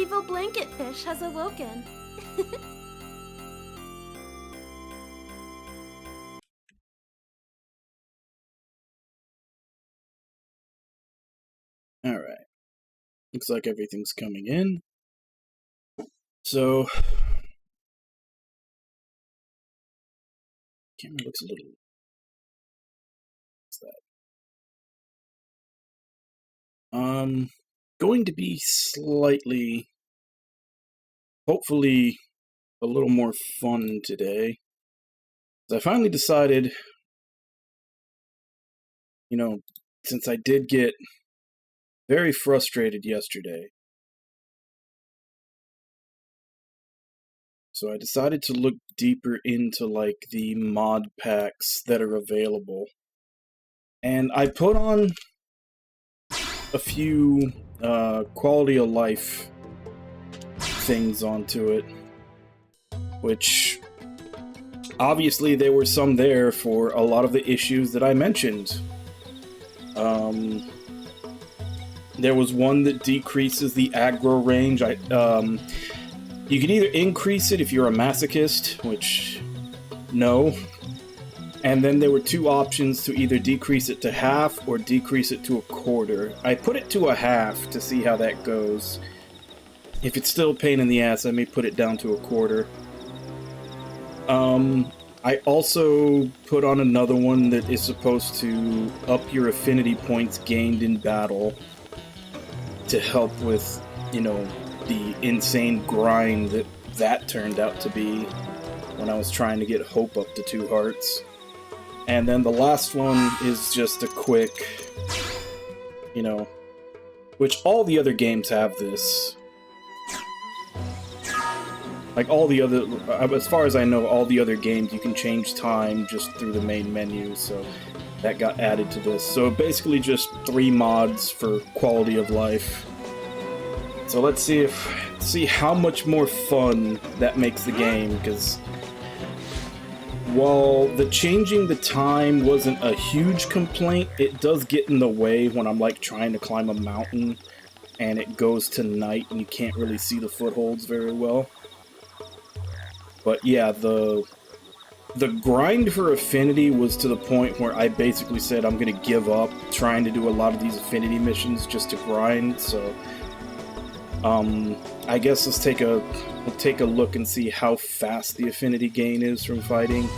evil blanket fish has awoken. Alright. Looks like everything's coming in. So, camera looks a little. What's that? Going to be slightly, hopefully, a little more fun today. I finally decided, you know, since I did get very frustrated yesterday, so I decided to look deeper into, like, the mod packs that are available. And I put on a few quality of life things onto it, which obviously there were some there for a lot of the issues that I mentioned. There was one that decreases the aggro range. You can either increase it if you're a masochist, which no. And then there were two options to either decrease it to half or decrease it to a quarter. I put it to a half to see how that goes. If it's still a pain in the ass, I may put it down to a quarter. I also put on another one that is supposed to up your affinity points gained in battle to help with, you know, the insane grind that turned out to be when I was trying to get Hope up to 2 hearts. And then the last one is just a quick, you know, which all the other games have this. Like all the other, as far as I know, all the other games you can change time just through the main menu, so that got added to this. So basically just 3 mods for quality of life. So let's see how much more fun that makes the game, because while the changing the time wasn't a huge complaint, it does get in the way when I'm like trying to climb a mountain and it goes to night and you can't really see the footholds very well. But yeah, the grind for affinity was to the point where I basically said I'm gonna give up trying to do a lot of these affinity missions just to grind. So I guess we'll take a look and see how fast the affinity gain is from fighting,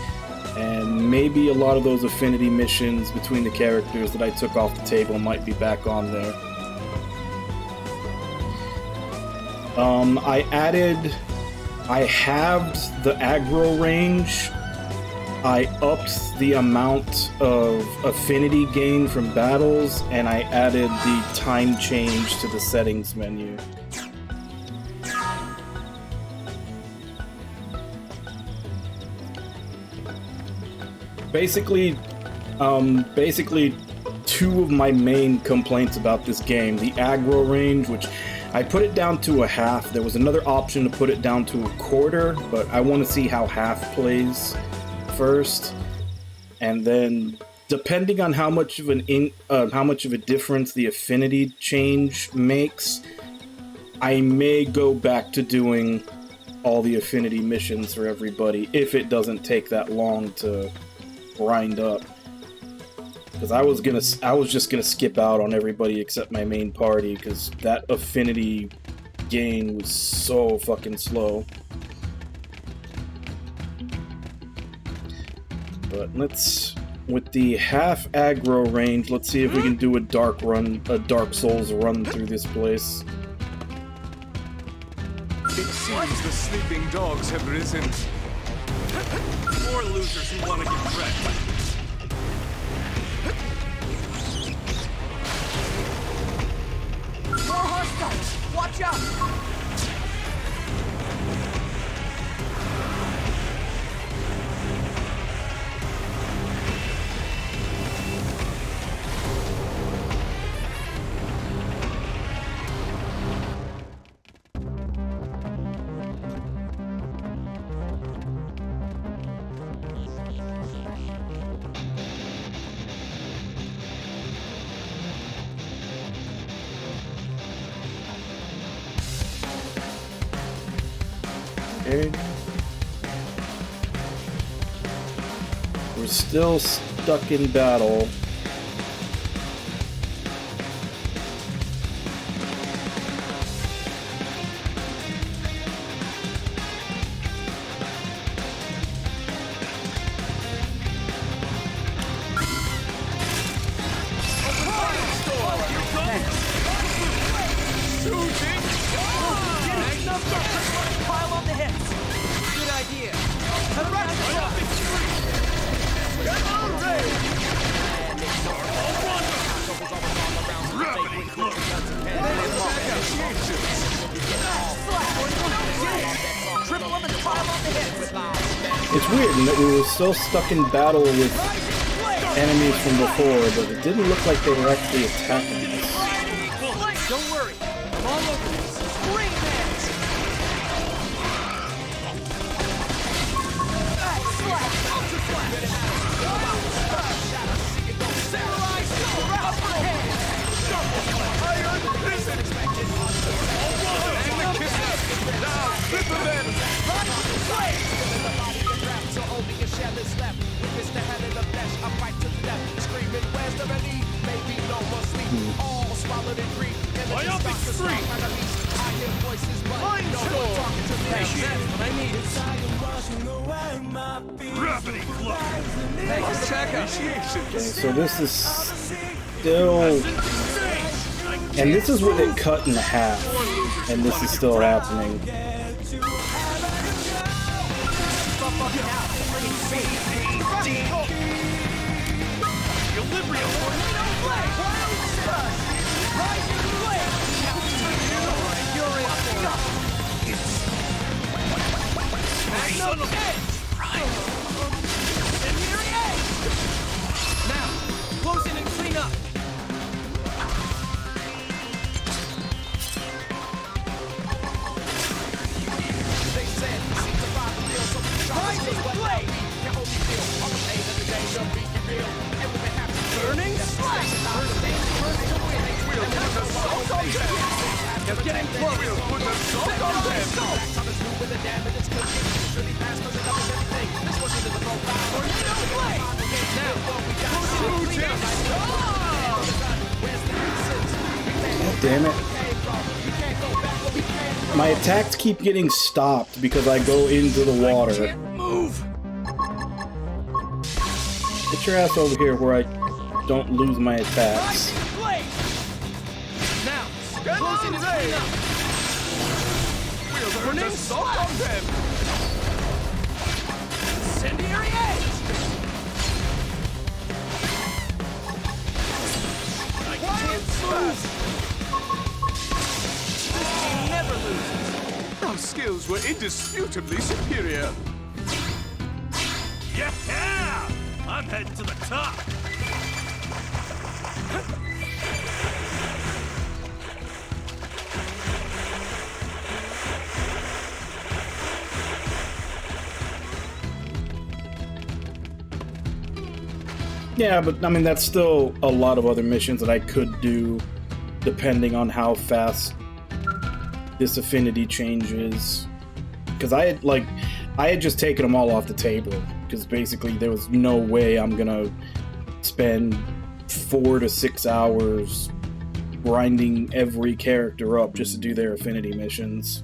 and maybe a lot of those affinity missions between the characters that I took off the table might be back on there. I halved the aggro range. I upped the amount of affinity gain from battles, and I added the time change to the settings menu. Basically, 2 of my main complaints about this game: the aggro range, which I put it down to a half. There was another option to put it down to a quarter, but I want to see how half plays first, and then depending on how much of a difference the affinity change makes, I may go back to doing all the affinity missions for everybody if it doesn't take that long to grind up. Because I was just gonna skip out on everybody except my main party, because that affinity gain was so fucking slow. But with the half aggro range, let's see if we can do a Dark Souls run through this place. It seems the sleeping dogs have risen. More losers who want to get wrecked. More hostiles! Watch out! Okay. We're still stuck in battle. Pile on the hits. Good idea. Triple them and pile on the hits. It's weird in that we were still stuck in battle with enemies from before, but it didn't look like they were actually attacking us. Don't worry. I'm all over this. Great match. Ultra slash. Samurai sword. Upper hand. Iron prison! And the kisses! Now, flip them in! So only a shell is left. Witness the head of the flesh. I fight to the death. Screaming, where's the relief? Maybe no more sleep. All swallowed in grief. Myopic streak! I hear voices, but no one talking to me. That's what I need. Gravity club! Hey, check out. Okay, so this is still... And this is with it cut in half. And this is still happening. Now, close in and clean up. They said, see the fire feel something rising blade. Can only feel all the pain of the danger being real. And when they have to burning slash. You're getting close. Put the salt on them! With the damage, it's good. It's really fast, but it covers everything. This wasn't in the profile. Tornado blade. Now, we got God damn it. My attacks keep getting stopped because I go into the water. Move! Get your ass over here where I don't lose my attacks. now, close in and clean up. We'll put the salt on them! Incendiary edge. I can't move. This team never loses. Our skills were indisputably superior. Yeah! I'm heading to the top! Yeah, but I mean, that's still a lot of other missions that I could do depending on how fast this affinity changes. Because I had just taken them all off the table. Because basically there was no way I'm gonna spend 4 to 6 hours grinding every character up just to do their affinity missions.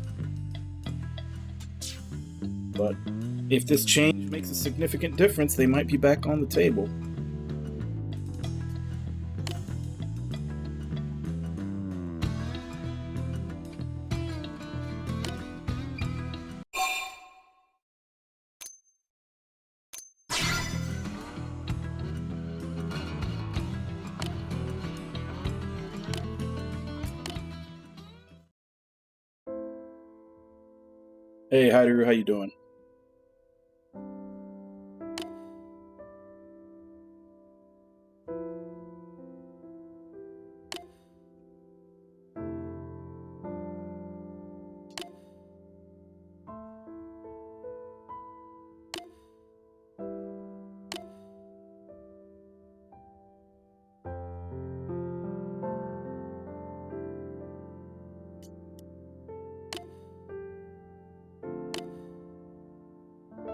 But if this change makes a significant difference, they might be back on the table. Hey, Haideru, how you doing?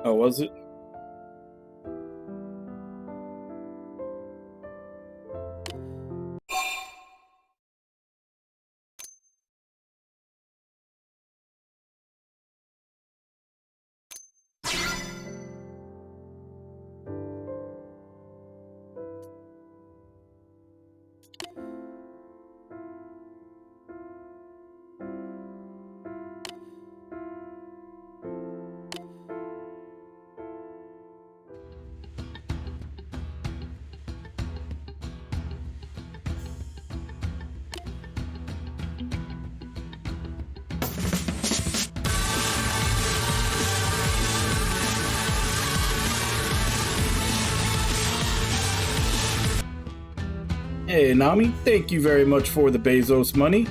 Oh, was it? Hey, Nami, thank you very much for the Bezos money.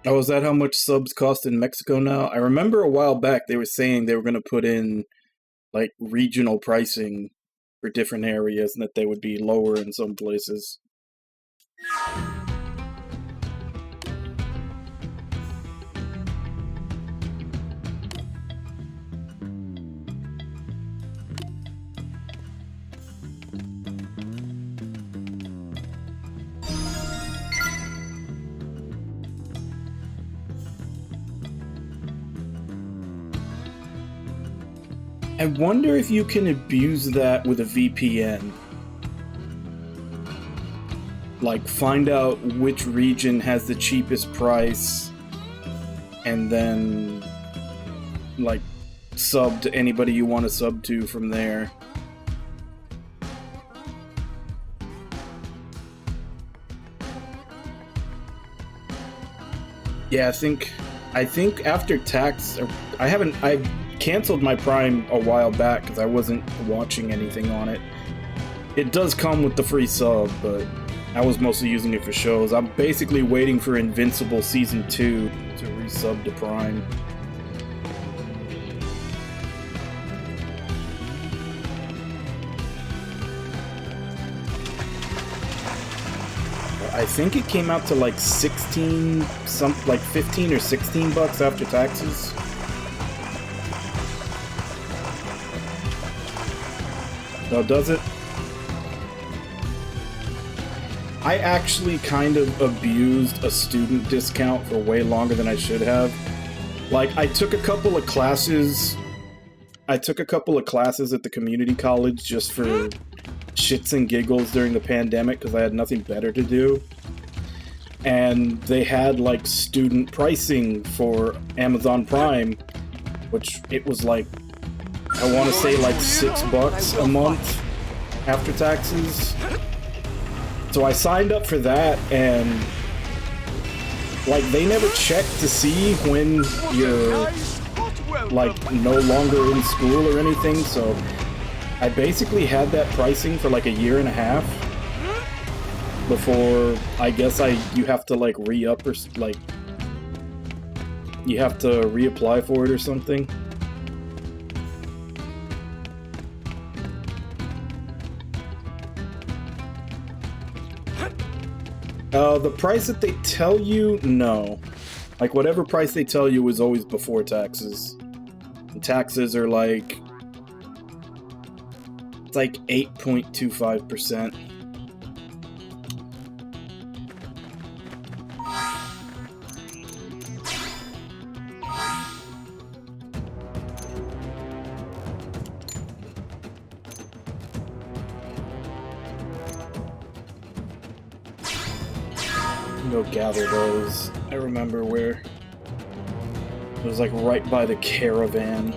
Oh, is that how much subs cost in Mexico now? I remember a while back they were saying they were going to put in like regional pricing for different areas and that they would be lower in some places. I wonder if you can abuse that with a VPN. Like, find out which region has the cheapest price, and then, like, sub to anybody you want to sub to from there. Yeah, I think after tax, I canceled my Prime a while back because I wasn't watching anything on it. It does come with the free sub, but I was mostly using it for shows. I'm basically waiting for Invincible Season 2 to resub to Prime. I think it came out to like 15 or 16 bucks after taxes. Oh, does it? I actually kind of abused a student discount for way longer than I should have. Like, I took a couple of classes at the community college just for shits and giggles during the pandemic because I had nothing better to do. And they had, like, student pricing for Amazon Prime, which it was like, I want to say like $6 a month after taxes. So I signed up for that, and like they never checked to see when you're like no longer in school or anything. So I basically had that pricing for like a year and a half before I guess you have to like re-up or like you have to reapply for it or something. The price that they tell you, no. Like, whatever price they tell you is always before taxes. And taxes are like... It's like 8.25%. Go gather those. I remember where it was like right by the caravan.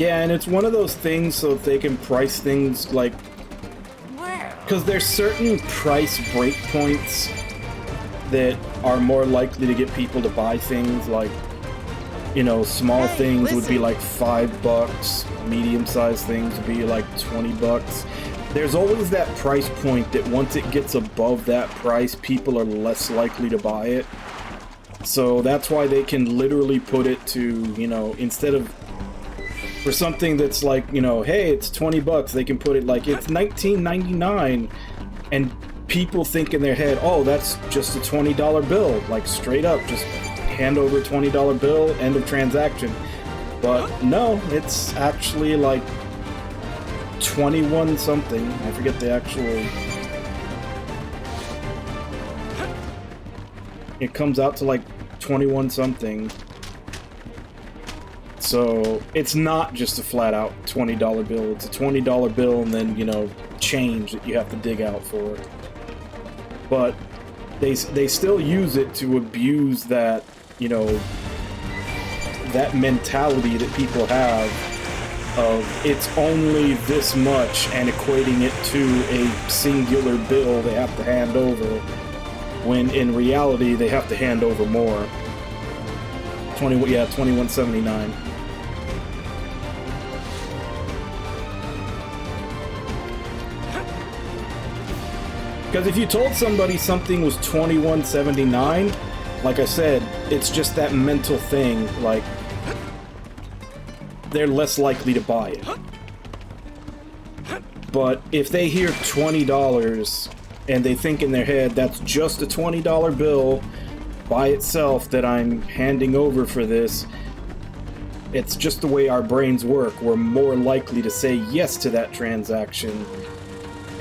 Yeah, and it's one of those things, so if they can price things like... Because there's certain price breakpoints that are more likely to get people to buy things, like, you know, small things would be like $5, medium-sized things would be like $20. There's always that price point that once it gets above that price, people are less likely to buy it. So that's why they can literally put it to, you know, instead of... For something that's like, you know, hey, it's $20, they can put it like, it's $19.99, and people think in their head, oh, that's just a $20 bill, like straight up, just hand over a $20 bill, end of transaction. But no, it's actually like 21 something, I forget the actual... It comes out to like 21 something. So it's not just a flat out $20 bill, it's a $20 bill and then, you know, change that you have to dig out for. But they still use it to abuse that, you know, that mentality that people have of it's only this much and equating it to a singular bill they have to hand over, when in reality they have to hand over more. 21.79. Because if you told somebody something was $21.79, like I said, it's just that mental thing, like, they're less likely to buy it. But if they hear $20 and they think in their head that's just a $20 bill by itself that I'm handing over for this, it's just the way our brains work. We're more likely to say yes to that transaction.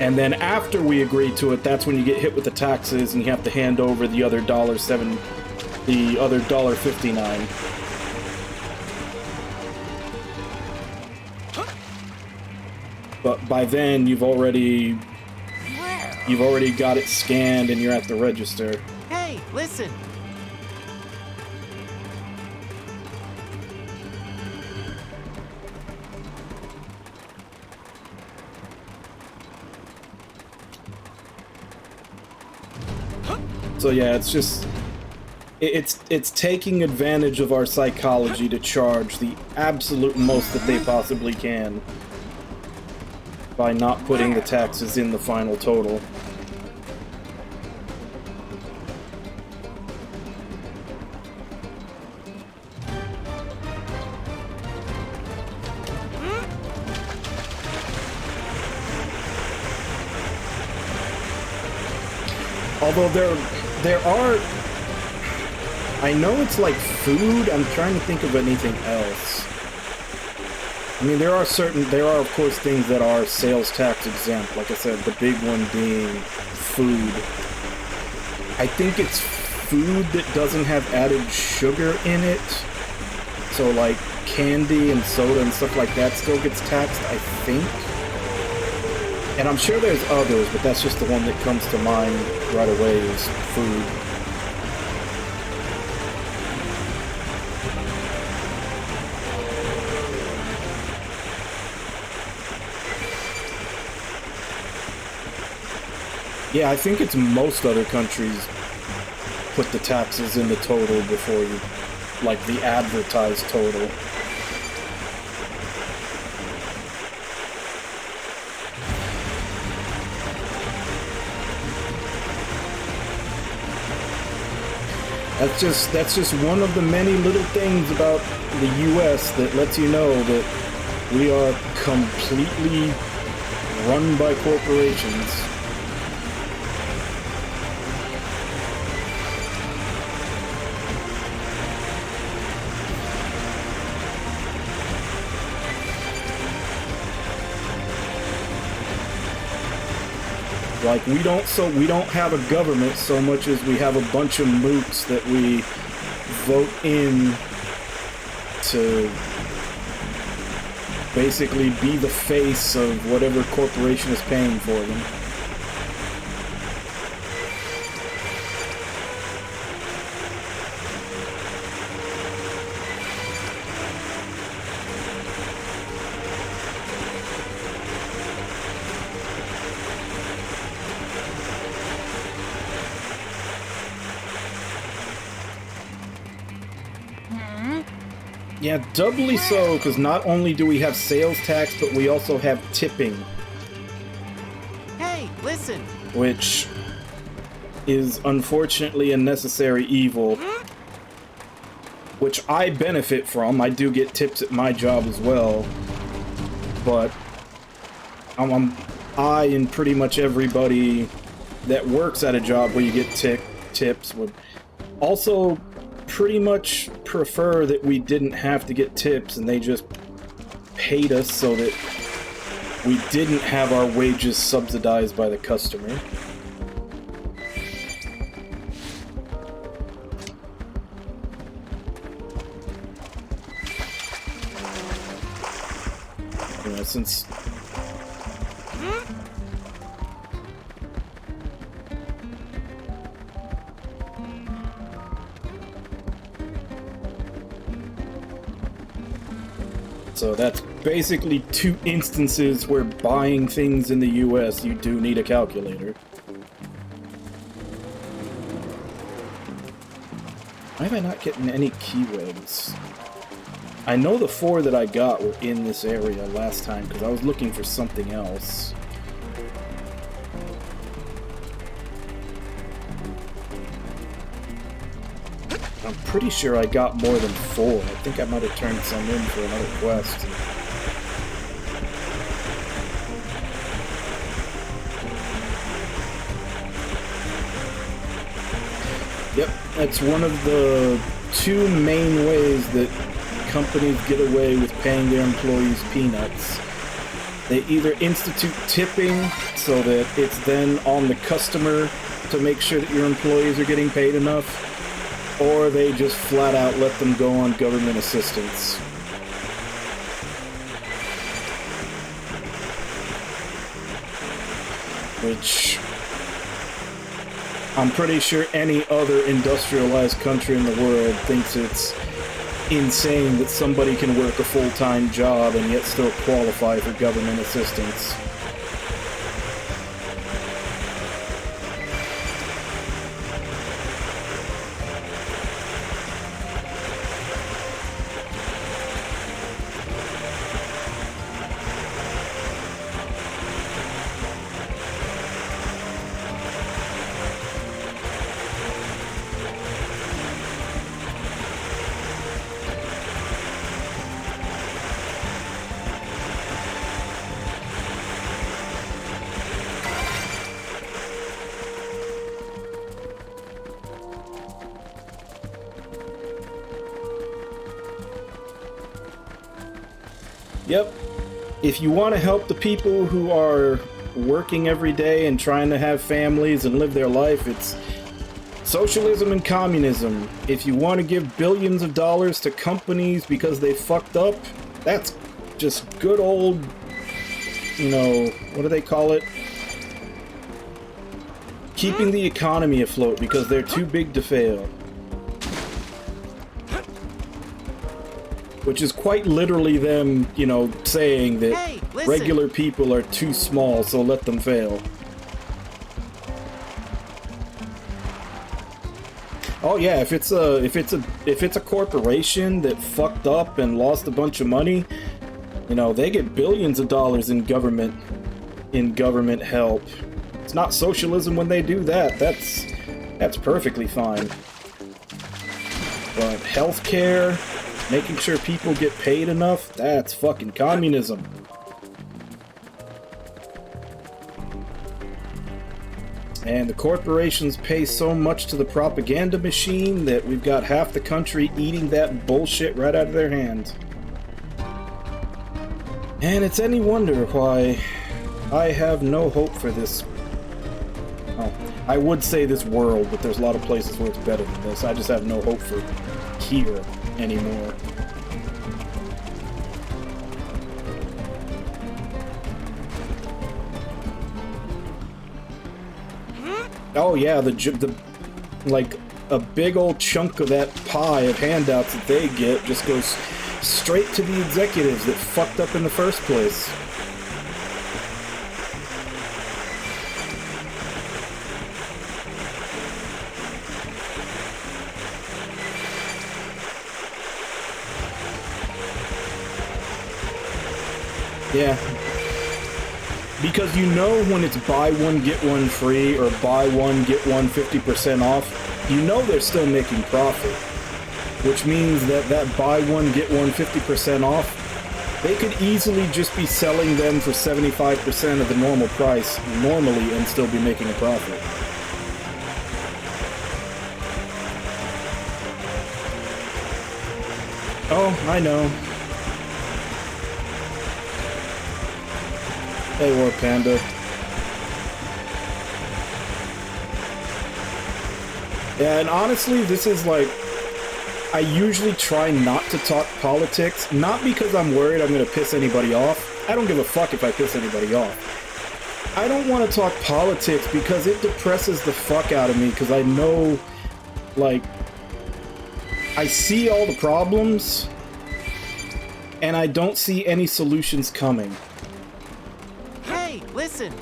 And then after we agree to it, that's when you get hit with the taxes and you have to hand over the other $1.59. But by then you've already got it scanned and you're at the register. Hey, listen. So yeah, it's just it's taking advantage of our psychology to charge the absolute most that they possibly can by not putting the taxes in the final total. Although there are, I know it's like food, I'm trying to think of anything else. I mean, there are of course things that are sales tax exempt, like I said, the big one being food. I think it's food that doesn't have added sugar in it. So like candy and soda and stuff like that still gets taxed, I think. And I'm sure there's others, but that's just the one that comes to mind right away is food. Yeah, I think it's most other countries put the taxes in the total before you, like the advertised total. That's just one of the many little things about the US that lets you know that we are completely run by corporations. Like, we don't have a government so much as we have a bunch of mooks that we vote in to basically be the face of whatever corporation is paying for them. Yeah, doubly so, because not only do we have sales tax, but we also have tipping. Hey, listen! Which is unfortunately a necessary evil, which I benefit from. I do get tips at my job as well, but I and pretty much everybody that works at a job where you get tips would also pretty much prefer that we didn't have to get tips and they just paid us so that we didn't have our wages subsidized by the customer. You know, since so that's basically 2 instances where buying things in the US you do need a calculator. Why am I not getting any keywords? I know the 4 that I got were in this area last time because I was looking for something else. I'm pretty sure I got more than 4. I think I might have turned some in for another quest. Yep, that's one of the 2 main ways that companies get away with paying their employees peanuts. They either institute tipping so that it's then on the customer to make sure that your employees are getting paid enough, or they just flat out let them go on government assistance. Which I'm pretty sure any other industrialized country in the world thinks it's insane that somebody can work a full-time job and yet still qualify for government assistance. Yep. If you want to help the people who are working every day and trying to have families and live their life, it's socialism and communism. If you want to give billions of dollars to companies because they fucked up, that's just good old, you know, what do they call it? Keeping the economy afloat because they're too big to fail. Which is quite literally them, you know, saying that Hey, listen. regular people are too small, so let them fail. Oh yeah, if it's a corporation that fucked up and lost a bunch of money, you know, they get billions of dollars in government help. It's not socialism when they do that. That's perfectly fine. But healthcare, making sure people get paid enough, that's fucking communism. And the corporations pay so much to the propaganda machine that we've got half the country eating that bullshit right out of their hands. And it's any wonder why I have no hope for this. Oh, I would say this world, but there's a lot of places where it's better than this. I just have no hope for here anymore. Oh yeah, the like a big old chunk of that pie of handouts that they get just goes straight to the executives that fucked up in the first place. Yeah. Because you know when it's buy one, get one free, or buy one, get one 50% off, you know they're still making profit. Which means that that buy one, get one 50% off, they could easily just be selling them for 75% of the normal price normally and still be making a profit. Oh, I know. Hey, War Panda. Yeah, and honestly, this is like... I usually try not to talk politics, not because I'm worried I'm going to piss anybody off. I don't give a fuck if I piss anybody off. I don't want to talk politics because it depresses the fuck out of me, because I know, like, I see all the problems, and I don't see any solutions coming. Hey, listen!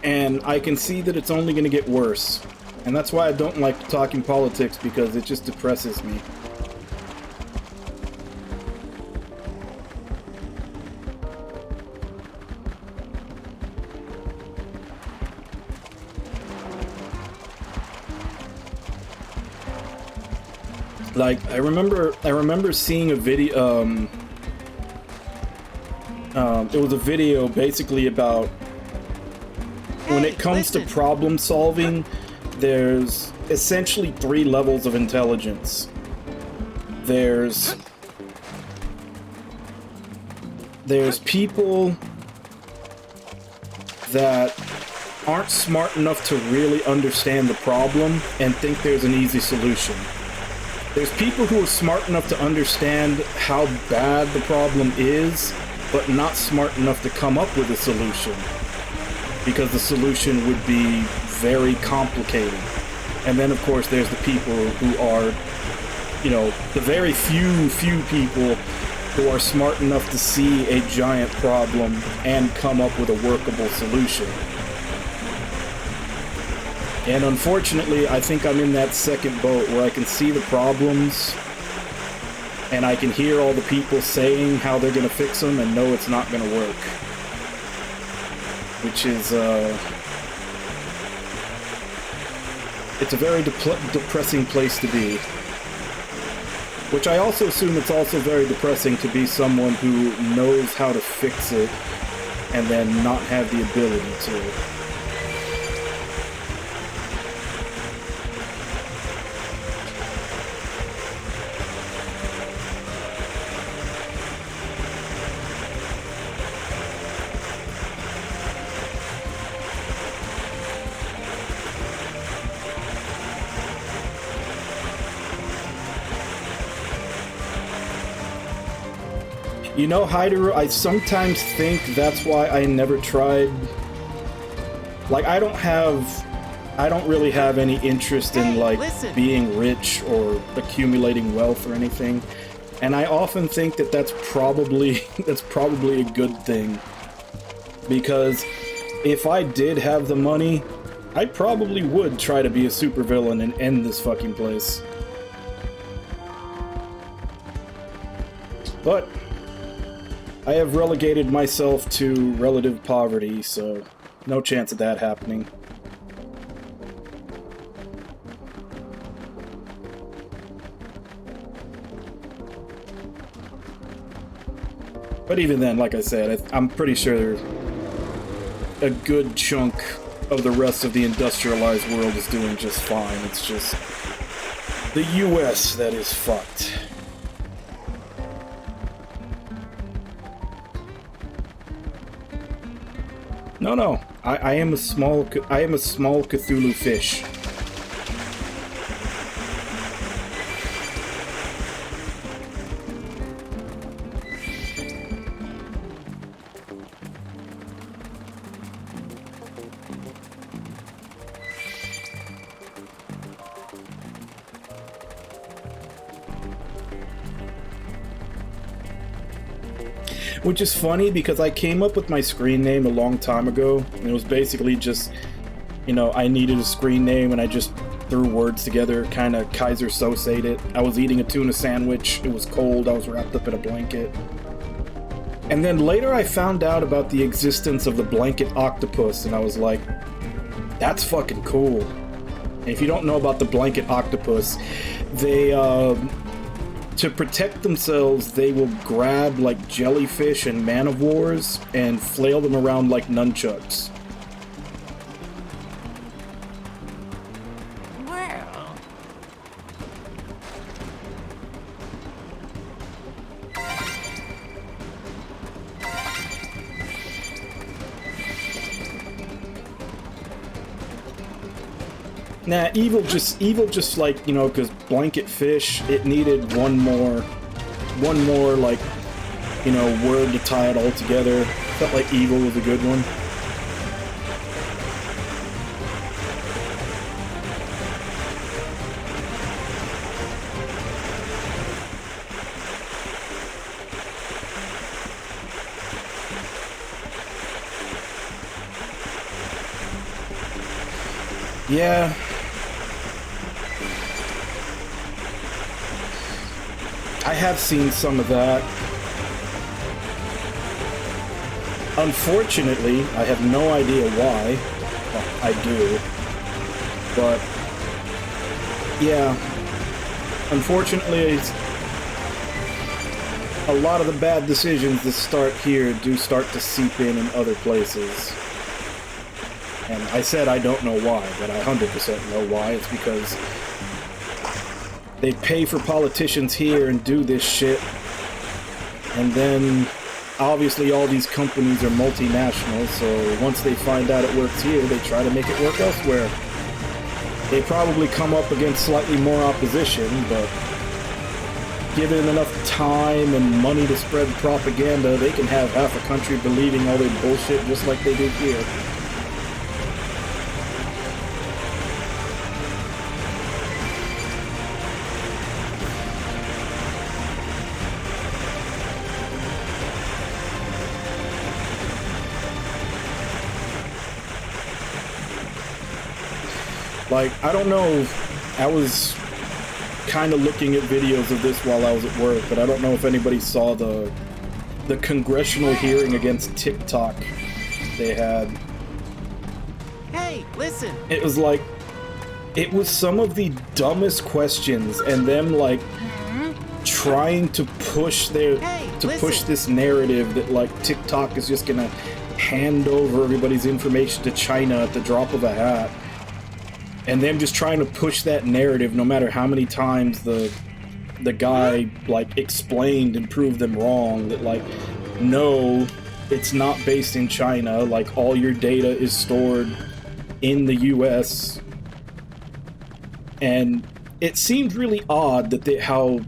And I can see that it's only going to get worse. And that's why I don't like talking politics, because it just depresses me. Like, I remember seeing a video, it was a video basically about when it comes to problem solving, there's essentially 3 levels of intelligence. There's people that aren't smart enough to really understand the problem and think there's an easy solution. There's people who are smart enough to understand how bad the problem is, but not smart enough to come up with a solution, because the solution would be very complicated. And then, of course, there's the people who are, you know, the very few people who are smart enough to see a giant problem and come up with a workable solution. And unfortunately, I think I'm in that second boat where I can see the problems and I can hear all the people saying how they're going to fix them and know it's not going to work. Which is, it's a very depressing place to be. Which I also assume it's also very depressing to be someone who knows how to fix it and then not have the ability to. You know, Haideru, I sometimes think that's why I never tried... Like, I don't really have any interest in, like, being rich or accumulating wealth or anything. And I often think that that's probably a good thing. Because if I did have the money, I probably would try to be a supervillain and end this fucking place. But I have relegated myself to relative poverty, so no chance of that happening. But even then, like I said, I'm pretty sure a good chunk of the rest of the industrialized world is doing just fine. It's just the US that is fucked. No, I am a small Cthulhu fish. Which is funny because I came up with my screen name a long time ago, and it was basically just, you know, I needed a screen name and I just threw words together, kind of Kaiser Sosa'd it. I was eating a tuna sandwich, it was cold, I was wrapped up in a blanket. And then later I found out about the existence of the blanket octopus, and I was like, that's fucking cool. And if you don't know about the blanket octopus, they, to protect themselves, they will grab like jellyfish and man-of-wars and flail them around like nunchucks. Well, Nah, evil just like, you know, because blanket fish, it needed one more like, you know, word to tie it all together. Felt like evil was a good one. Yeah. I have seen some of that. Unfortunately, I have no idea why. Well, I do. But, yeah. Unfortunately, a lot of the bad decisions that start here do start to seep in other places. And I said I don't know why, but I 100% know why. It's because they pay for politicians here and do this shit. And then, obviously, all these companies are multinational, so once they find out it works here, they try to make it work elsewhere. They probably come up against slightly more opposition, but given enough time and money to spread propaganda, they can have half a country believing all their bullshit just like they do here. Like, I don't know, I was kind of looking at videos of this while I was at work, but I don't know if anybody saw the congressional hearing against TikTok they had. Hey, listen! It was like, it was some of the dumbest questions, and them, like, trying to push push this narrative that, like, TikTok is just gonna hand over everybody's information to China at the drop of a hat. And them just trying to push that narrative no matter how many times the guy, like, explained and proved them wrong. That, like, no, it's not based in China. Like, all your data is stored in the US. And it seemed really odd that how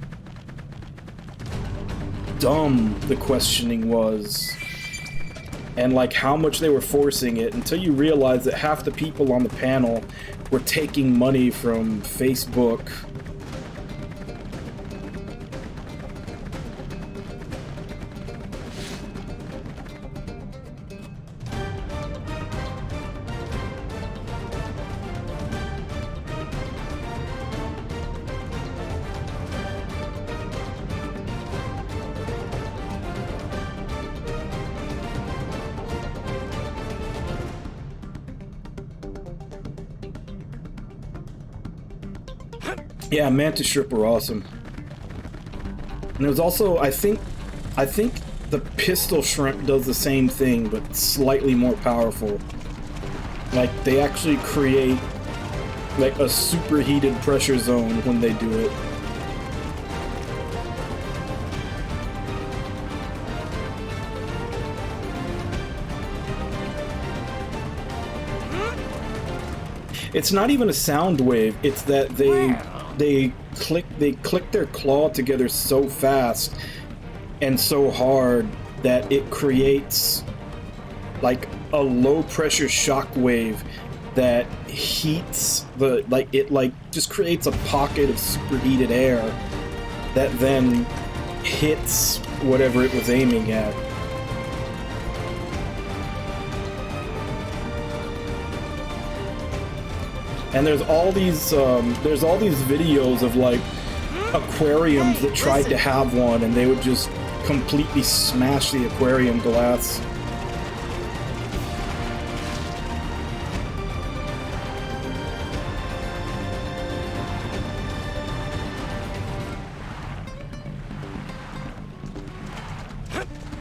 dumb the questioning was. And, like, how much they were forcing it, until you realize that half the people on the panel were taking money from Facebook. Yeah, Mantis Shrimp were awesome. And it was also, I think the Pistol Shrimp does the same thing, but slightly more powerful. Like, they actually create, like, a superheated pressure zone when they do it. It's not even a sound wave, it's that they click their claw together so fast and so hard that it creates like a low pressure shock wave that heats it just creates a pocket of superheated air that then hits whatever it was aiming at. And there's all these videos of, like, aquariums that tried to have one, and they would just completely smash the aquarium glass.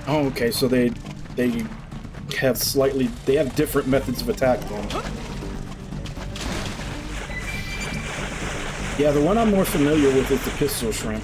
Oh, okay, so they have different methods of attack then. Yeah, the one I'm more familiar with is the pistol shrimp.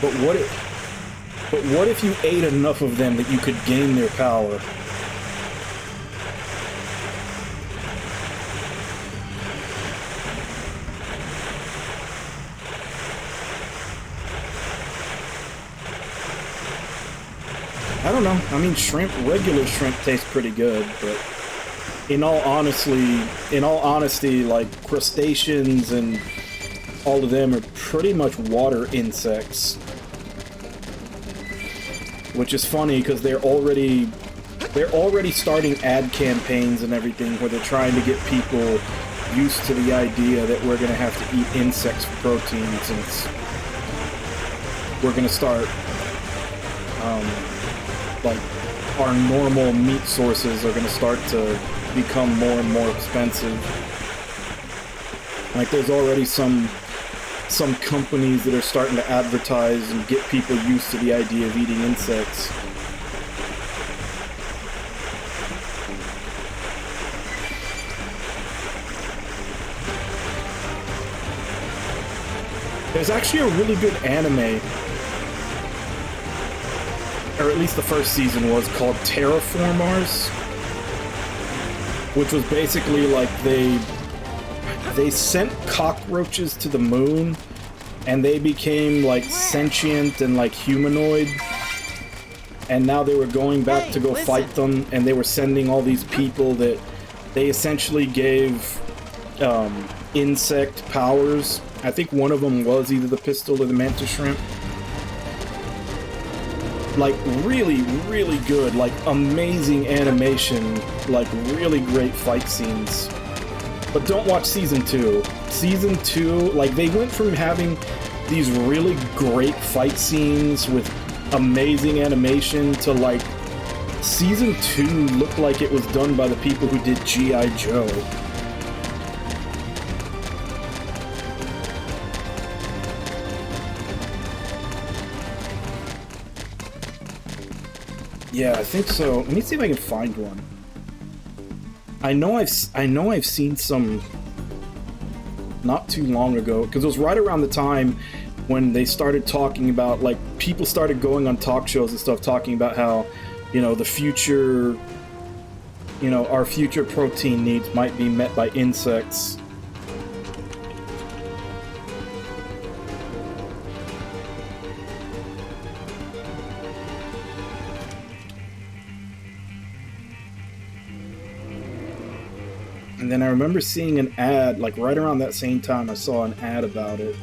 But what if you ate enough of them that you could gain their power? I don't know. I mean, regular shrimp tastes pretty good, but in all honesty, like crustaceans and all of them are pretty much water insects. Which is funny because they're already starting ad campaigns and everything where they're trying to get people used to the idea that we're gonna have to eat insects for protein, since we're gonna start like our normal meat sources are gonna start to become more and more expensive. Like there's already some companies that are starting to advertise and get people used to the idea of eating insects. There's actually a really good anime, or at least the first season was, called Terraformars, which was basically like they sent cockroaches to the moon and they became like sentient and like humanoid, and now they were going back to go fight them, and they were sending all these people that they essentially gave insect powers. I think one of them was either the pistol or the mantis shrimp. Like really, really good, like amazing animation, like really great fight scenes. But don't watch Season 2. Season 2, like, they went from having these really great fight scenes with amazing animation to, like, Season 2 looked like it was done by the people who did G.I. Joe. Yeah, I think so. Let me see if I can find one. I know I've seen some not too long ago, because it was right around the time when they started talking about, like, people started going on talk shows and stuff talking about how, you know, the future, you know, our future protein needs might be met by insects. And then I remember seeing an ad, like right around that same time I saw an ad about it.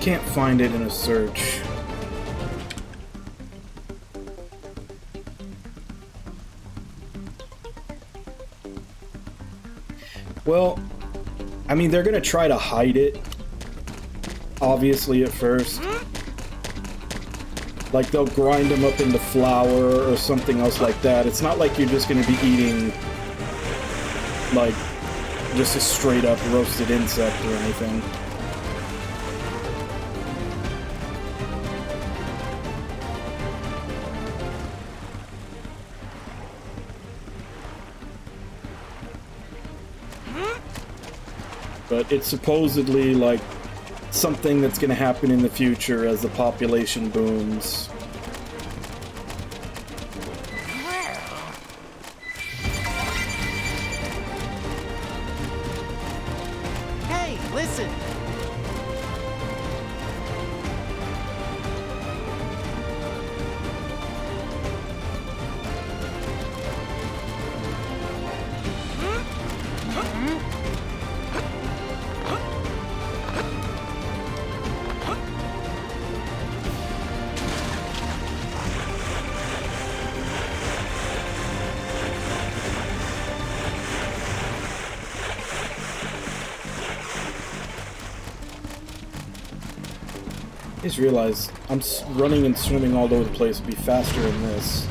Can't find it in a search. Well, I mean, they're gonna try to hide it, obviously, at first. Like, they'll grind them up into flour or something else like that. It's not like you're just gonna be eating, like, just a straight up roasted insect or anything. but it's supposedly like something that's going to happen in the future as the population booms. Hey, listen! I just realized I'm running and swimming all over the place. It'd be faster in this.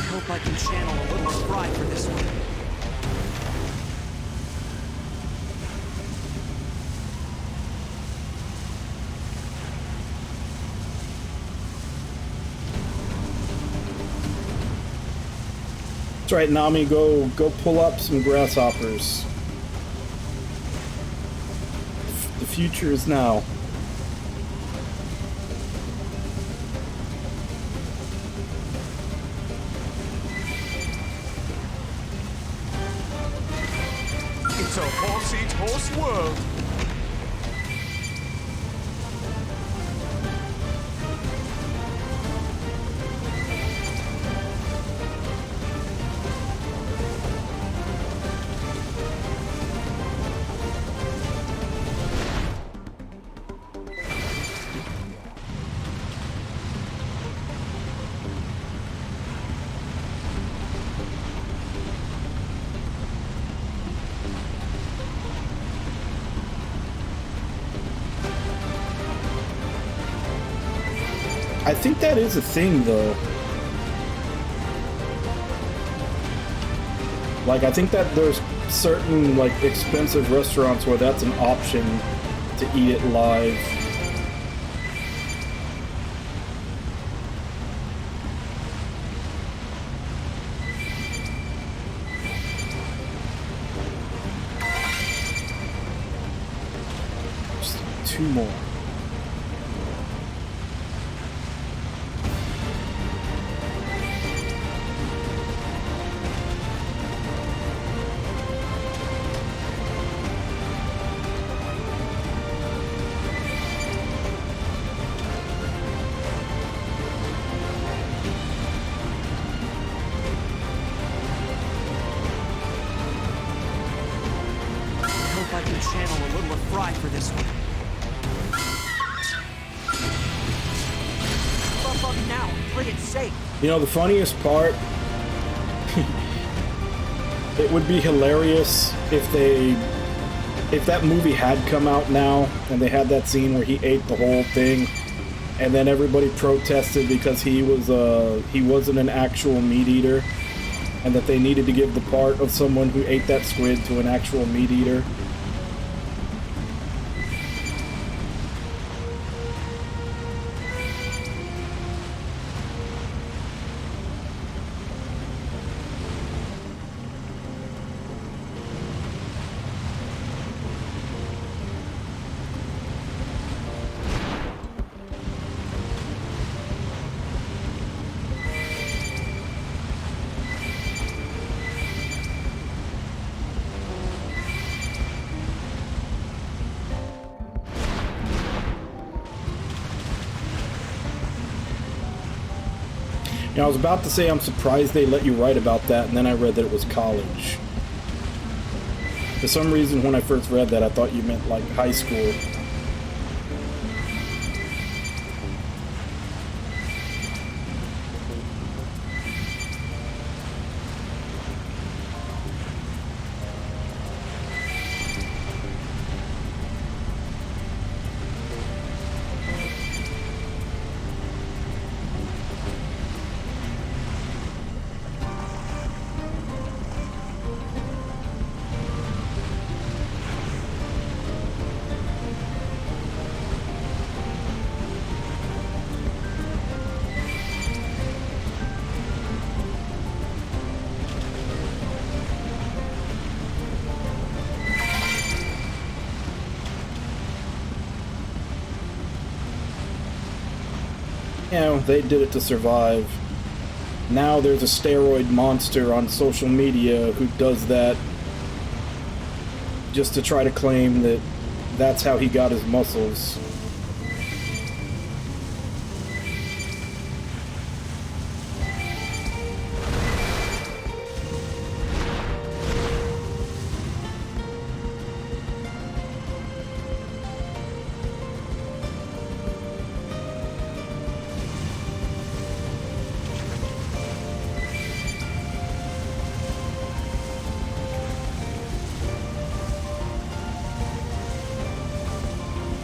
Hope I can channel a little pride for this one. That's right, Nami, go pull up some grasshoppers. The future is now. It's a horse-eat horse world. I think that is a thing, though. Like, I think that there's certain, like, expensive restaurants where that's an option to eat it live. Just 2 more. I can channel a little of pride for this one. Buff up now, play it safe. You know, the funniest part, it would be hilarious if that movie had come out now and they had that scene where he ate the whole thing and then everybody protested because he wasn't an actual meat eater and that they needed to give the part of someone who ate that squid to an actual meat eater. You know, I was about to say I'm surprised they let you write about that, and then I read that it was college. For some reason, when I first read that, I thought you meant, like, high school. You know, they did it to survive. Now there's a steroid monster on social media who does that just to try to claim that that's how he got his muscles.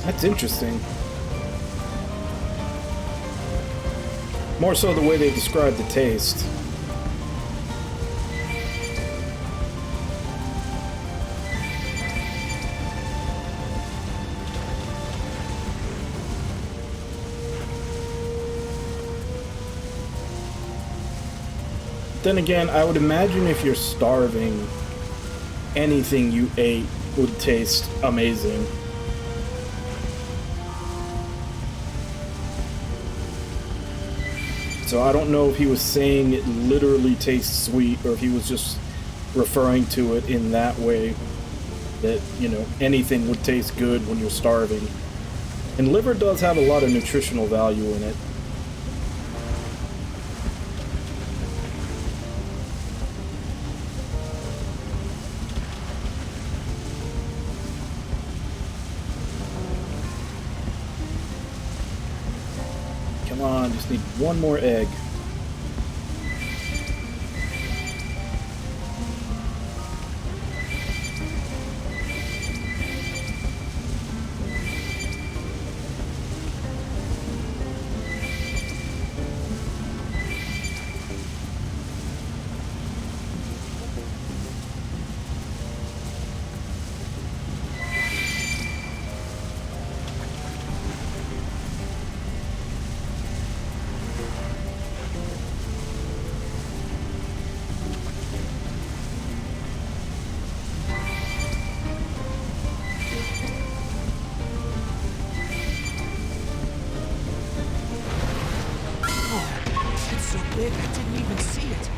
That's interesting. More so the way they describe the taste. Then again, I would imagine if you're starving, anything you ate would taste amazing. So I don't know if he was saying it literally tastes sweet, or if he was just referring to it in that way, that, you know, anything would taste good when you're starving. And liver does have a lot of nutritional value in it. Come on, just need one more egg. It's so big, I didn't even see it.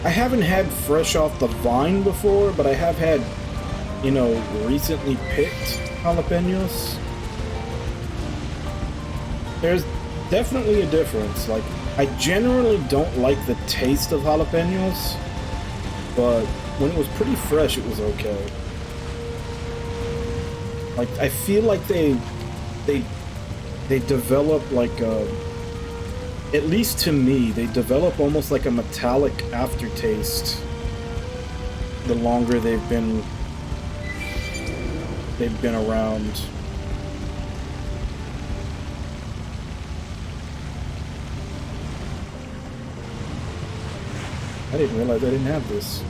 I haven't had fresh off the vine before, but I have had, you know, recently picked jalapenos. There's definitely a difference. Like, I generally don't like the taste of jalapenos, but when it was pretty fresh, it was okay. Like, I feel like they develop like a, at least to me, they develop almost like a metallic aftertaste the longer they've been around. I didn't realize I didn't have this.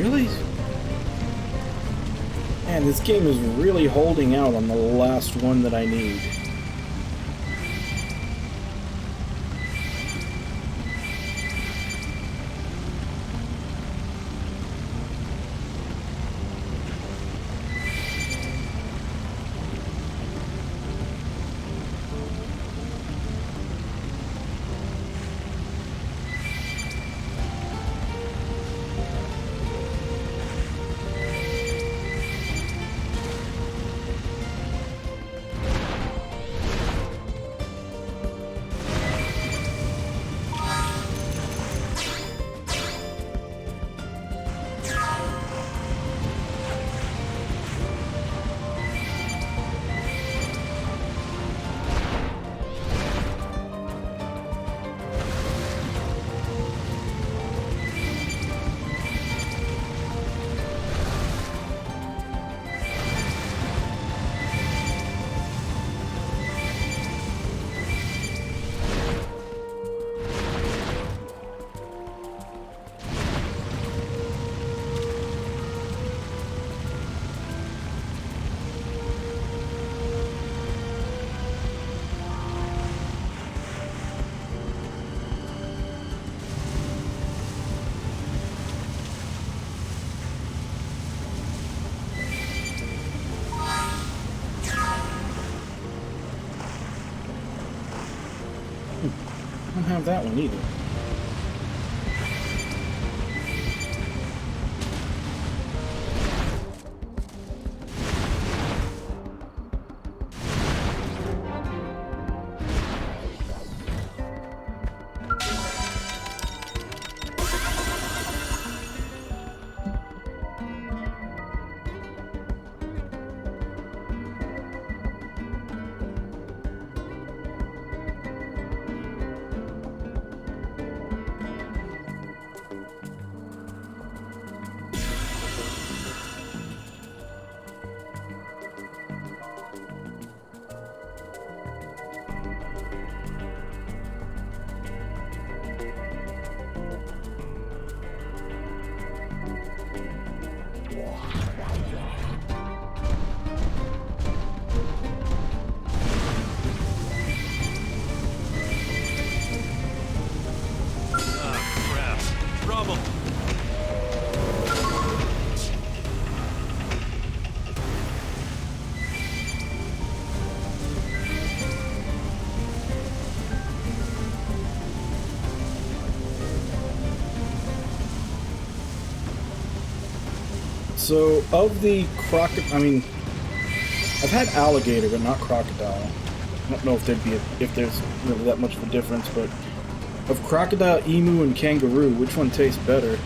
Really? Man, this game is really holding out on the last one that I need. I don't have that one either. So, of the crocodile, I mean, I've had alligator, but not crocodile. I don't know if there's really that much of a difference, but of crocodile, emu, and kangaroo, which one tastes better?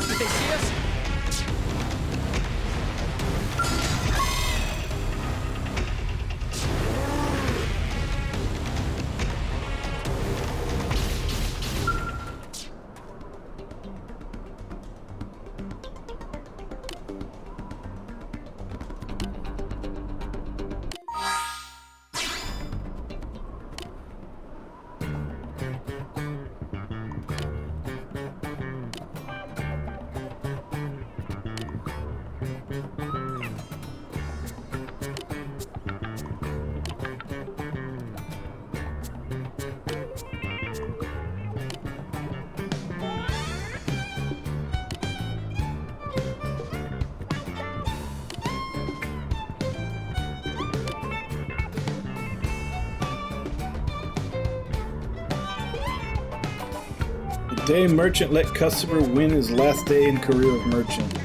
Did they see us? The day merchant let customer win his last day in career of merchant.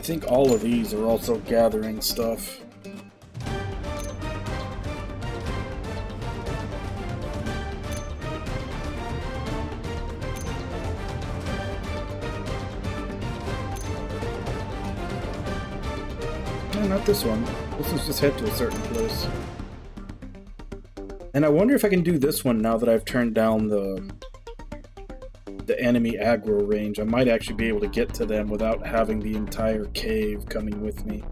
think all of these are also gathering stuff. No, not this one. This is just head to a certain place. And I wonder if I can do this one now that I've turned down the enemy aggro range. I might actually be able to get to them without having the entire cave coming with me.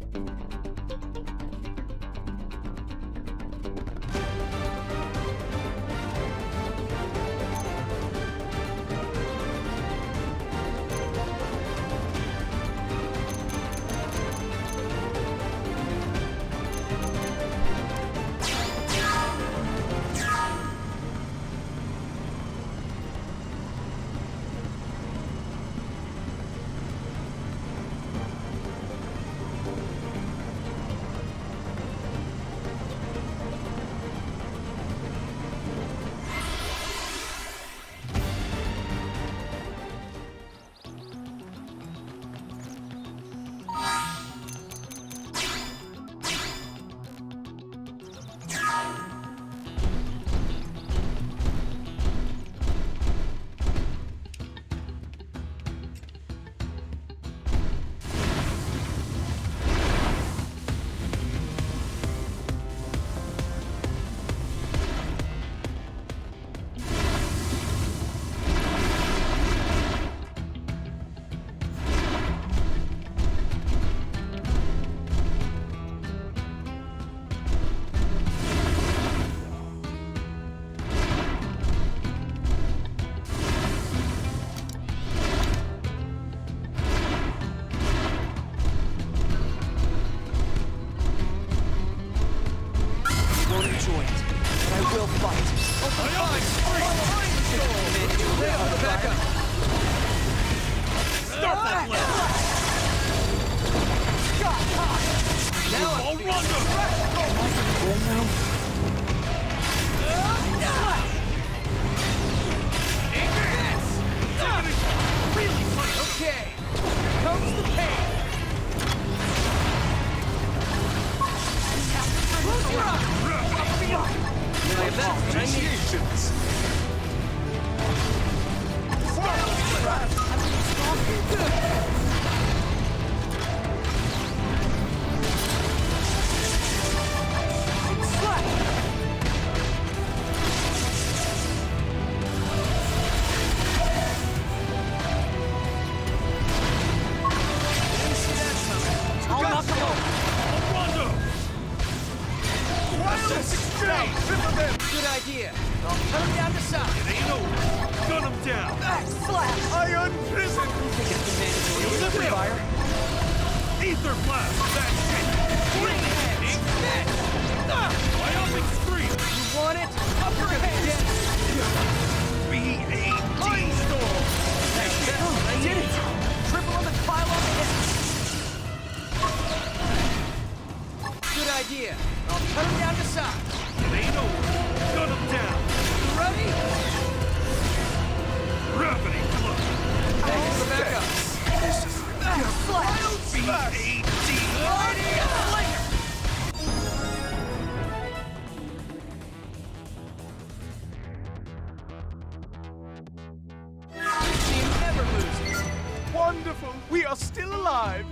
Wonderful! We are still alive!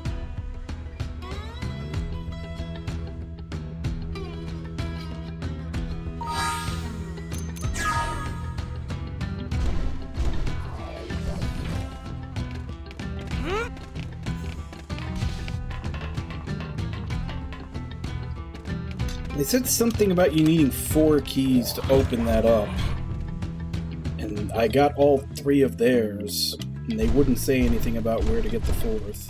They said something about you needing 4 keys to open that up. And I got all 3 of theirs, and they wouldn't say anything about where to get the 4th.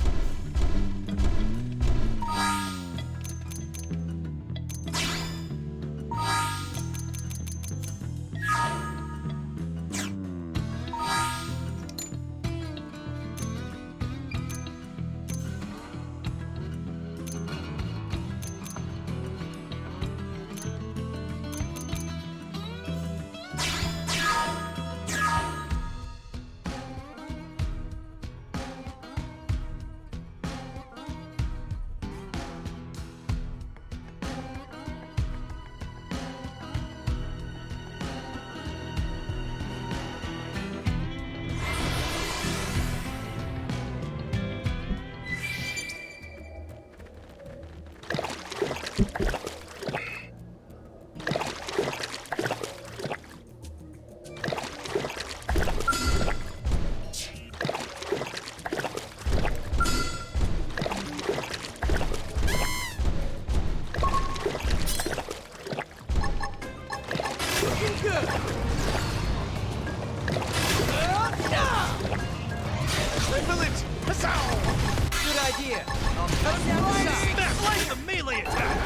Will it? Good idea. I'll cut down the side. Smash like the melee attack!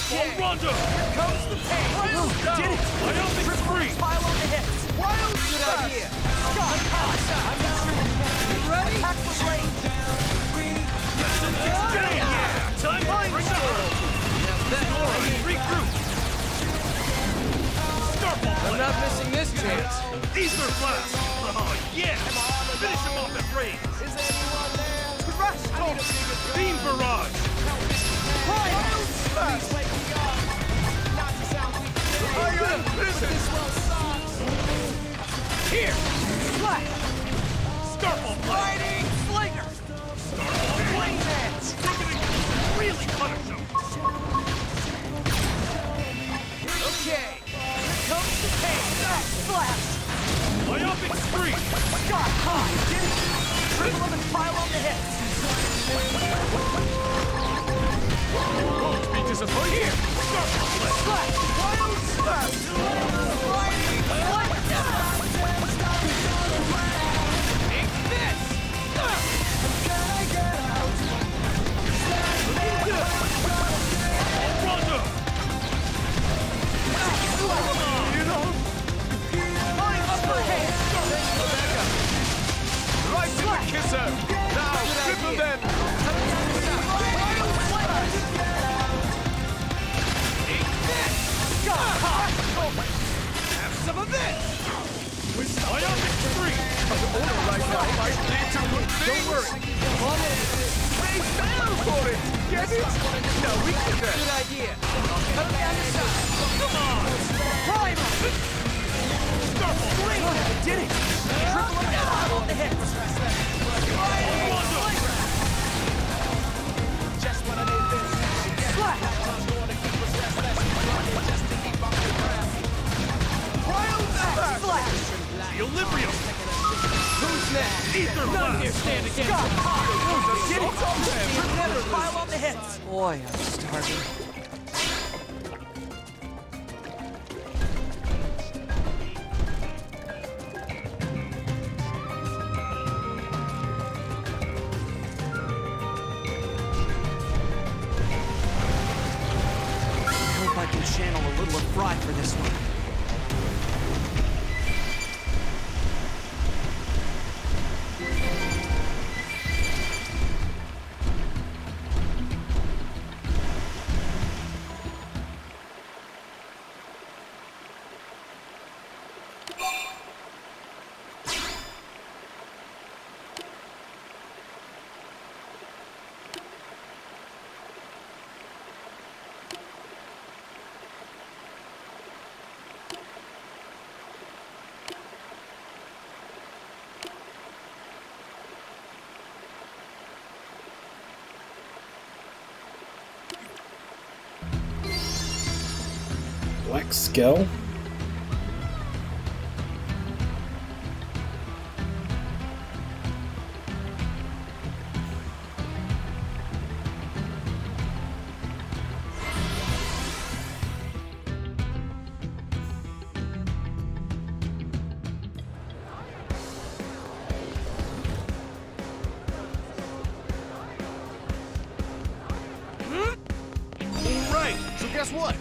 Okay. Rondo! Here comes the pain. Did it! Biopic spree! Pile on the hits. Wild Good smash! idea. Shot. I'm not sure. You ready? Attack was late. Yeah! Time to bring the hurdle! Alright, regroup! Starfall I'm play! not missing this chance. Ether blast! Oh, yes! Finish him off at range! Is anyone there? Crash! I need a bigger Beam barrage! Wild smash! Wake me up! Not to sound weak. Iron prison! This well sucks. Here! Flash. Starfall play! Fighting Slinger. Starfall play! Really punish him! Okay. Here comes the pain. Flash. Biopic spree! Shot. Hot. Get it. Triple them and pile on the hits. Won't be disappointed! Here! Starfall play! Flash. Wild smash! Fighting Slinger. Take this. Rondo! You know? Upper hand. Right to the kisser! Now, triple them! Have some of this! Biopic spree! Right now might lead to good things. Don't worry. They fell for it. Get it? No weakness. Good idea. I'll cut down the side. Come on! Primer! Starfall play! Did it! Triple them and pile on the hits. Rondo! Just when I need this. Flash! Wild smash. Flash! The Olympium! Who's next? Ether None here blast! stand against Got it. hot! Did it! Triple them and pile on the hits. Boy, I'm starving. I hope I can channel a little of pride for this one. Black Skell? All right, so guess what?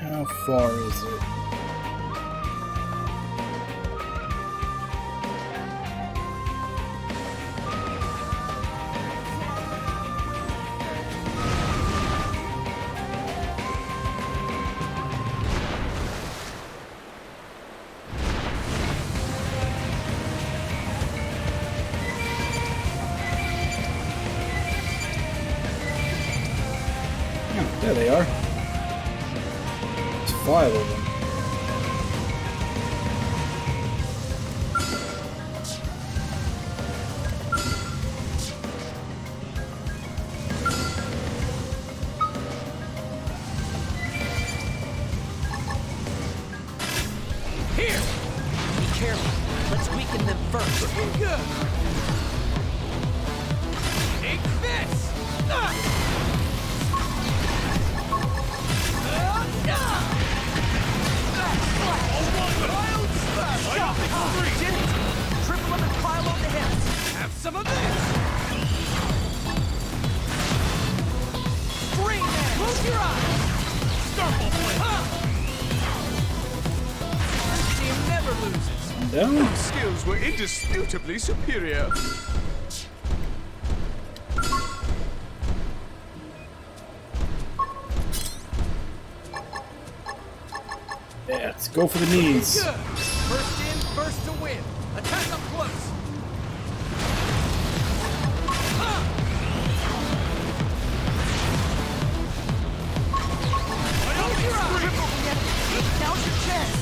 How far is it? Oh, there they are. 5 of them. Here! Be careful. Let's weaken them first. Looking good. Take this! Did it! Triple them and pile on the hits! Have some of this! Green man! Close your eyes! Starfall blade! This team never loses. Down. Your skills were indisputably superior. Yeah, let's go for the knees. Good! First in, first to win. Attack up close! Close your eyes! Triple the enemy! Count your chest!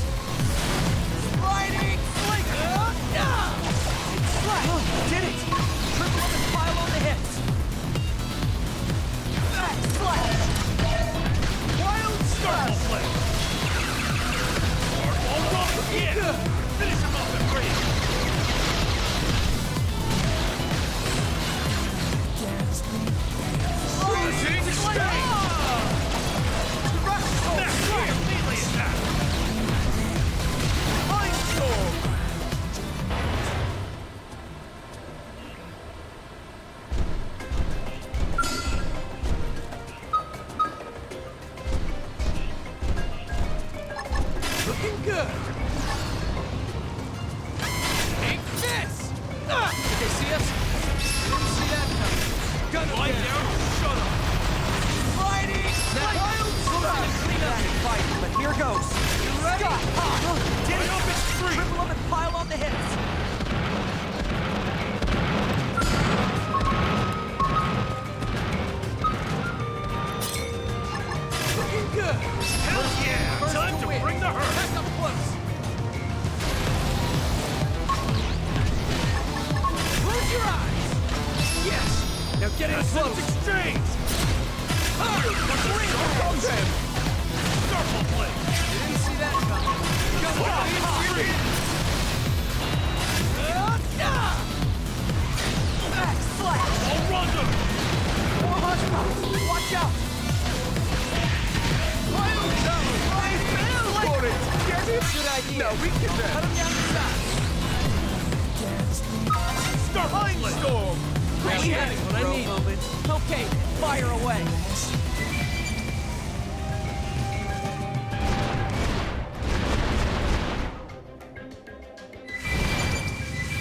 Sliding sling! Slash! Did it! Triple up and pile on the hits! Back slash! Wild star flip! Yeah. Good! Finish him off and breathe! Freezing state! Looking good! Take this! Did they see us? Didn't see that coming. Gun lie down! Shut up! Fighting! Wild strike! Clean up and fight, but here goes. You ready? Did it! Up its free! Triple up and pile on the hits! Looking good! Hell yeah! First time to bring the hurt! Back up close! Close your eyes! Yes! Now get in close! Exchange! Green them! Starfall blade! Didn't see that coming. Back slash! I'll run them! More hostiles! Watch out! Good idea. No, we can cut him down the side. Starfall storm! Really having what I need. Moment. Okay, fire away.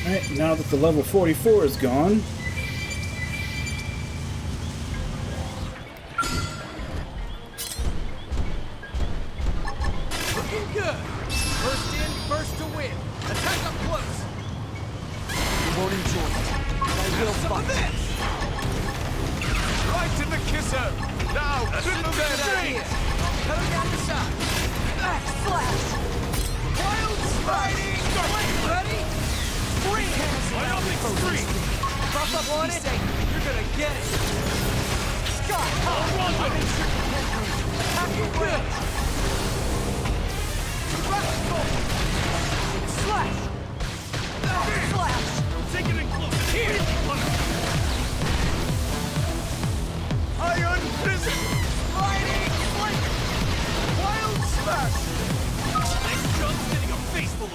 Alright, now that the level 44 is gone, Looking good. First in, first to win. Attack up close. You won't enjoy it. I will fight. Right in the kisser! Now, to the Good idea. Cut him down the side. Flash. Wild sliding. Ready? Free hands. Biotic streak! Buff up on it. You're gonna get it. Scott. Looking good. Slash. Slash. Take it in close! Here! Iron Fist! Sliding. Wild smash. Next jump's getting a face full of...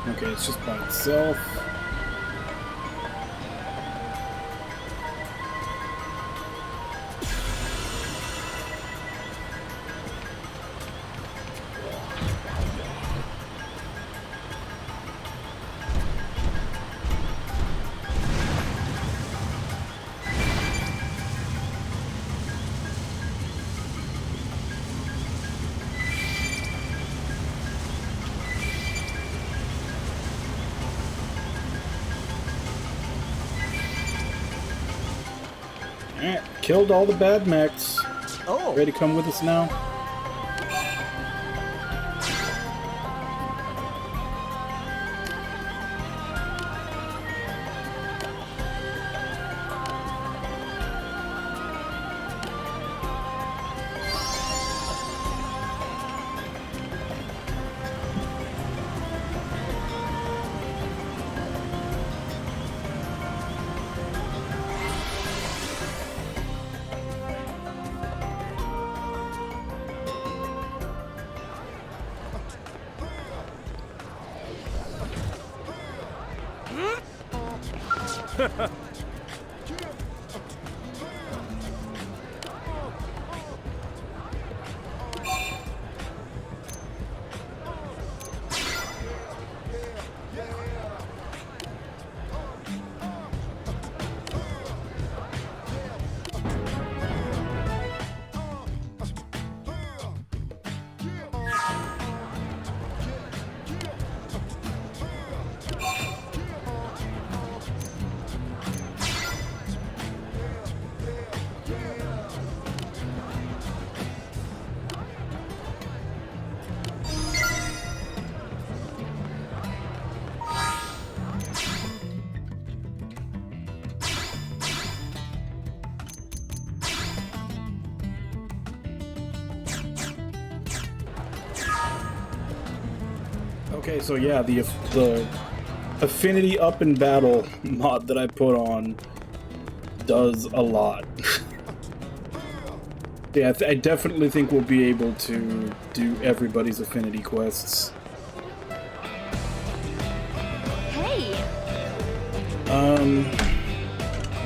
okay, it's just by itself. Alright, killed all the bad mechs. Oh. Ready to come with us now? Okay, so yeah, the Affinity Up in Battle mod that I put on does a lot. Yeah, I definitely think we'll be able to do everybody's Affinity quests. Hey!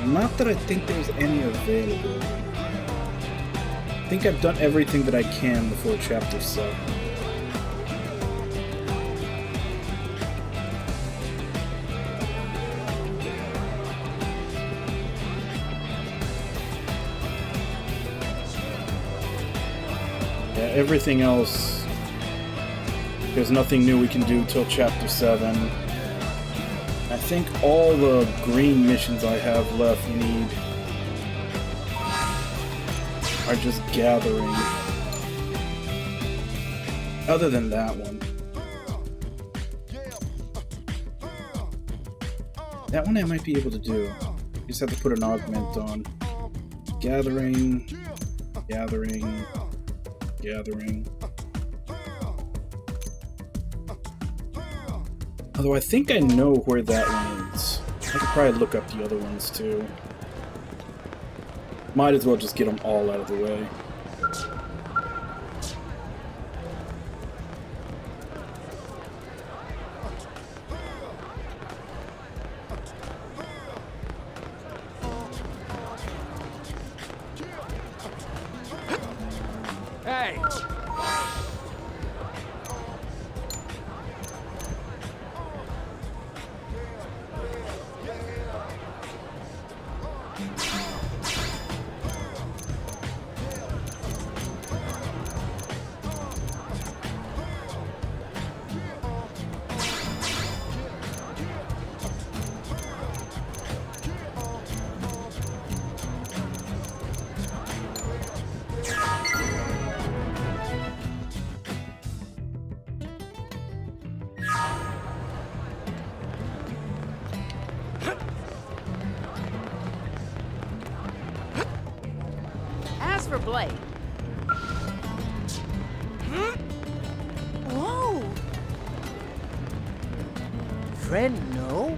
Not that I think there's any available. I think I've done everything that I can before Chapter 7. Yeah, everything else, there's nothing new we can do till Chapter 7. I think all the green missions I have left need are just gathering. Other than that one. That one I might be able to do. Just have to put an augment on. Gathering, gathering, gathering. Although I think I know where that one is. I could probably look up the other ones too. Might as well just get them all out of the way. Hey! As for Blade. Whoa! Friend, no?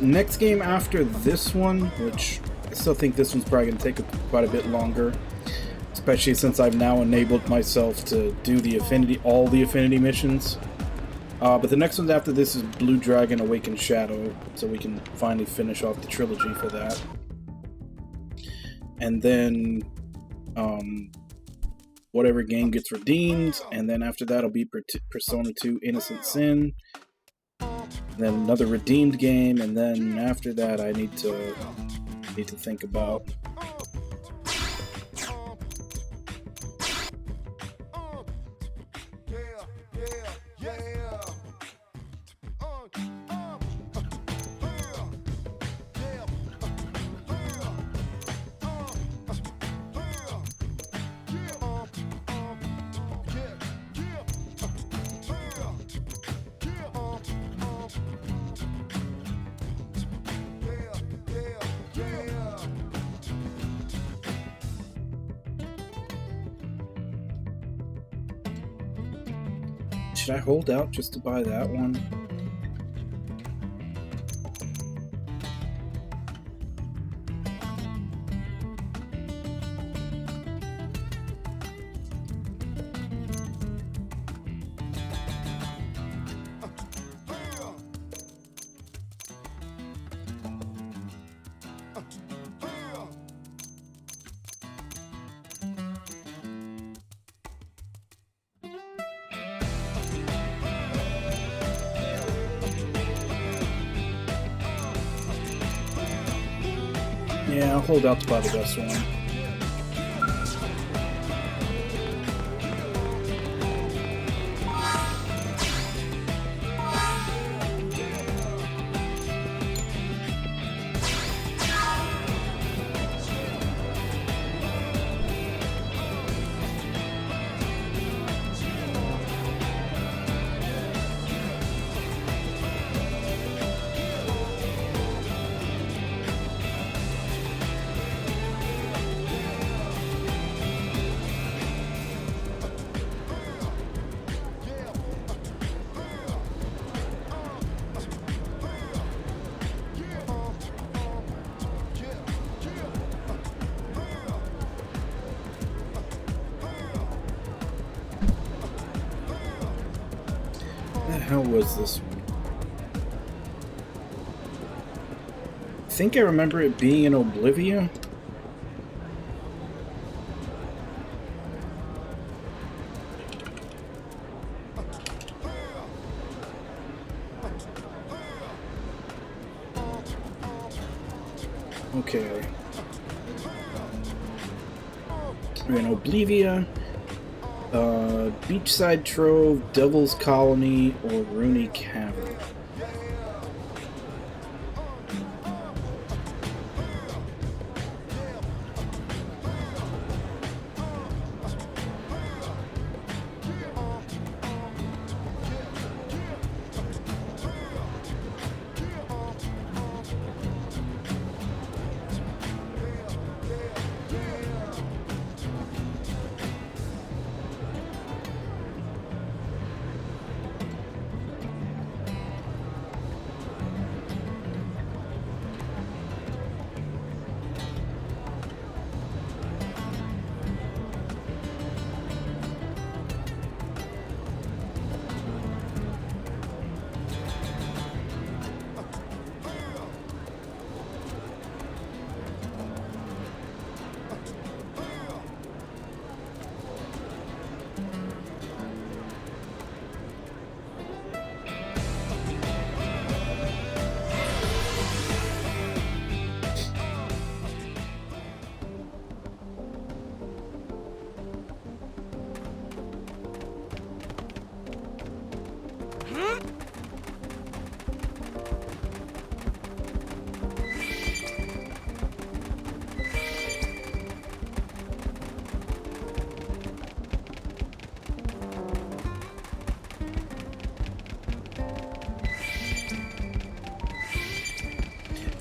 Next game after this one, which I still think this one's probably going to take quite a bit longer, especially since I've now enabled myself to do all the Affinity missions. But the next one after this is Blue Dragon Awakened Shadow, so we can finally finish off the trilogy for that. And then, whatever game gets redeemed, and then after that will be Persona 2 Innocent Sin. Then another redeemed game, and then after that I need to think about. Should I hold out just to buy that one? Yeah, I'll hold out to buy the best one. How was this one? I think I remember it being in Oblivia. Okay. We're in Oblivia. Beachside Trove, Devil's Colony, or Rooney Cavern.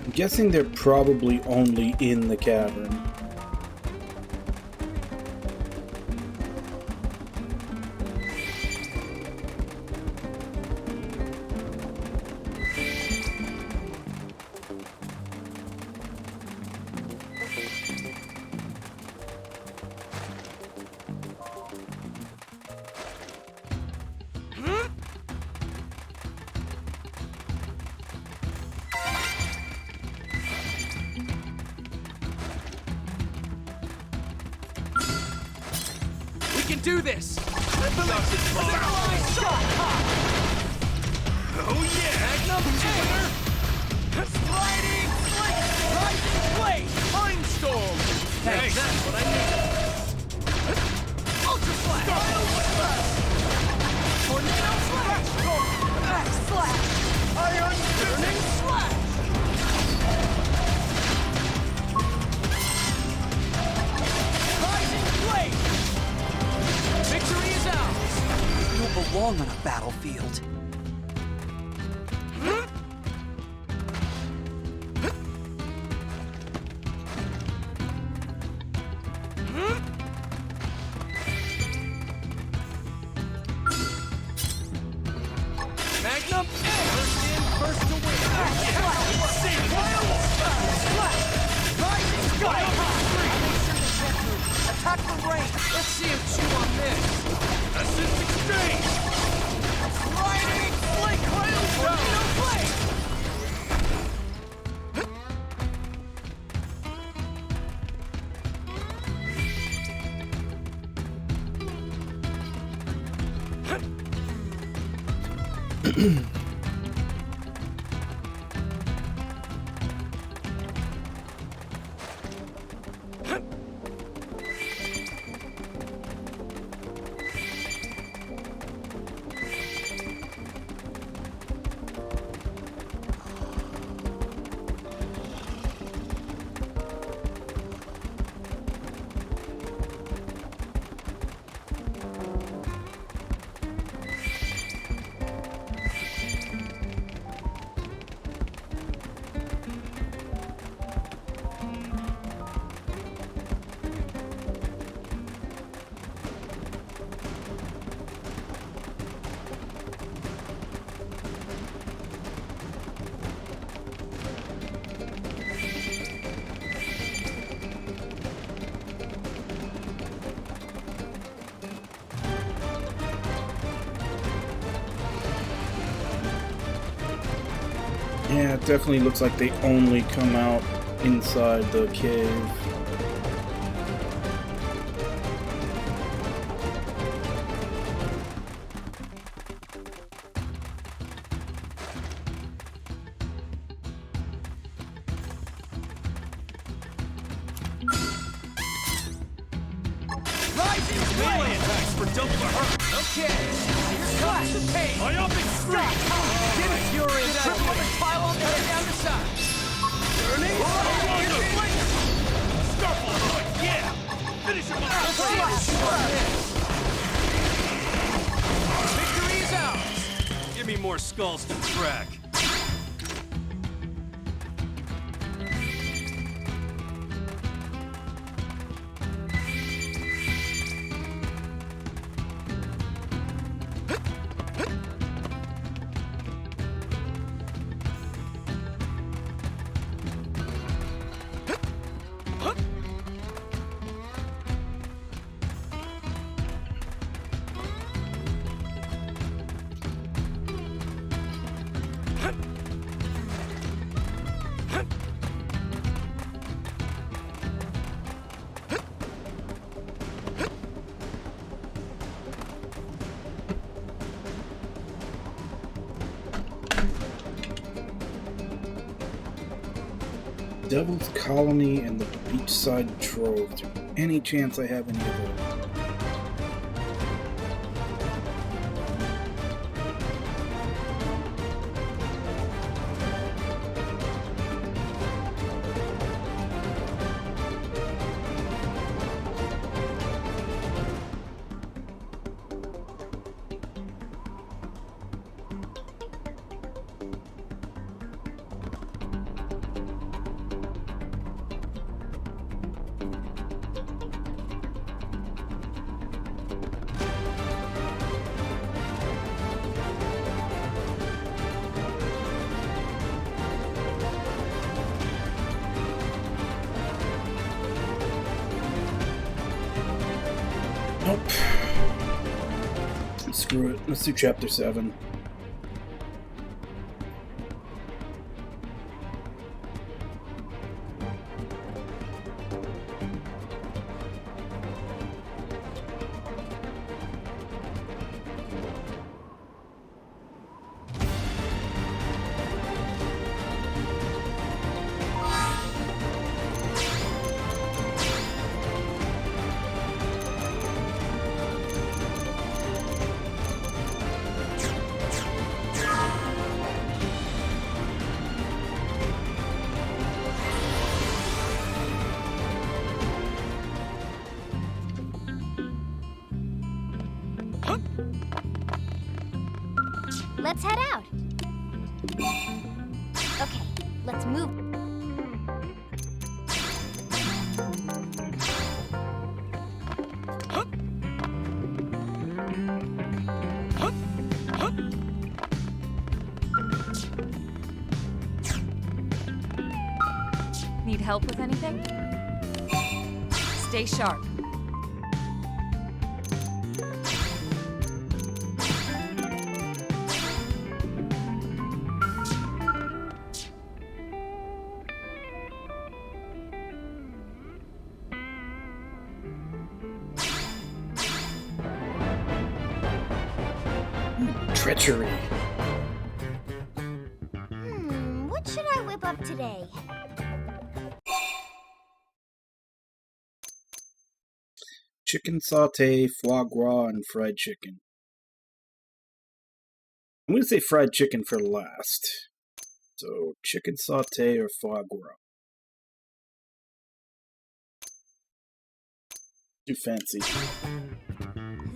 I'm guessing they're probably only in the cavern. We can do this! Oh yeah! Magnum Junior! Sliding Flick! Rising Blade! Mindstorm! Hey, that's what I need! Ultra Slash! Tornado Slash! Max Slash! Iron Burning Slash! Rising Blade! Victory is ours! You don't belong on a battlefield. Yeah, it definitely looks like they only come out inside the cave. Rising melee attacks for double the hurt. Okay, here comes the pain. I up and strike. Get it, Fury. Triple the pylon coming down the side. Turning. Starfall, yeah. Finish him off. Victory is ours. Give me more skulls to track. Devil's Colony and the Beachside Trove. Is there any chance I have any of those? Nope. Screw it. Let's do chapter 7. Let's head out. Okay, let's move. Need help with anything? Stay sharp. Treachery. wrap up today? Chicken sauté, foie gras, and fried chicken. I'm going to say fried chicken for last. So, chicken sauté or foie gras? Too fancy.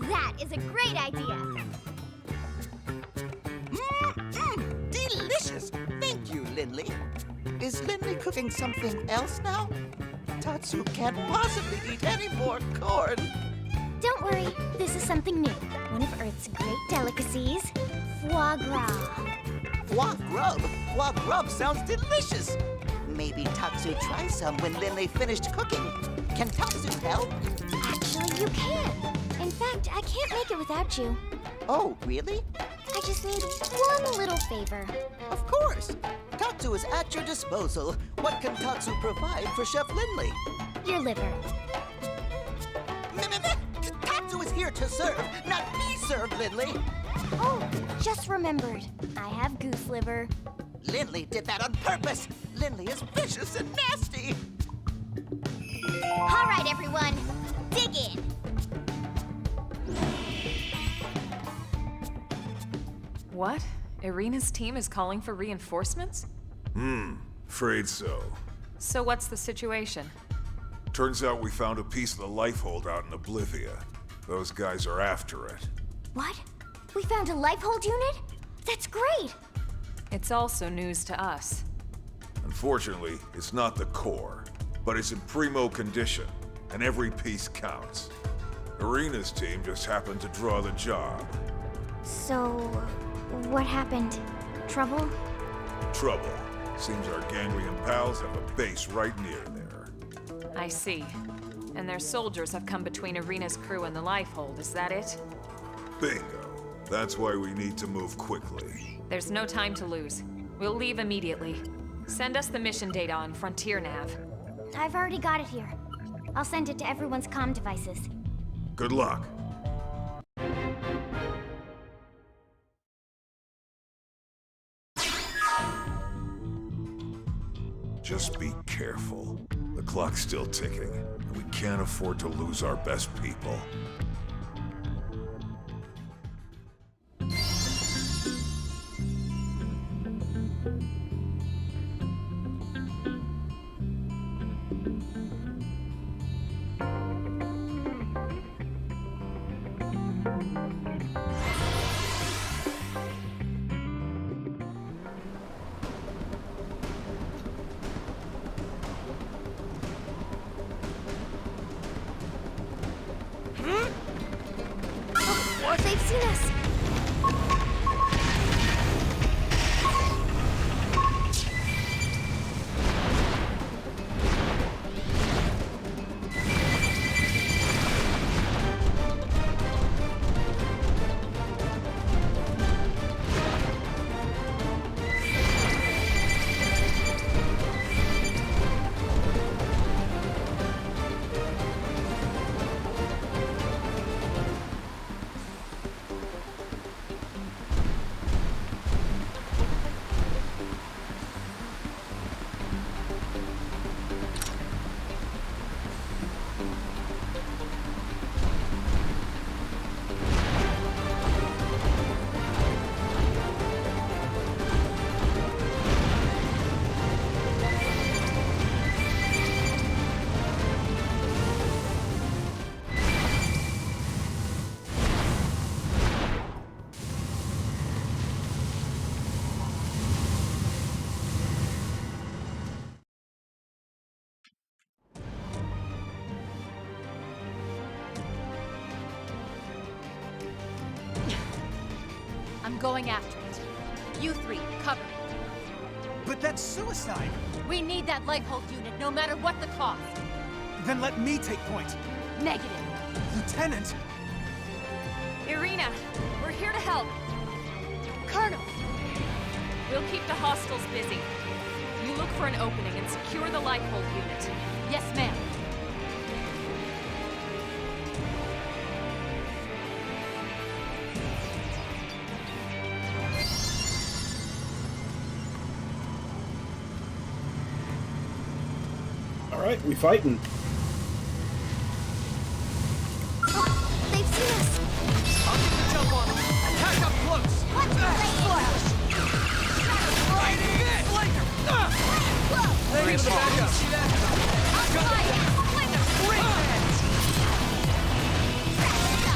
That is a great idea. Delicious! Thank you, Lindley. Is Lindley cooking something else now? Tatsu can't possibly eat any more corn. Don't worry, this is something new. One of Earth's great delicacies, foie gras. Foie grub? Foie grub sounds delicious. Maybe Tatsu tries some when Lindley finished cooking. Can Tatsu help? Actually, you can. In fact, I can't make it without you. Oh, really? I just need one little favor. Of course. Tatsu is at your disposal. What can Tatsu provide for Chef Lindley? Your liver. Tatsu is here to serve, not be served, Lindley. Oh, just remembered. I have goose liver. Lindley did that on purpose. Lindley is vicious and nasty. All right, everyone, dig in. What? Irina's team is calling for reinforcements? Afraid so. So what's the situation? Turns out we found a piece of the lifehold out in Oblivia. Those guys are after it. What? We found a lifehold unit? That's great! It's also news to us. Unfortunately, it's not the core, but it's in primo condition, and every piece counts. Irina's team just happened to draw the job. So, what happened? Trouble? Trouble. Seems our ganglion pals have a base right near there. I see. And their soldiers have come between Irina's crew and the lifehold, is that it? Bingo. That's why we need to move quickly. There's no time to lose. We'll leave immediately. Send us the mission data on Frontier Nav. I've already got it here. I'll send it to everyone's comm devices. Good luck. Just be careful. The clock's still ticking, and we can't afford to lose our best people. They've seen us! I'm going after it. You three, cover me. But that's suicide! We need that lifehold unit, no matter what the cost. Then let me take point. Negative. Lieutenant! Irina, we're here to help. Colonel! We'll keep the hostiles busy. You look for an opening and secure the lifehold unit. Yes, ma'am. Alright, we fighting. They've seen us. I'll get the jump on them. Attack up close. What's the Flash! Riding it! Flanker! Ready to back up. See that?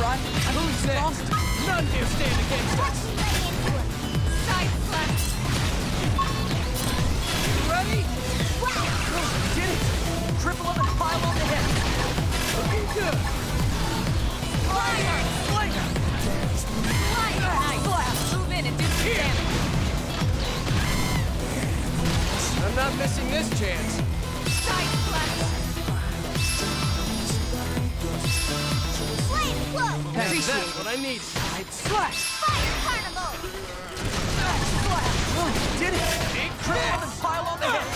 Right? Who's next? None dare stand against us. Side slash. Ready? Did it! Triple up and pile on the head. Looking good. Fire! Flanker! Nice. Move in and do some damage. I'm not missing this chance. Side slash. Flame flow. That's what I need. Slash! Fire carnival. Did it! Triple up and pile on the head.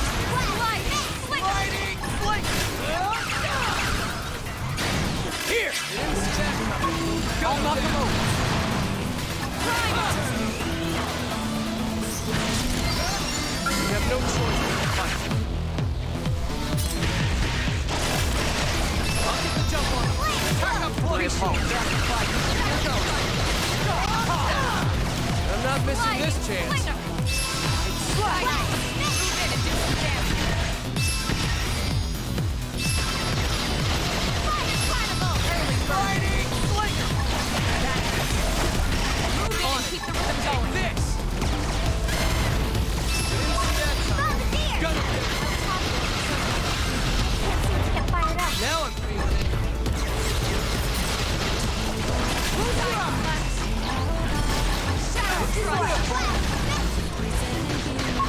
Riding! Flanker! Here! I'll knock him over. We have no choice but to fight. I'll get the jump on him. Attack up close. I'm not missing this chance. Move in and do some damage. Riding! Flanker! Move in and keep the rhythm going. This! Didn't see that coming. Gunner kick. Can't seem to get fired up. Now I'm feeling it.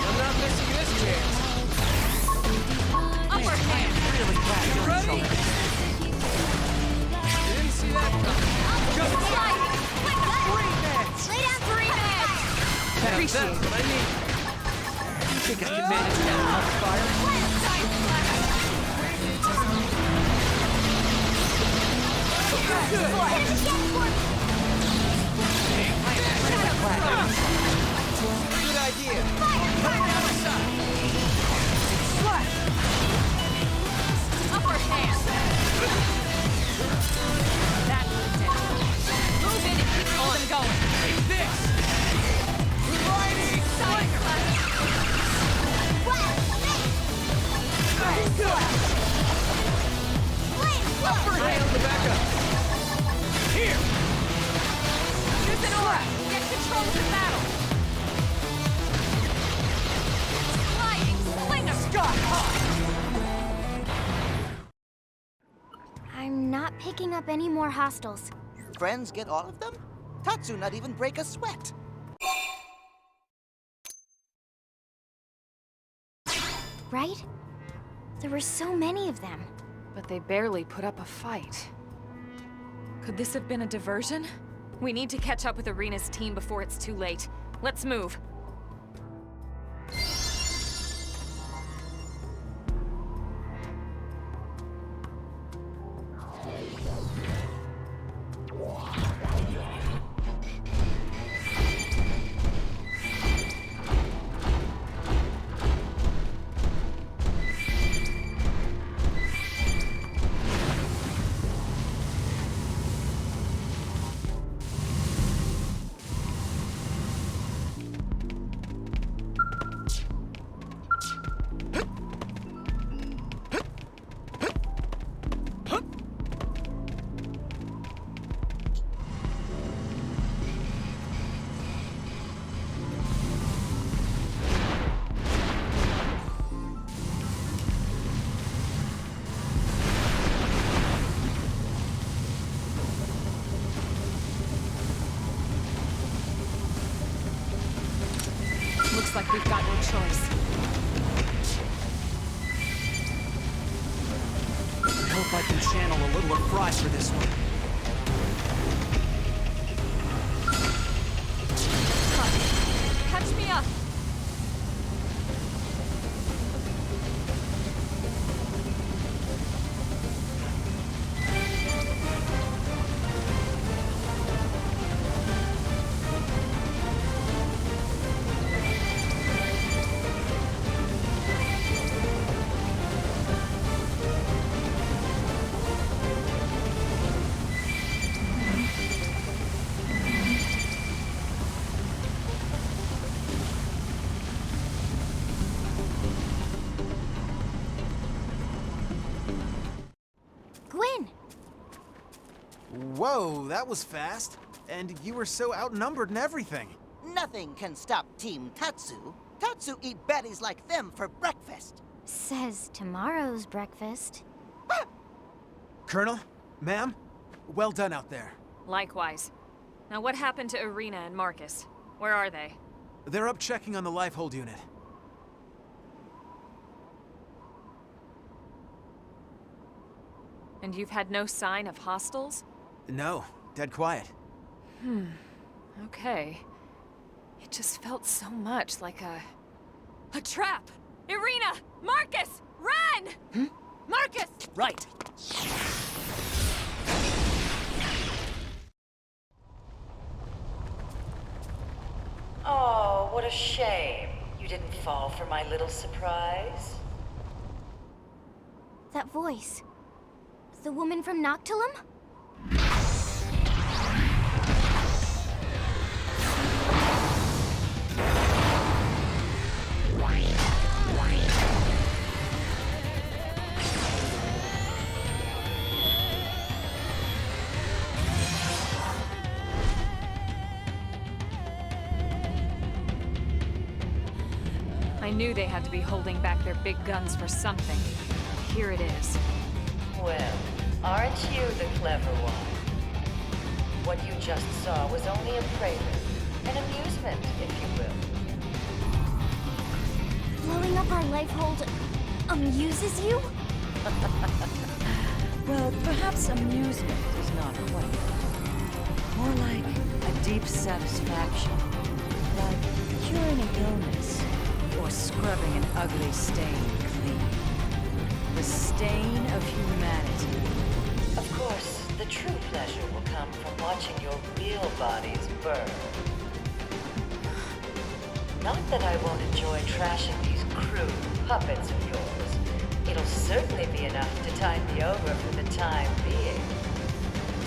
I'm not missing this chance. Upper hand. You ready? Didn't see that coming. Gunner kick. Three meds. Lay down for That's what I need. You think I can manage that enough fire? Good idea. Right down the side. Slash! Upper hand. That moved it. Move in and keep the rhythm going. Take this! Riding! Side slash. Upper hand to back up. Here! Use an aura. Get control of the battle. Sliding. Slinger. Scott high! I'm not picking up any more hostiles. Friends get all of them? Tatsu not even break a sweat. Right? There were so many of them. But they barely put up a fight. Could this have been a diversion? We need to catch up with Arena's team before it's too late. Let's move. Looks like we've got no choice. I hope I can channel a little of Fry for this one. Catch me up. Whoa, that was fast. And you were so outnumbered and everything. Nothing can stop Team Tatsu. Tatsu eat baddies like them for breakfast. Says tomorrow's breakfast. Colonel, ma'am, well done out there. Likewise. Now what happened to Irina and Marcus? Where are they? They're up checking on the life hold unit. And you've had no sign of hostiles? No, dead quiet. Okay. It just felt so much like a trap! Irina! Marcus! Run! Marcus! Right. Oh, what a shame. You didn't fall for my little surprise. That voice. The woman from Noctilum? I knew they had to be holding back their big guns for something. Here it is. Well, aren't you the clever one? What you just saw was only a prelude, an amusement, if you will. Blowing up our life hold amuses you? Well, perhaps amusement is not quite. More like a deep satisfaction. Like curing an illness, or scrubbing an ugly stain clean. The stain of humanity. Of course, the true pleasure will come from watching your real bodies burn. Not that I won't enjoy trashing these crude puppets of yours. It'll certainly be enough to tide me over for the time being.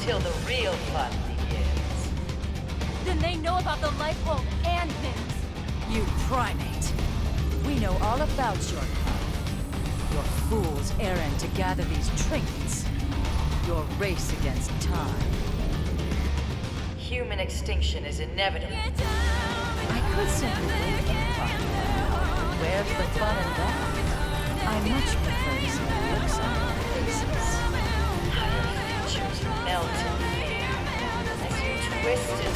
Till the real fun begins. Then they know about the life hold and Mims. You primate. We know all about your kind. Your fool's errand to gather these trinkets. Your race against time. Human extinction is inevitable. I could simply wait on the fun. Where's the fun in that? I much prefer to see the looks on your faces. How your features melt in fear as you twist and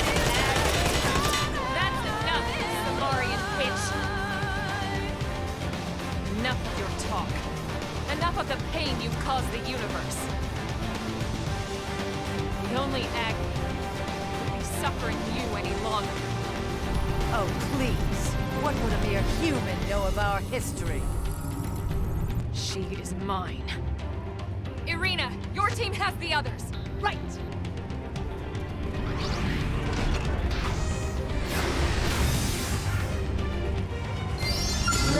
That's enough, Solarian witch! Enough of your talk. Enough of the pain you've caused the universe. The only agony would be suffering you any longer. Oh, please. What would a mere human know of our history? She is mine. Irina, your team has the others. Right!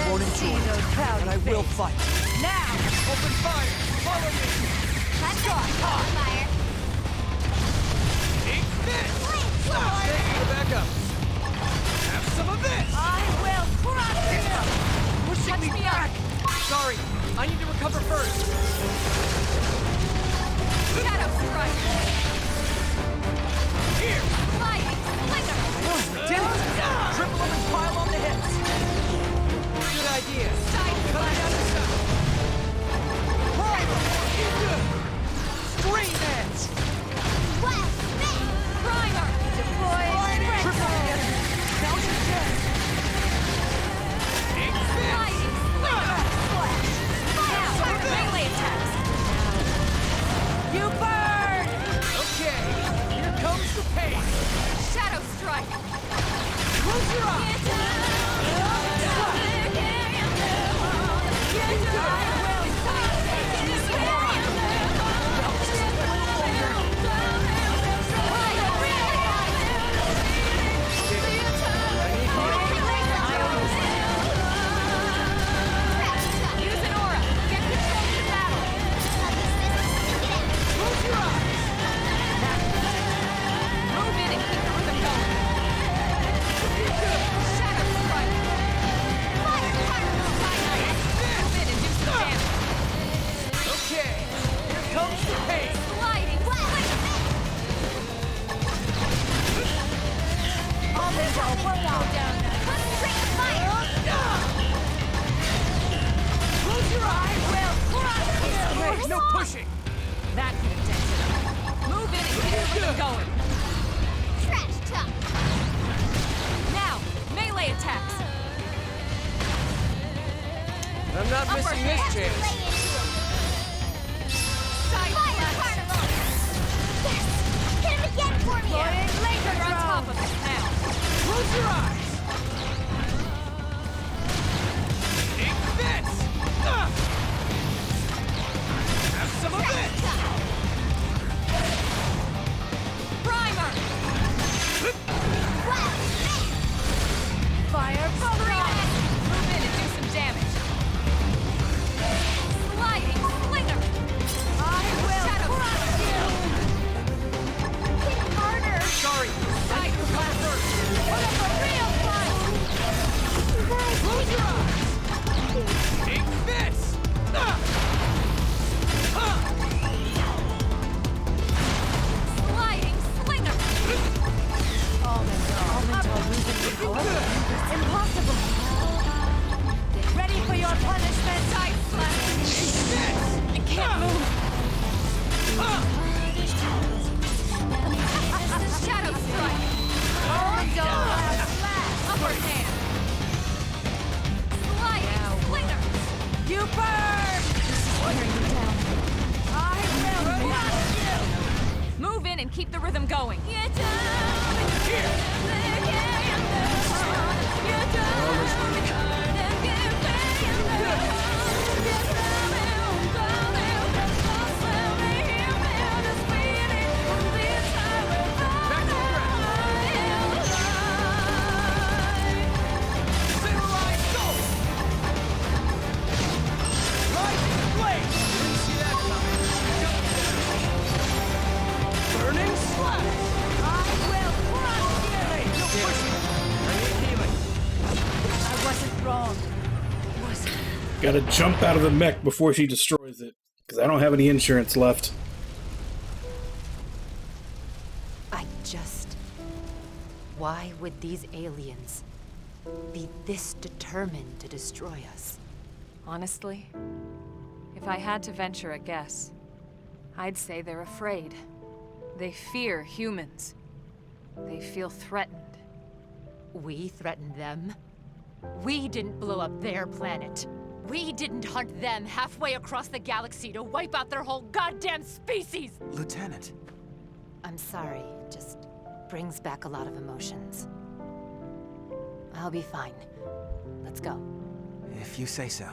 Born and joined, and I will fight. Now! Open fire! Follow me! Let's go! Fire! Take this! Go back up. Have some of this! I will crush you! Pushing me back! Sorry, I need to recover first. Shadow strike! Here! Flying slinger! Did it! Triple them and pile on the hits. Good idea. Side Cut down the side. Screen it! Well, spin! Primer! Deploy Triple hit. Now to the chest. Take this! Flying Now, melee attacks! You burn! Okay, here comes the pain. Shadow strike! Close your eyes. pushing! That could have dented him. Move in and keep the rhythm going. Trash talk. Now, melee attacks. I'm not Upper missing this hand. Lay chance. into him. Side Fire slash. carnival. Yes. Hit him again for me. You're on top of it now. Close your eyes! Take this! Have some of this! Primer. Wow. Fire Fire. Move in and do some damage. Sliding slinger. I will crush you. Hit harder. Sorry, Side slash. Put up a real fight. You guys. close your eyes! Take this! Sliding slinger. Impossible! Get ready for your punishment! Side slash. I can't move. Shadow strike. Upper hand. Sliding slinger. You burn! This is wearing you down. I will crush you! Move in and keep the rhythm going. Samurai go! Rising blade! Didn't see that coming. Burning slash! I will crush you! Hey, no pushing! I need healing. I wasn't wrong. Was it? Gotta jump out of the mech before she destroys it, because I don't have any insurance left. Why would these aliens be this determined to destroy us? Honestly, if I had to venture a guess, I'd say they're afraid. They fear humans. They feel threatened. We threatened them? We didn't blow up their planet. We didn't hunt them halfway across the galaxy to wipe out their whole goddamn species! Lieutenant. I'm sorry, it just brings back a lot of emotions. I'll be fine. Let's go. If you say so.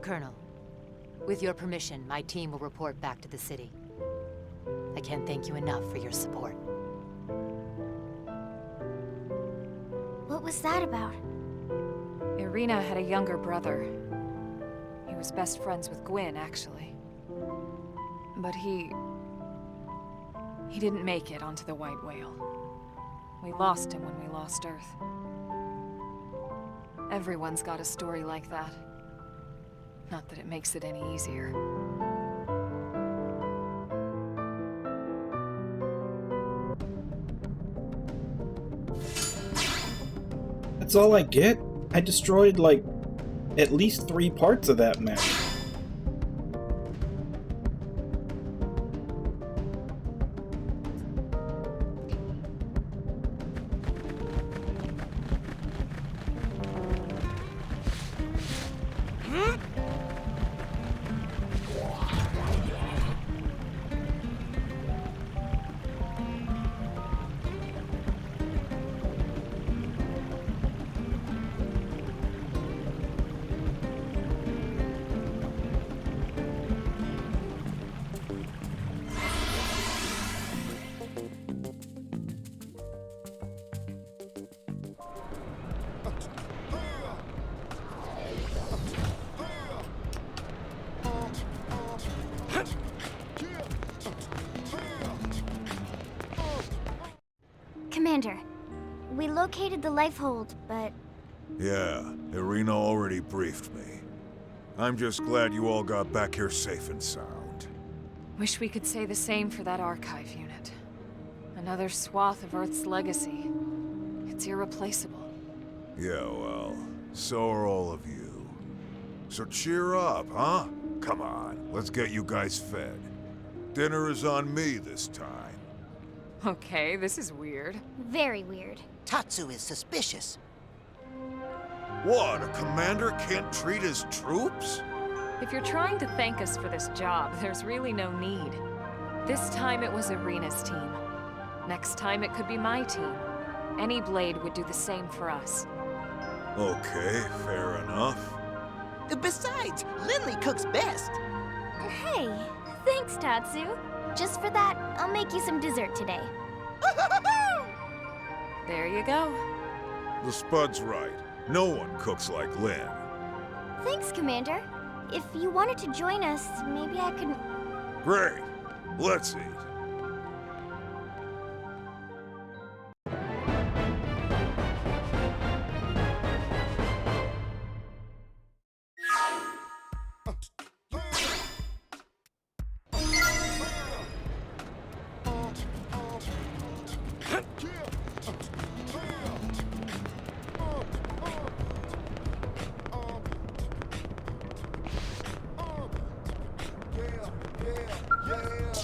Colonel, with your permission, my team will report back to the city. I can't thank you enough for your support. What was that about? Irina had a younger brother. He was best friends with Gwyn, actually. But he didn't make it onto the White Whale. We lost him when we lost Earth. Everyone's got a story like that. Not that it makes it any easier. That's all I get? I destroyed, like, at least 3 parts of that map. Commander, we located the lifehold, but... Yeah, Irina already briefed me. I'm just glad you all got back here safe and sound. Wish we could say the same for that archive unit. Another swath of Earth's legacy. It's irreplaceable. Yeah, well, so are all of you. So cheer up, huh? Come on, let's get you guys fed. Dinner is on me this time. Okay, this is weird. Very weird. Tatsu is suspicious. What, a commander can't treat his troops? If you're trying to thank us for this job, there's really no need. This time it was Arena's team. Next time it could be my team. Any blade would do the same for us. Okay, fair enough. Besides, Lindley cooks best. Hey, thanks, Tatsu. Just for that, I'll make you some dessert today. There you go. The Spud's right. No one cooks like Lynn. Thanks, Commander. If you wanted to join us, maybe I could... Great. Let's eat.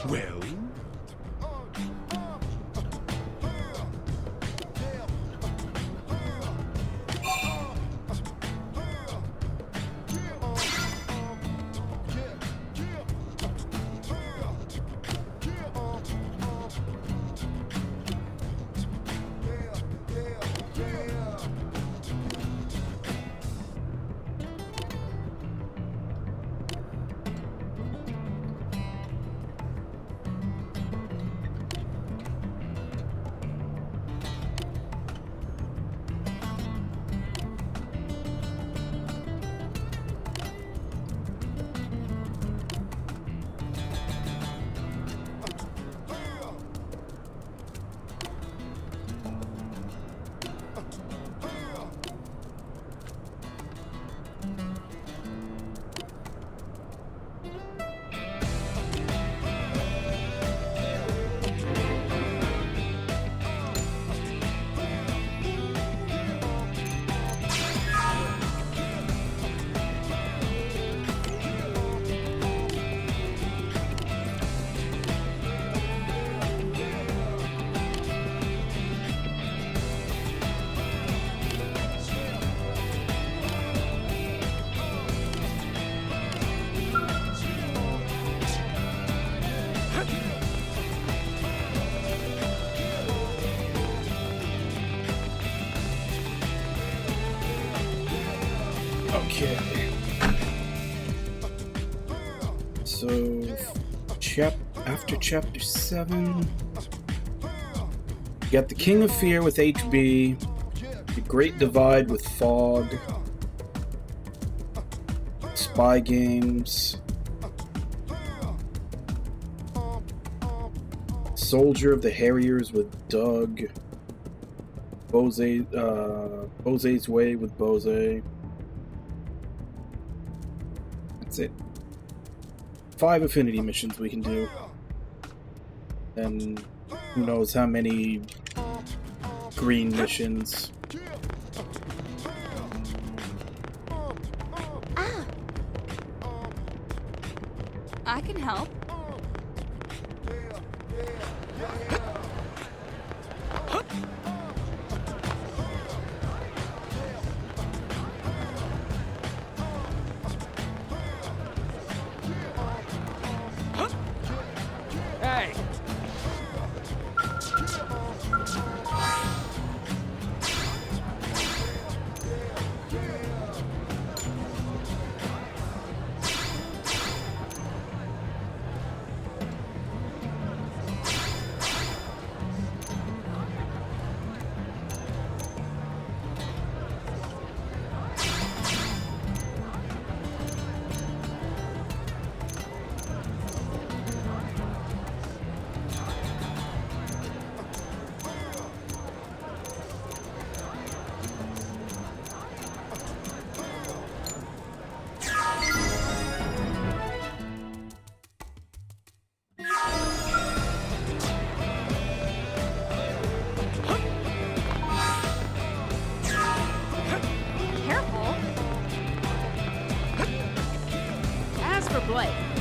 Well? Okay. So, after chapter 7, you got the King of Fear with HB, the Great Divide with Fog, Spy Games, Soldier of the Harriers with Doug, Bose's Way with Bose. That's it. 5 affinity missions we can do. And who knows how many green missions. Ah. I can help. Hey! play.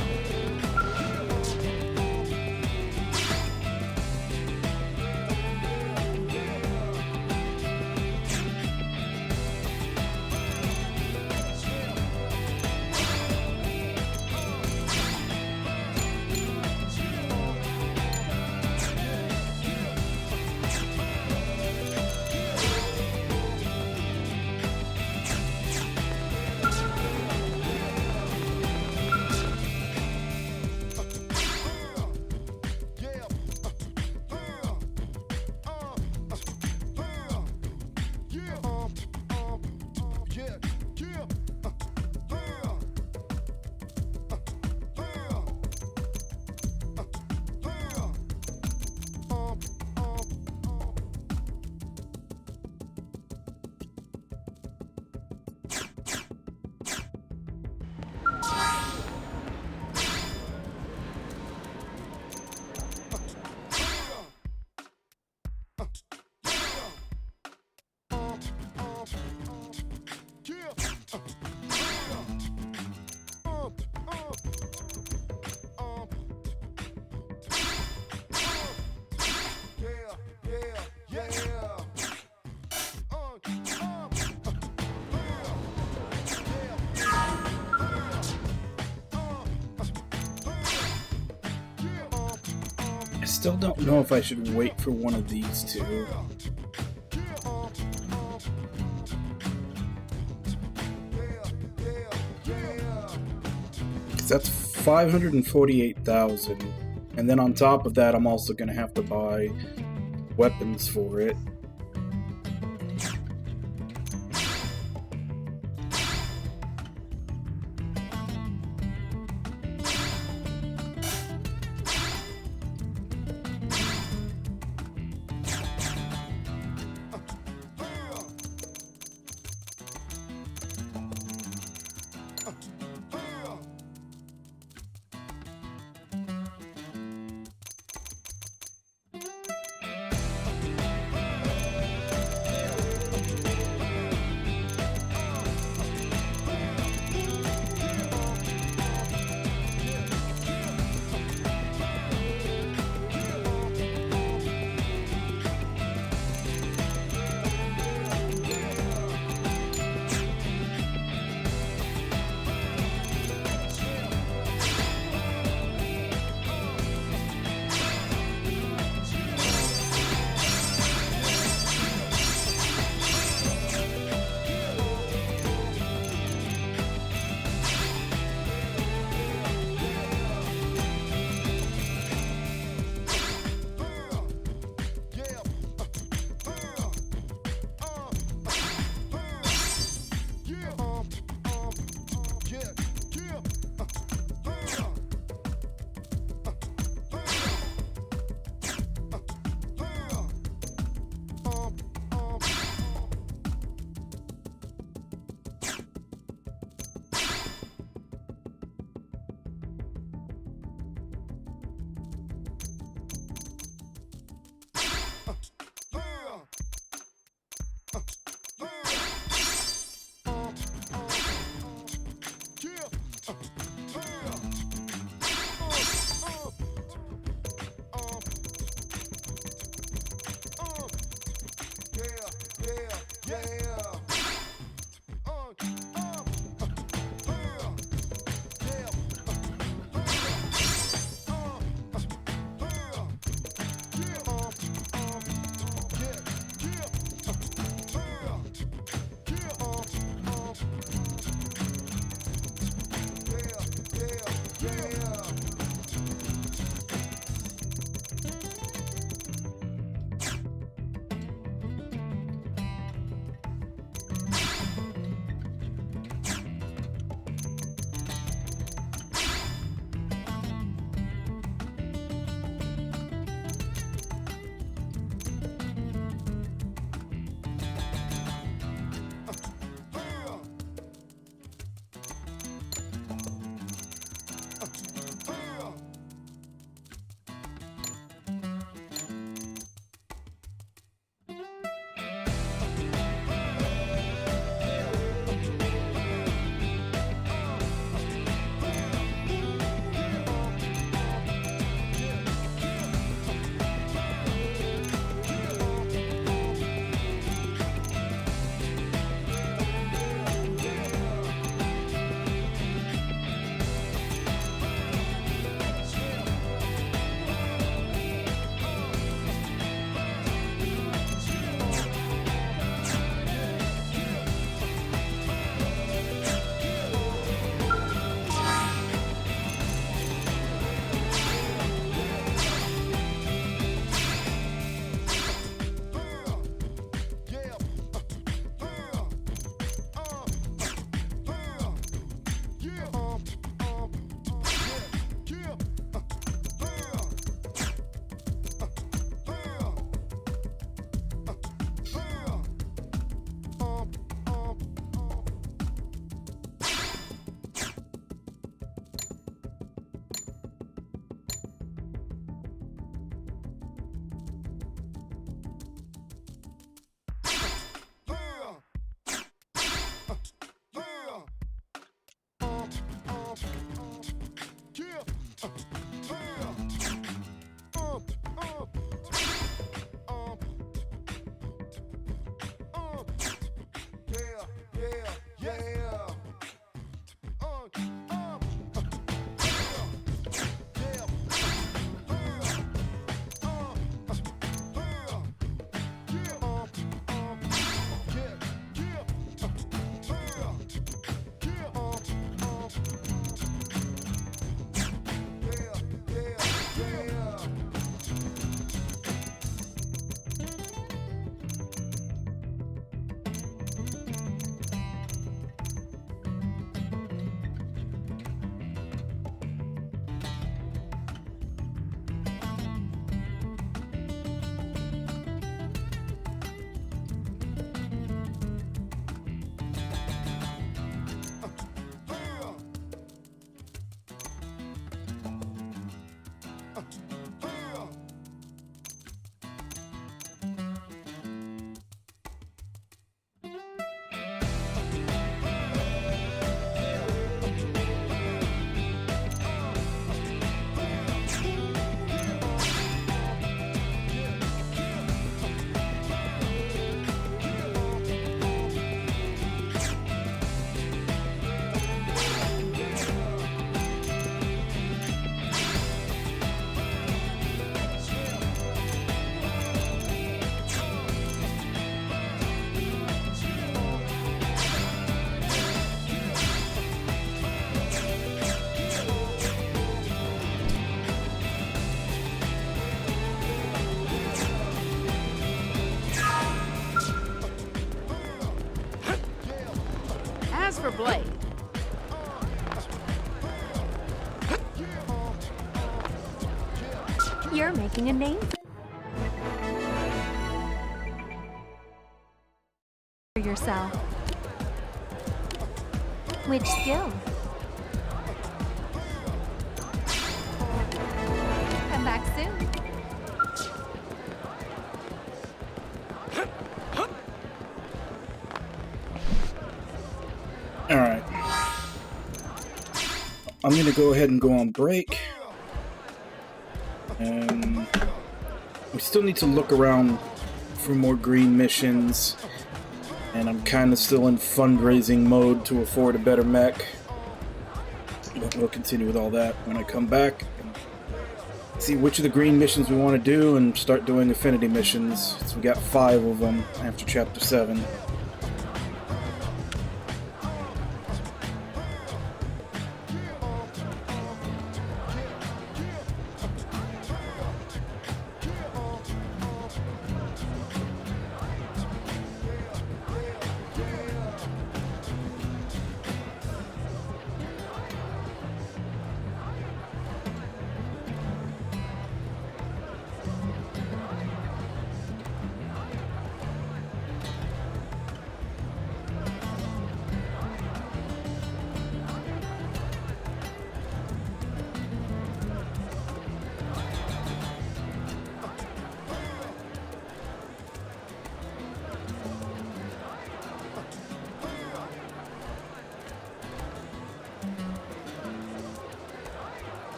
I still don't know if I should wait for one of these two. Because that's 548,000. And then on top of that, I'm also going to have to buy weapons for it. for Blade. You're making a name for yourself. Which skill? Come back soon. Alright. I'm gonna go ahead and go on break. We still need to look around for more green missions. And I'm kind of still in fundraising mode to afford a better mech. But we'll continue with all that when I come back. And see which of the green missions we want to do and start doing affinity missions. So we got 5 of them after Chapter 7.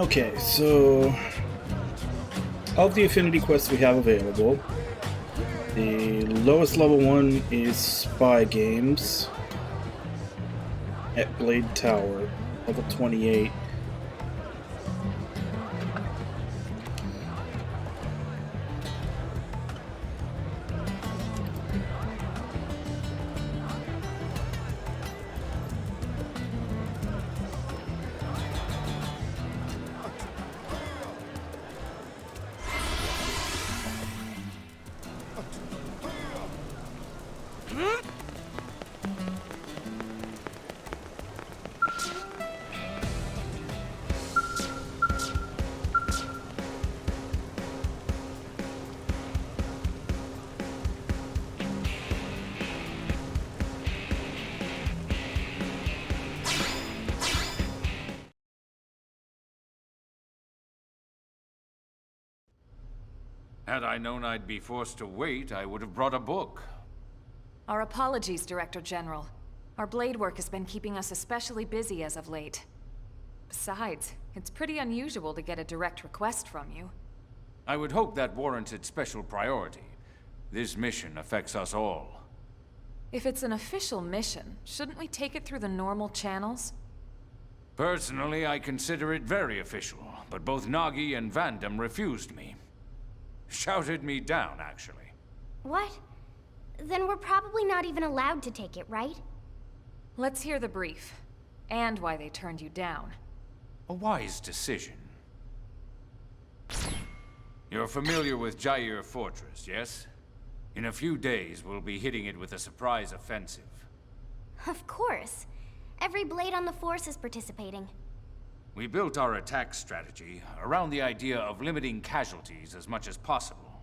Okay, so of the affinity quests we have available, the lowest level one is Spy Games at Blade Tower, level 28. Had I known I'd be forced to wait, I would have brought a book. Our apologies, Director General. Our blade work has been keeping us especially busy as of late. Besides, it's pretty unusual to get a direct request from you. I would hope that warranted special priority. This mission affects us all. If it's an official mission, shouldn't we take it through the normal channels? Personally, I consider it very official, but both Nagi and Vandam refused me. Shouted me down, actually. What? Then we're probably not even allowed to take it, right? Let's hear the brief, and why they turned you down. A wise decision. You're familiar with Jair Fortress, yes? In a few days, we'll be hitting it with a surprise offensive. Of course. Every blade on the force is participating. We built our attack strategy around the idea of limiting casualties as much as possible.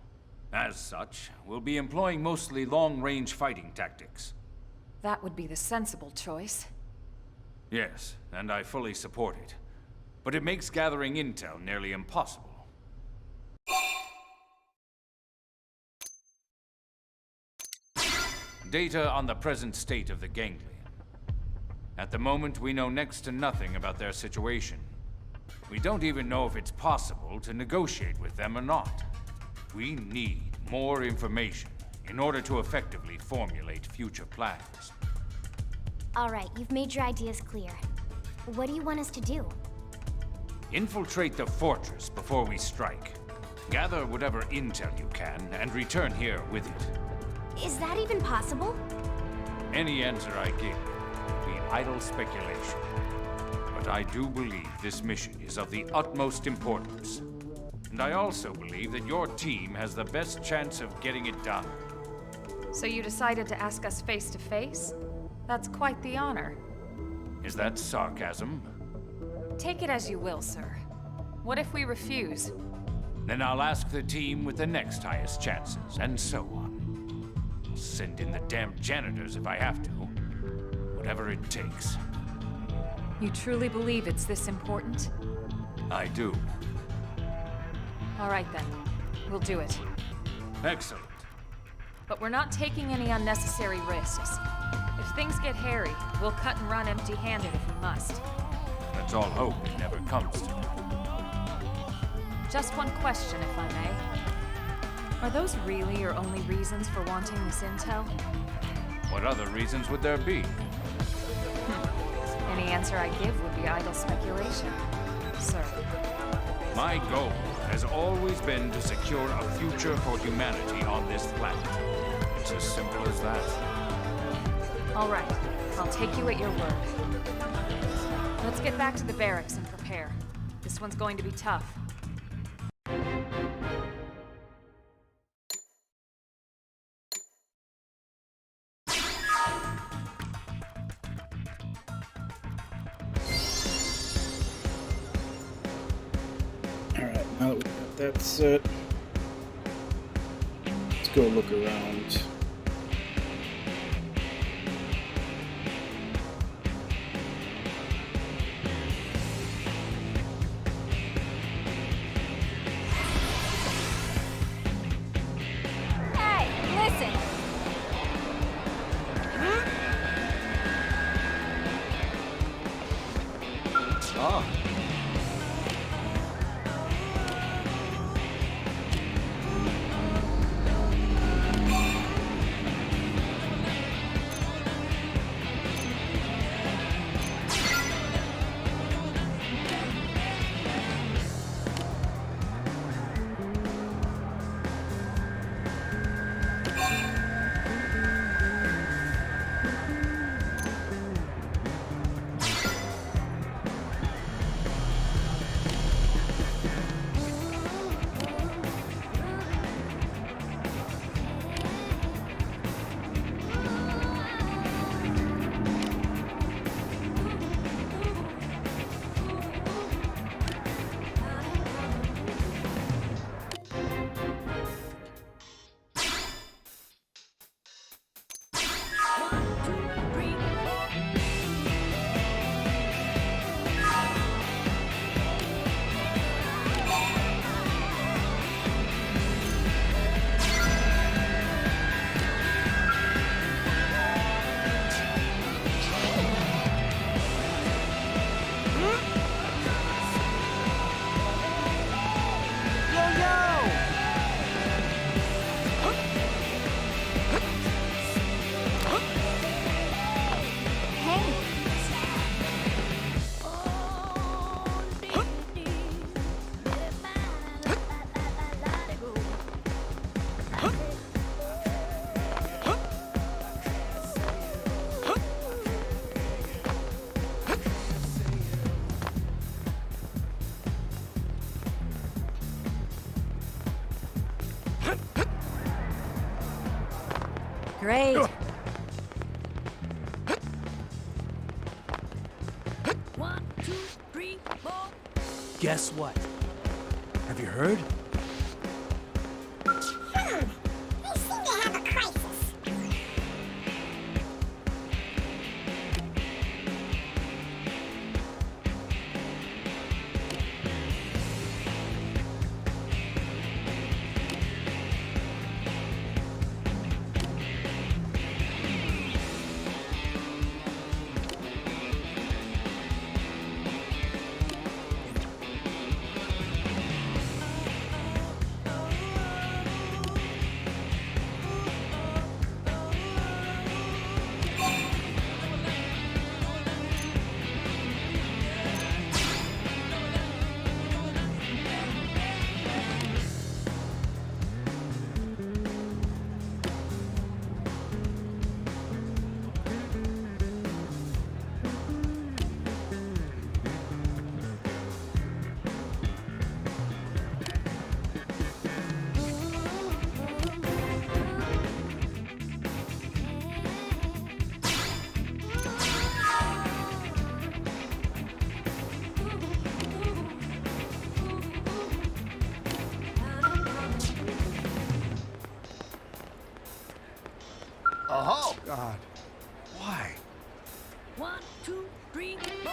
As such, we'll be employing mostly long-range fighting tactics. That would be the sensible choice. Yes, and I fully support it. But it makes gathering intel nearly impossible. Data on the present state of the ganglion. At the moment, we know next to nothing about their situation. We don't even know if it's possible to negotiate with them or not. We need more information in order to effectively formulate future plans. All right, you've made your ideas clear. What do you want us to do? Infiltrate the fortress before we strike. Gather whatever intel you can and return here with it. Is that even possible? Any answer I give would be idle speculation. But I do believe this mission is of the utmost importance. And I also believe that your team has the best chance of getting it done. So you decided to ask us face to face? That's quite the honor. Is that sarcasm? Take it as you will, sir. What if we refuse? Then I'll ask the team with the next highest chances, and so on. I'll send in the damn janitors if I have to. Whatever it takes. You truly believe it's this important? I do. All right then. We'll do it. Excellent. But we're not taking any unnecessary risks. If things get hairy, we'll cut and run empty-handed if we must. Let's all hope it never comes to that. Just one question, if I may. Are those really your only reasons for wanting this intel? What other reasons would there be? Any answer I give would be idle speculation, sir. My goal has always been to secure a future for humanity on this planet. It's as simple as that. All right, I'll take you at your word. Let's get back to the barracks and prepare. This one's going to be tough. Alright, now that we got that set, let's go look around. Great. One, two, three, four. Guess what? Have you heard? They seem to have a crisis. Oh, God. Why? One, two, three, four.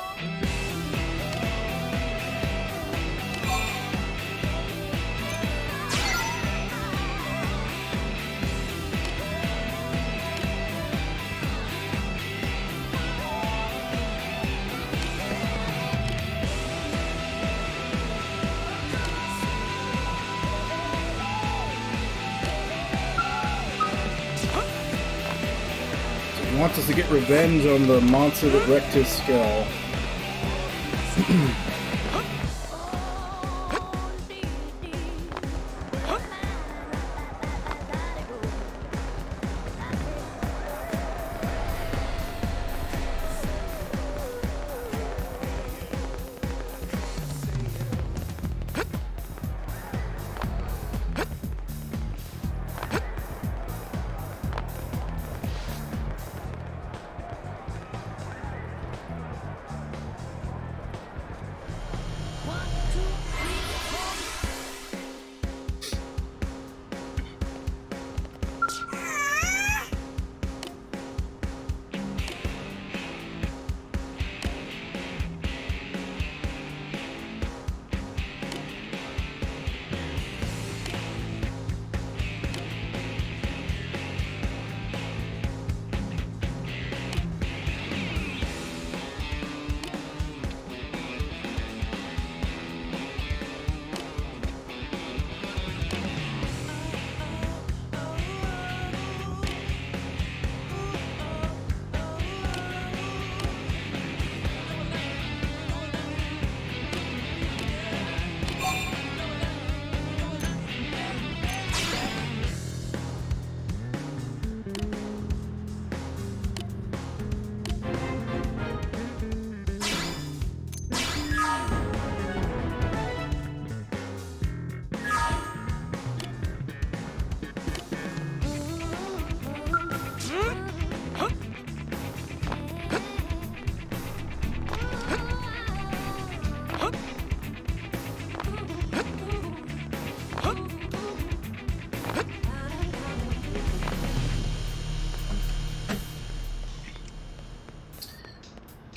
He wants us to get revenge on the monster that wrecked his skull.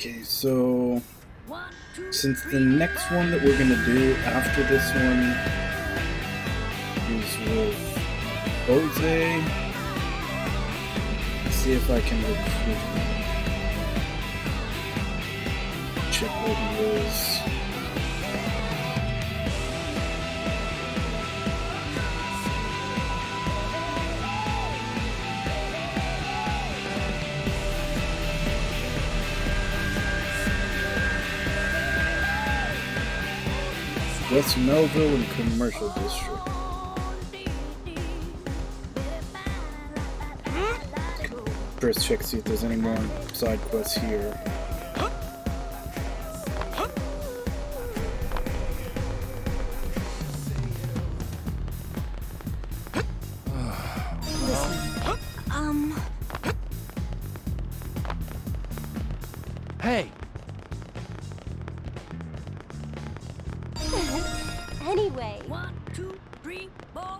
Okay, so since the next one that we're gonna do after this one is with Jose, let's see if I can recruit him. Check where he is. West Melville and Commercial District. First check, see if there's any more side quests here. Hey! Anyway. 1, 2, 3, 4.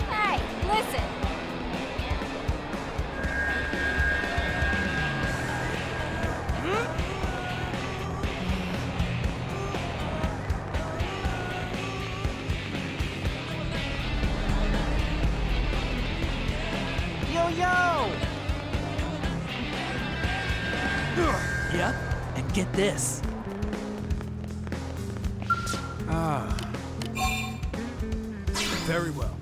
Hey, listen. Yo! Yep, and get this. Ah. Very well.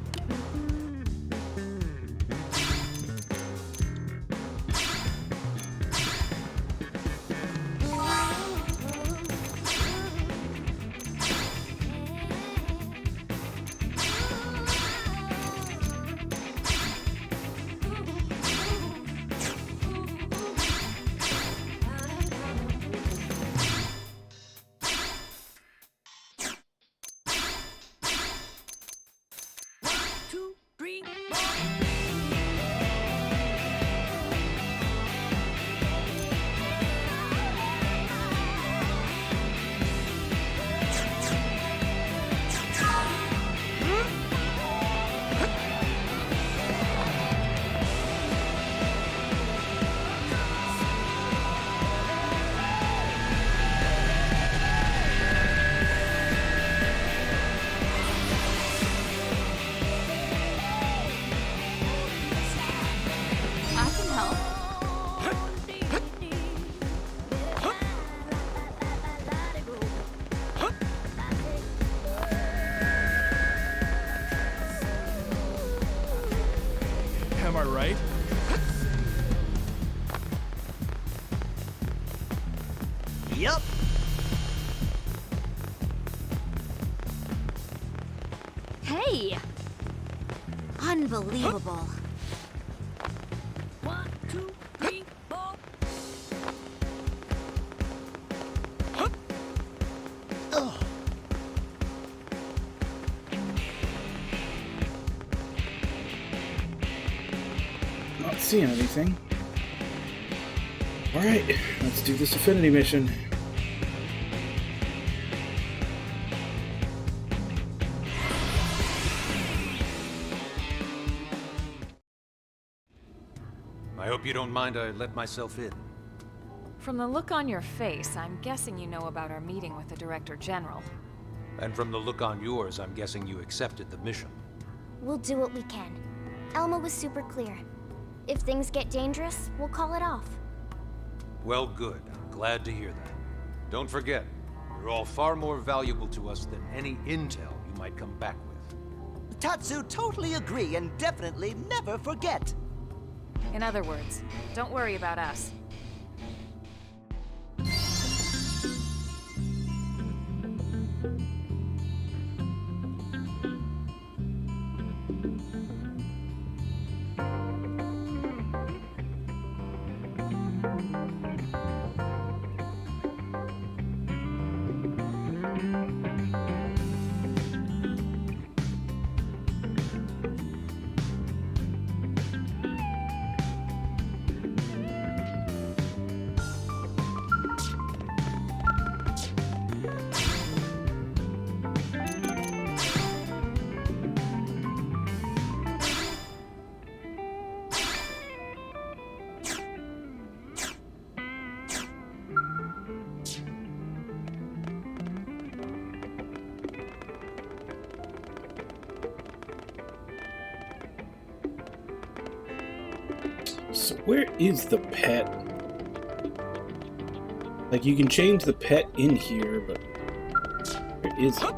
I can help. Am I right? Yup. Hey! Unbelievable. 1, 2, 3, 4. Not seeing anything. Alright, let's do this affinity mission. I hope you don't mind I let myself in. From the look on your face, I'm guessing you know about our meeting with the Director General. And from the look on yours, I'm guessing you accepted the mission. We'll do what we can. Elma was super clear. If things get dangerous, we'll call it off. Well, good. I'm glad to hear that. Don't forget, you're all far more valuable to us than any intel you might come back with. Tatsu, totally agree and definitely never forget. In other words, don't worry about us. So where is the pet? Like, you can change the pet in here, but where is it?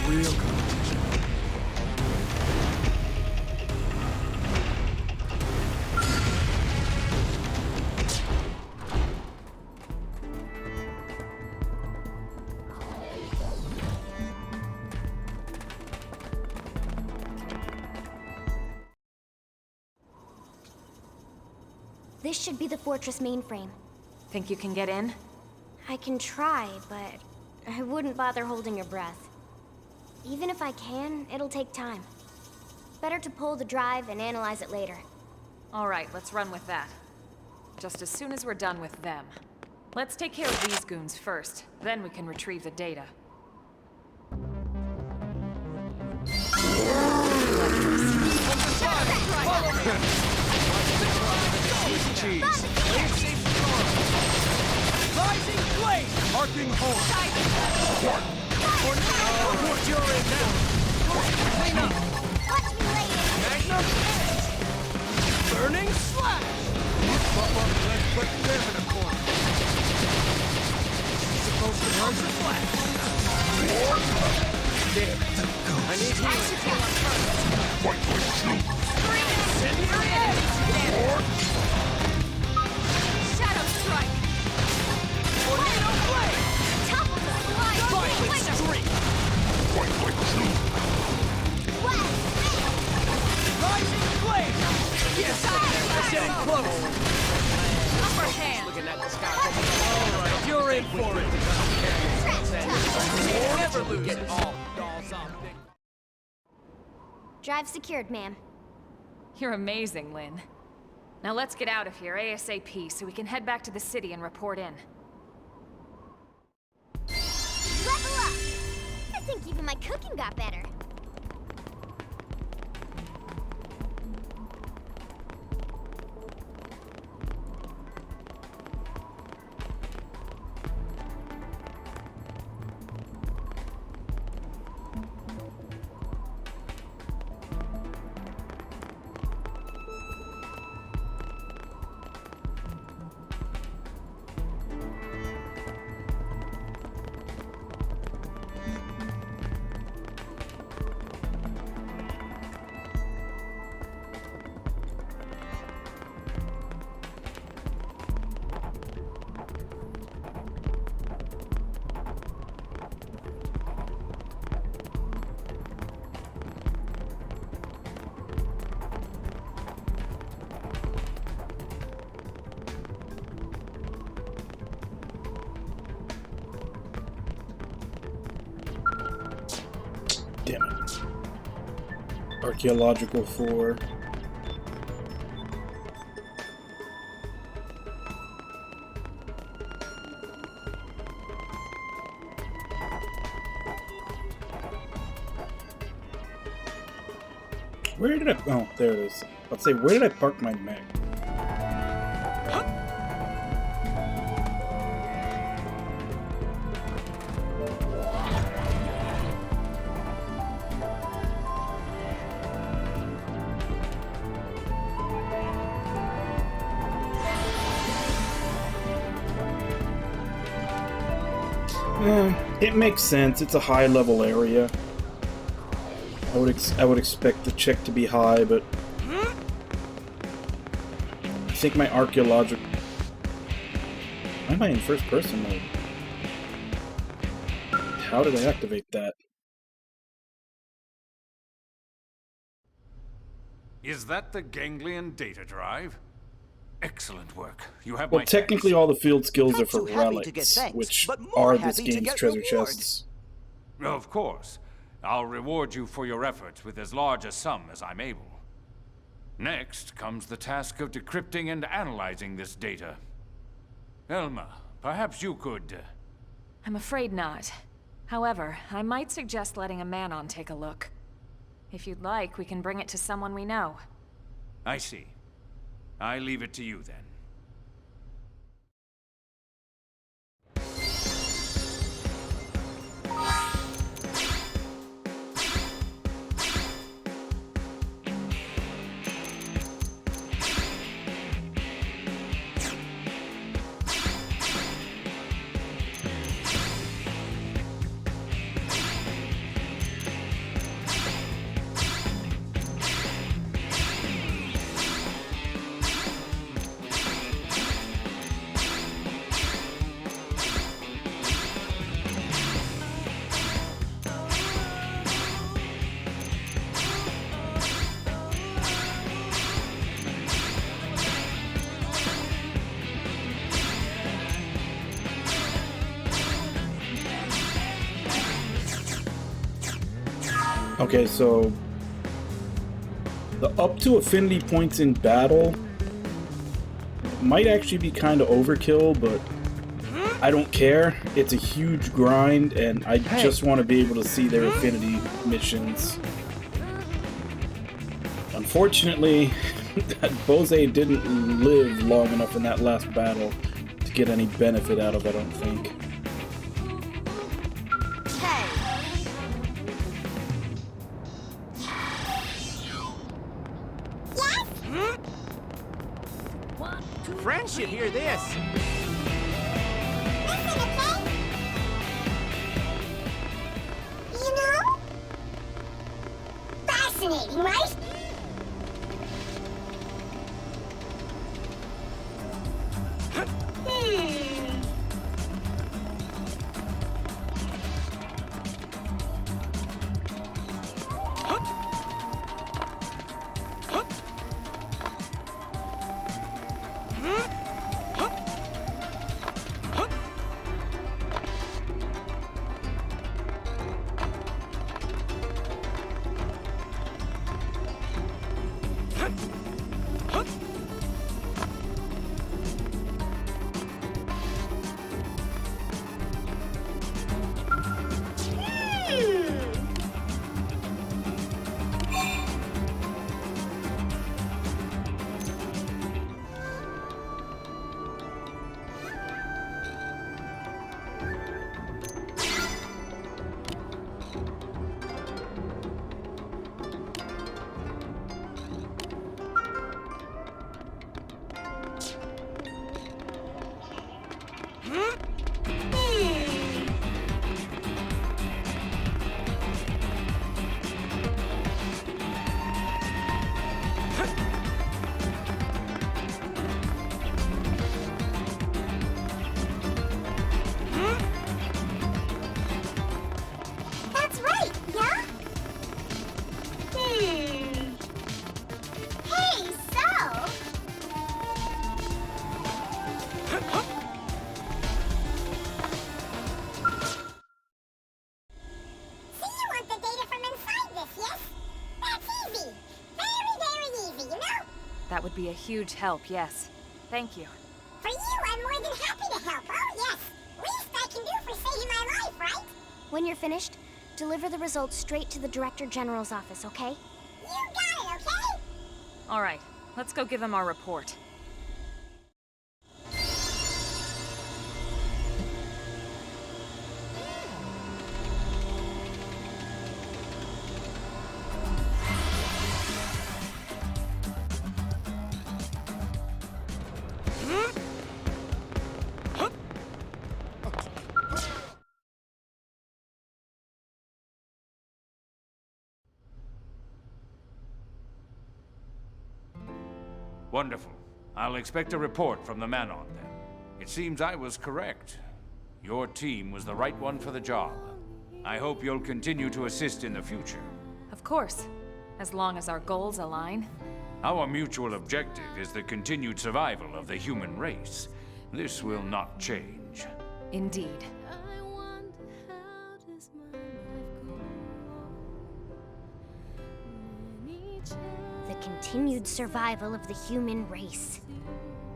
Real competition. This should be the fortress mainframe. Think you can get in? I can try, but I wouldn't bother holding your breath. Even if I can, it'll take time. Better to pull the drive and analyze it later. All right, let's run with that. Just as soon as we're done with them. Let's take care of these goons first, then we can retrieve the data. Cheese. Rising flame. Arcing horn. Put your in now. Clean up. Watch me later. Magnum. Burning slash. Bump up, let's put them in a corner. Supposed to punch a flash. There. I need Shadow strike. Tornado blade. Top of the slide. Violent streak. Rising flame. Yes, I'm getting close. Upper hand. Looking at the sky. All right, you're in for it. Never lose it all. Dolls on big. Drive secured, ma'am. You're amazing, Lynn. Now let's get out of here ASAP so we can head back to the city and report in. Level up! I think even my cooking got better. Damn it. Archaeological 4. Where did I... Oh, there it is. Let's say, where did I park my mech? It makes sense. It's a high-level area. I would expect the check to be high, but I think my archaeological... Why am I in first person mode? How did I activate that? Is that the ganglion data drive? Excellent work. You have Well, my technically thanks. all the field skills are Not for too happy to get relics, thanks, which but more are this happy to game's get treasure reward. chests. Of course. I'll reward you for your efforts with as large a sum as I'm able. Next comes the task of decrypting and analyzing this data. Elma, perhaps you could... I'm afraid not. However, I might suggest letting a man-on take a look. If you'd like, we can bring it to someone we know. I see. I leave it to you then. Okay, so the up to affinity points in battle might actually be kind of overkill, but I don't care. It's a huge grind, and I just want to be able to see their affinity missions. Unfortunately, that Bose didn't live long enough in that last battle to get any benefit out of it, I don't think. Friends should hear this. Listen, okay? You know? Fascinating, right? That's right, yeah? Hey, so... See, you want the data from inside this, yes? That's easy. Very, very easy, you know? That would be a huge help, yes. Thank you. For you, I'm more than happy to help. Oh, yes. Least I can do for saving my life, right? When you're finished, deliver the results straight to the Director General's office, okay? You got it, okay? All right, let's go give them our report. Wonderful. I'll expect a report from the man-on then. It seems I was correct. Your team was the right one for the job. I hope you'll continue to assist in the future. Of course, as long as our goals align. Our mutual objective is the continued survival of the human race. This will not change. Indeed. The continued survival of the human race.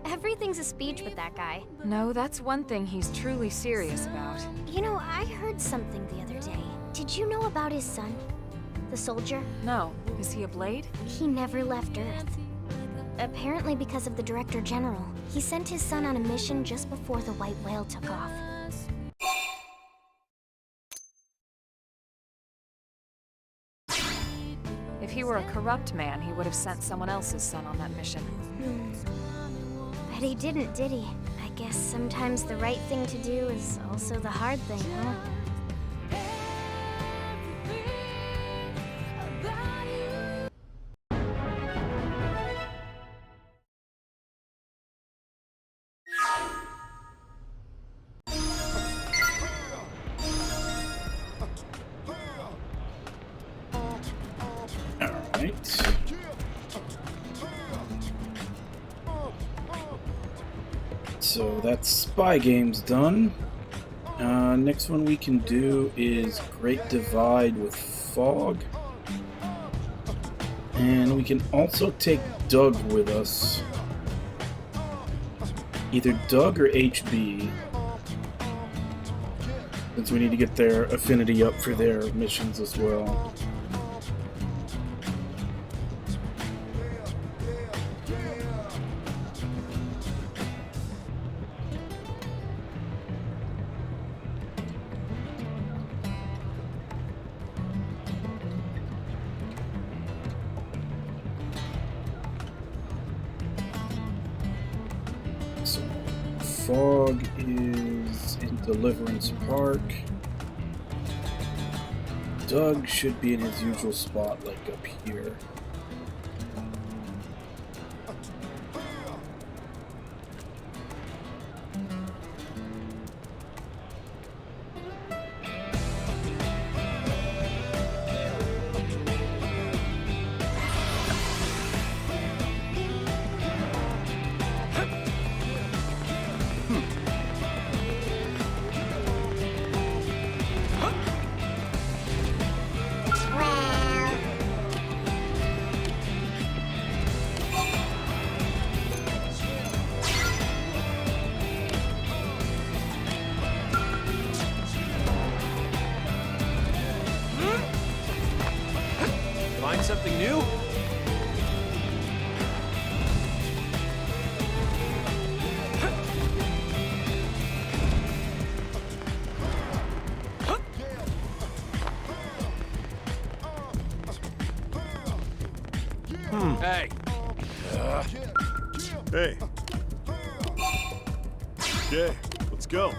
Everything's a speech with that guy. No, that's one thing he's truly serious about. You know, I heard something the other day. Did you know about his son? The soldier? No. Is he a Blade? He never left Earth. Apparently because of the Director General. He sent his son on a mission just before the White Whale took off. If he were a corrupt man, he would have sent someone else's son on that mission. But he didn't, did he? I guess sometimes the right thing to do is also the hard thing, huh? So that's Spy Games done. Next one we can do is Great Divide with Fog. And we can also take Doug with us. Either Doug or HB. Since we need to get their affinity up for their missions as well. Fog is in Deliverance Park. Doug should be in his usual spot, like up here. Find something new? Hey. Hey. Okay, let's go.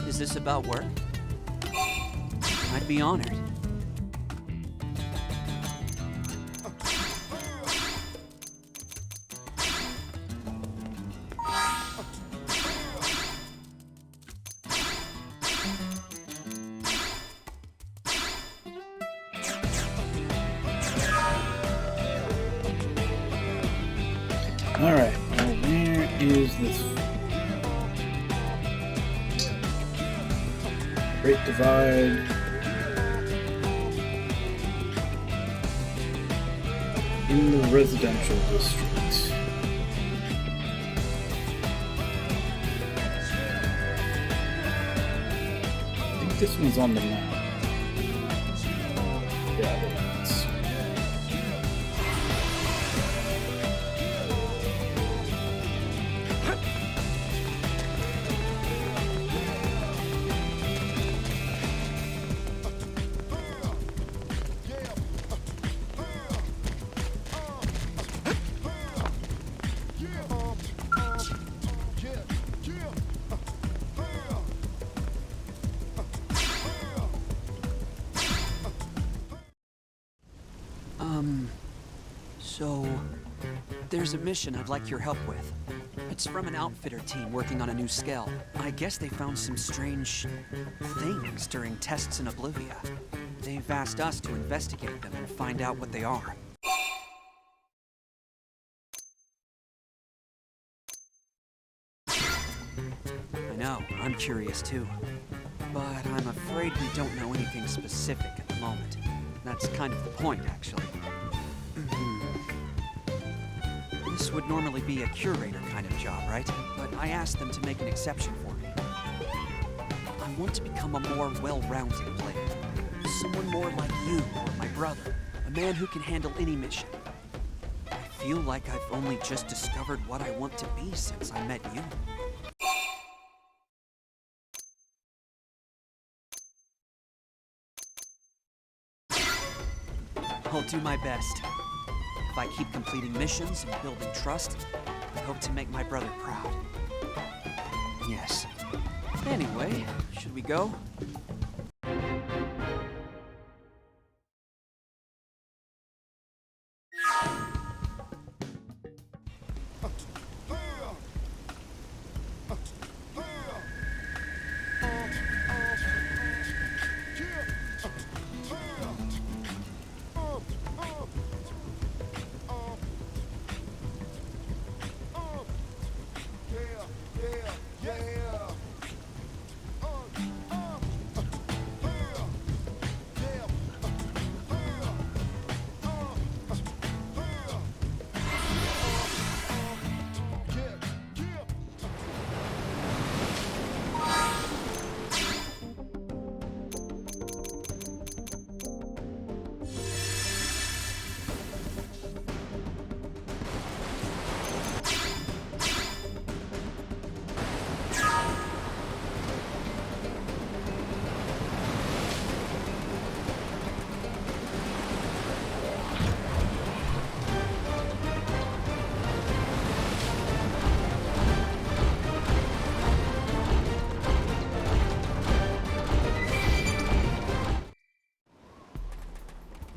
Is this about work? I'd be honored. Where's this? Great Divide. In the residential district. I think this one's on the map. Yeah, it is. So, there's a mission I'd like your help with. It's from an outfitter team working on a new scale. I guess they found some strange things during tests in Oblivia. They've asked us to investigate them and find out what they are. I know, I'm curious too. But I'm afraid we don't know anything specific at the moment. That's kind of the point, actually. This would normally be a curator kind of job, right? But I asked them to make an exception for me. I want to become a more well-rounded player. Someone more like you or my brother. A man who can handle any mission. I feel like I've only just discovered what I want to be since I met you. I'll do my best. If I keep completing missions and building trust, I hope to make my brother proud. Yes. Anyway, should we go?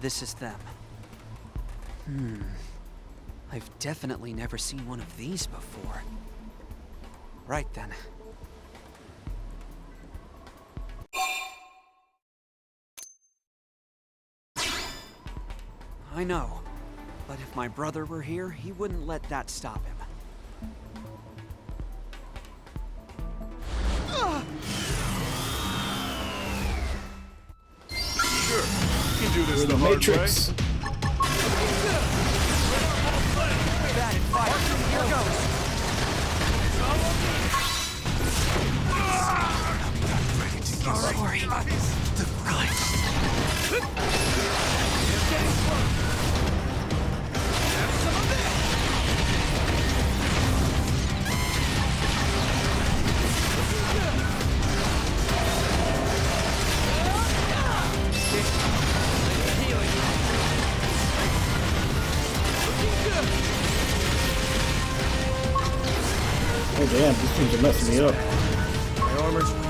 This is them. I've definitely never seen one of these before. Right then. I know, but if my brother were here, he wouldn't let that stop him. Sure, you can do this the hard Matrix. way. That and fire. Here goes. Sorry. The price. Oh damn, these things are messing me up. My armor's weak.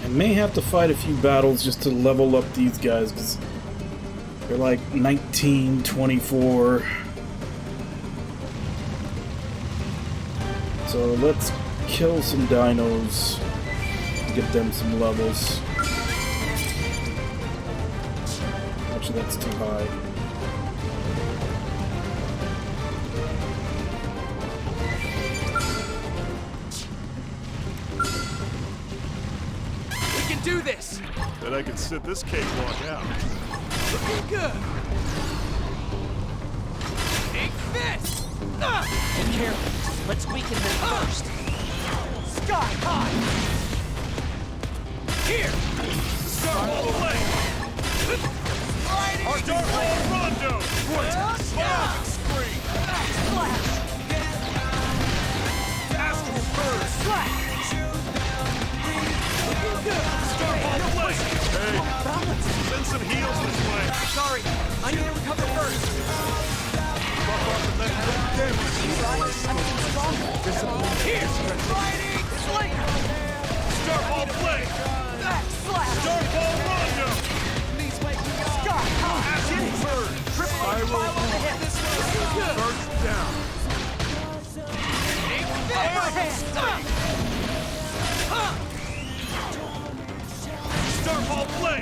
I may have to fight a few battles just to level up these guys, because they're like 19, 24. So let's kill some dinos and get them some levels. that's too high. We can do this! Bet I can sit this cakewalk out. Looking good! Take this! Be careful. Let's weaken them first. Sky high! Here! Start all the way! Start all rondo! Vortex! Screen! Flash! Astral Bird! Slash! Start all the way! Hey, send some heals this way. Sorry, I need to recover first. Here! Riding! Slinger! Star ball play! Slash! Star ball rondo! Please wake me up! Sky high! Astral Bird! Triple spiral on the hit! First down! Overhand! Star ball play!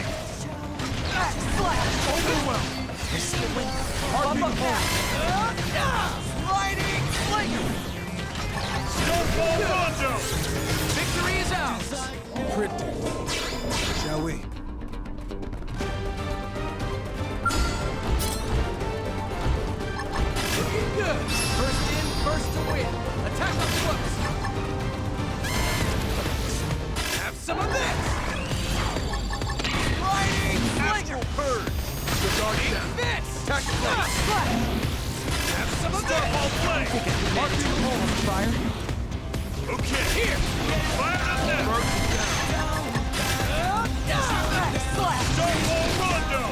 Slash! Overwhelm! I see a window. Bump up now! Sliding! Slinger! Star ball rondo! Victory is ours! Pretty. Shall we? Looking good! First in, first to win! Attack up close! Have some of this! Riding! Astral Purge! The dark down! This! Tactical! Have some of this! Star ball play! Mark the hole on the fire. Okay! Here! Fire up there! Burst down! Star ball rondo!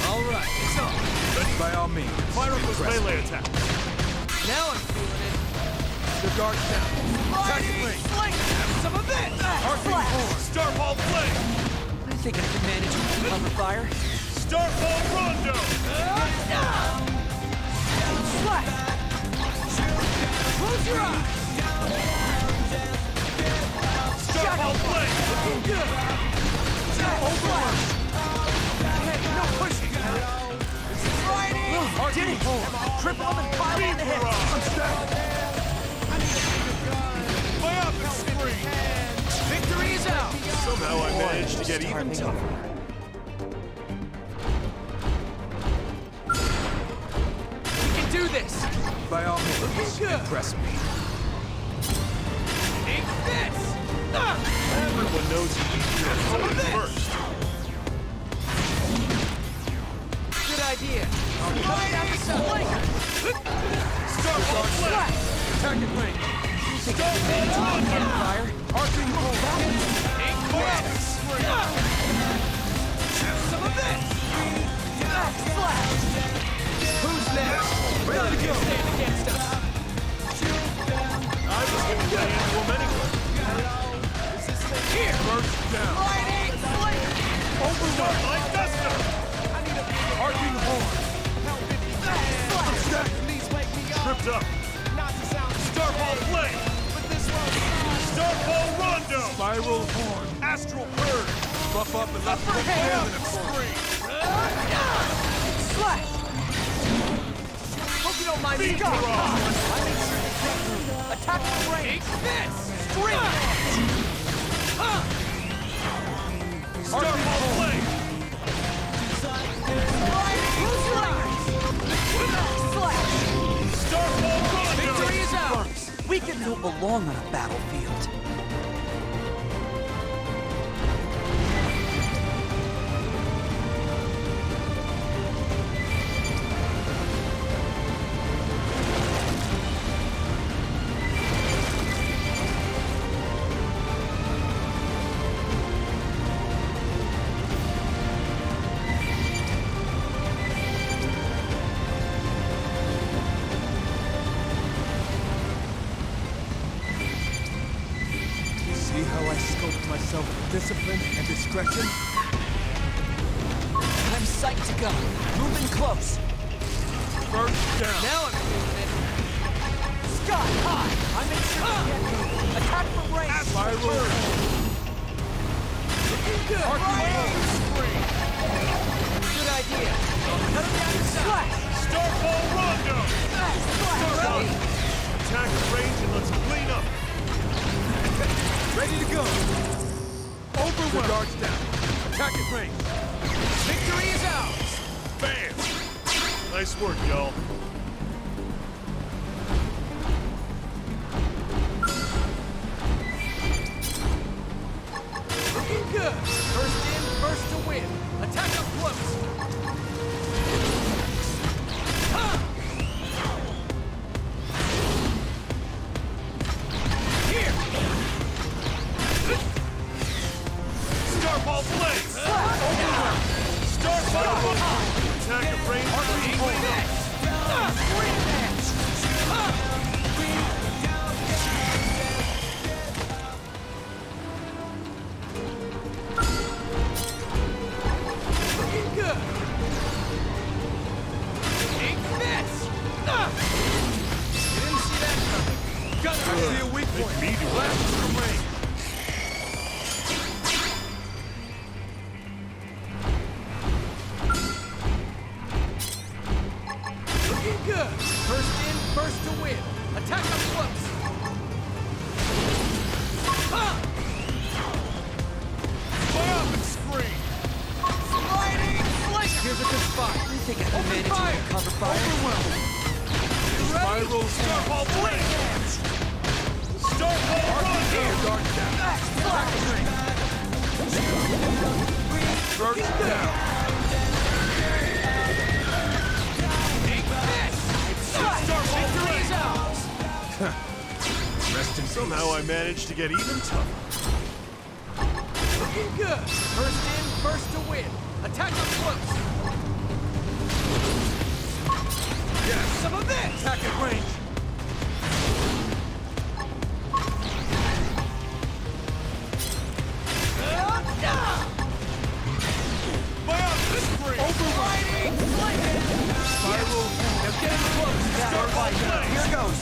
All right, it's on. Ready by all means. Fire up those melee attacks. Now I'm feeling it. The dark down. Riding! Sling! Have some of this! Arcing horn! Star ball play! I think I can manage to cover fire. Star ball rondo! Slash! Close your eyes! Star ball play! Looking good! Overrush! Hey, no pushing! Riding! Did it! Triple them and pile on the head. I'm stuck. Biopic screen! Victory is out! Somehow I managed to get even tougher. We can do this! By all means, Looking good! impress me. Take this! Everyone knows you need to do something first. Good idea! Right out the slinger! Star ball flash! Target range! Star ball rondo! Fire. Arcing hole! Take this! Have some of this! Flash! Who's next? Ready to go! Stand against us! I was going to get into him anyway. Here! First down. Riding! Slinger! Overrun like Gusto! Arcing horn! Flash! Please wake me up! Tripped up. Star ball play! Star ball rondo! Spiral horn. Astral Purge! Buff up and let's put Hand in it for screen! Slash! Hope you don't mind me. Attack the range! Take this! String! Star ball play! Slash! Star ball rondo! Victory is ours! We can don't belong on a battlefield. See how I scoped myself with discipline and discretion? I'm psyched to go. Moving close. First down. Now I'm feeling it. Sky high. I make sure to get moving. Attack from range. Spiral. Looking good. Spring. Good idea. Cut him down inside. Start ball rondo. Start ball. Attack the range and let's clean up. Ready to go. Overwhelm. Guards down. Attack at range. Victory is ours. Bam. Nice work, y'all. Looking good. First in, first to win. Attack up close. Here. Star ball blaze. Star ball. Attack the range. Looking good. Take this. Didn't see that coming. Got to see a weak point. Me do Blast from range. Looking good. First in, first to win. Attack up close. Play up and screen. Sliding flanker. Here's a good spot. You think I can manage to cover fire? Overwhelm. Spiral. Star ball blaze. Star ball rondo. Guards down. Attack the ring. First down. Take this. Star ball victory's ours. Rest in somehow I managed to get even tougher. Looking good. First in, first to win. Attack up close. Yes. Some of this. Attack at range. Play up the screen. Overriding flanker. Spiral. Now get close. Star ball blaze. Here goes.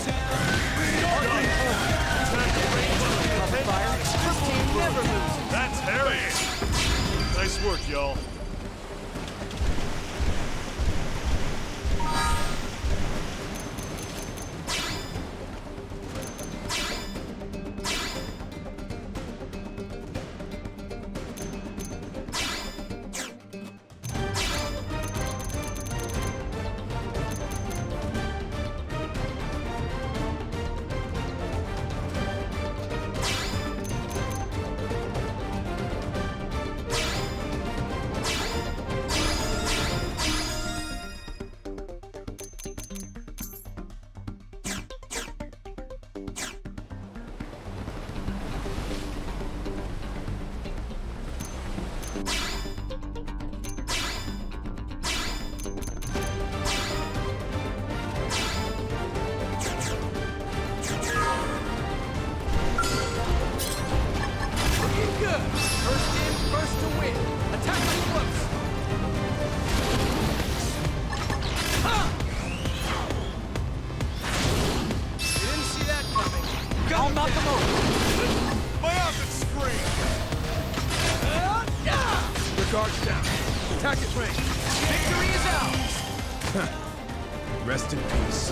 Attack the range. Cover fire. This team never loses. That's Harry. Nice work, y'all. Looking good. First in, first to win. Attack up close. Didn't see that coming. I'll knock him over. Play up and screen. Your guard's down. Attack at range. Victory is ours. Rest in peace.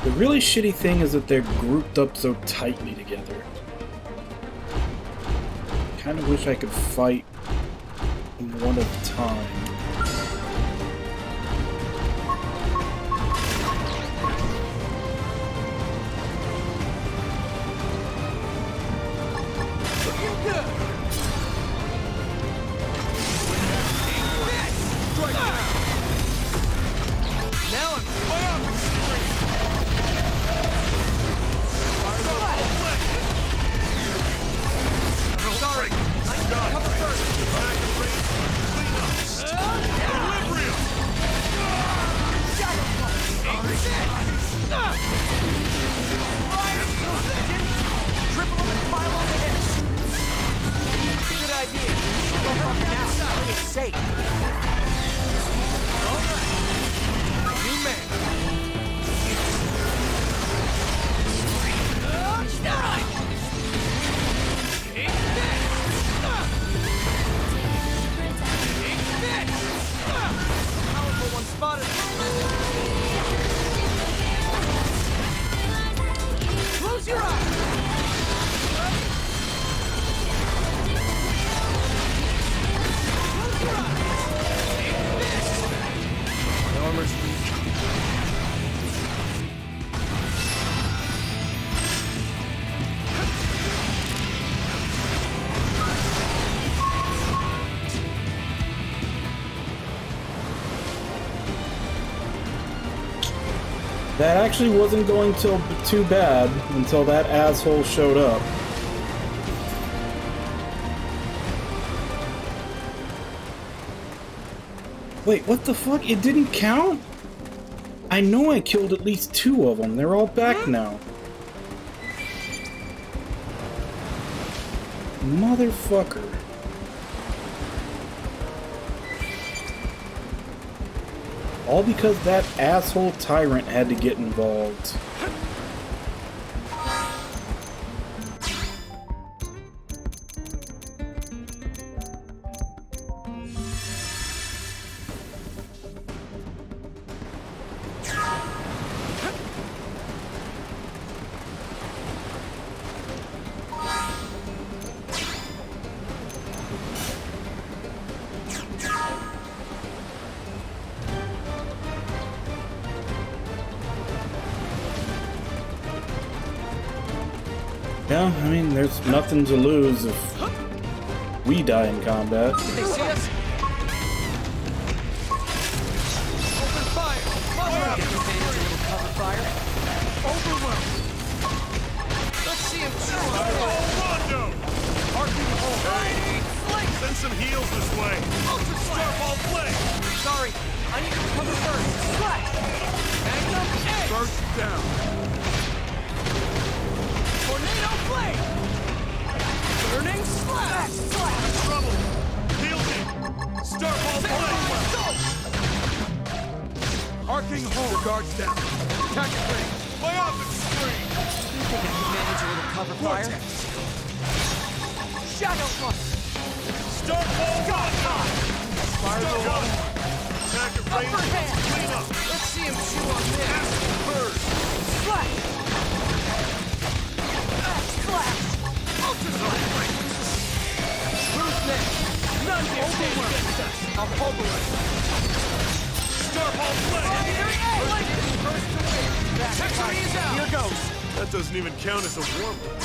The really shitty thing is that they're grouped up so tightly together. Kind of wish I could fight one at a time. Looking good. Strike down. Now I'm way up and screen. Sorry, I need to cover first. sake. New man. Powerful one spotted. Close your eyes. Close your eyes. My armor's weak. That actually wasn't going too bad until that asshole showed up. Wait, what the fuck? It didn't count? I know I killed at least 2 of them. They're all back now. Motherfucker. All because that asshole tyrant had to get involved. Yeah, I mean, there's nothing to lose if we die in combat. Did they see us? Open fire! Fire! Get your hands a little cover fire. Overwhelmed. Let's see him chew on Rondo! Arcing hole. Send some heals this way. Ultra Starball play! Sorry, I need to recover first. Slash! Magnum Edge! Burst down. Tornado blade! Burning slash! Trouble. Heal me. Starball play. Arcing hole. Your guards down. Attack range. My offense screen. You think I can manage a little cover fire? Shadow punch! Starball Rondo! Spiral Start attack range. upper hand! Clean up. Let's see him chew on this! Bird. Slash! Slash! Ultra slash! Who's next? None here stand against us! I'll pulverize! Starball play. First to win! Victory is out! Here goes. That doesn't even count as a warm-up.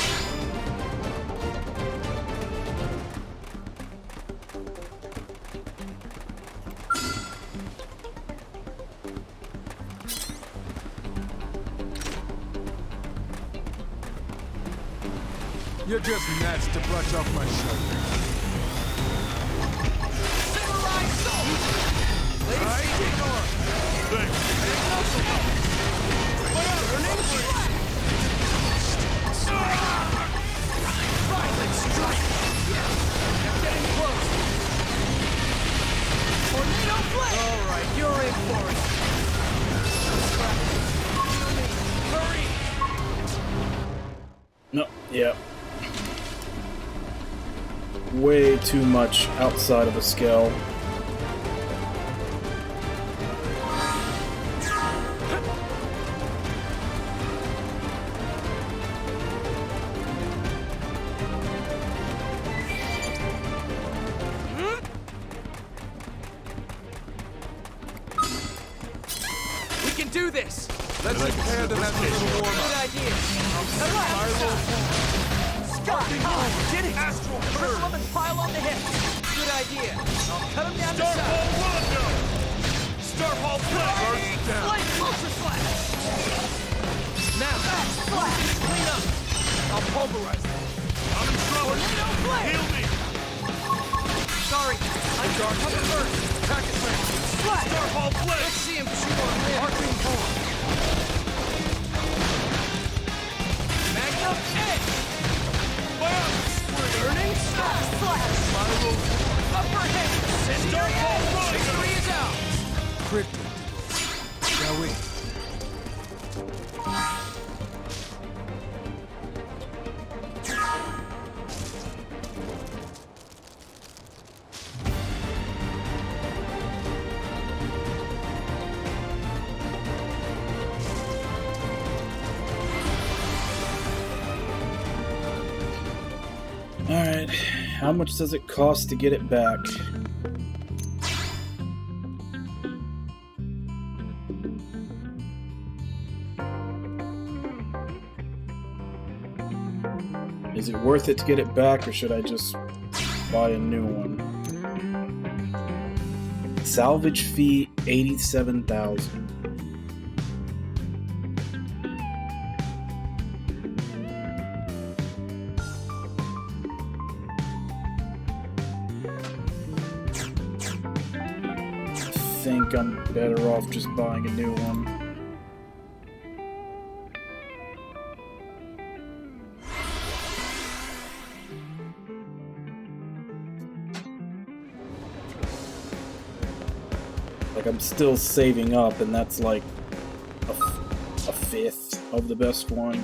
You're just gnats to brush off my shoulder. Samurai soul! Ladies, take on! Thanks. Burning slash! Violent strike! I'm getting close! Tornado blade! Alright, you're in for it! Hurry! No, yeah. Way too much outside of a scale. We can do this! Let's prepare to have a little warm Good up. idea! Scott! Did it! Astral Cripple him and pile on the hips! Good idea! I'll cut him down the side! Starball Rondo! Starball play. Burst down. Flame Ultra Slash! Now! Slash! Clean up! I'll pulverize them! I'm in trouble. Tornado blade! Heal me. Sorry! I need to cover first! Packet range. Slash! Starball play. Let's see him chew on this! Arcing hole! Magnum Edge! My offense screen. Burning Slash! Slash! Spiral. Upper hand! Incendiary cryptic, shall we? Alright, how much does it cost to get it back? Is it worth it to get it back, or should I just buy a new one? Salvage fee, 87,000. I think I'm better off just buying a new one. Like, I'm still saving up, and that's like a fifth of the best one.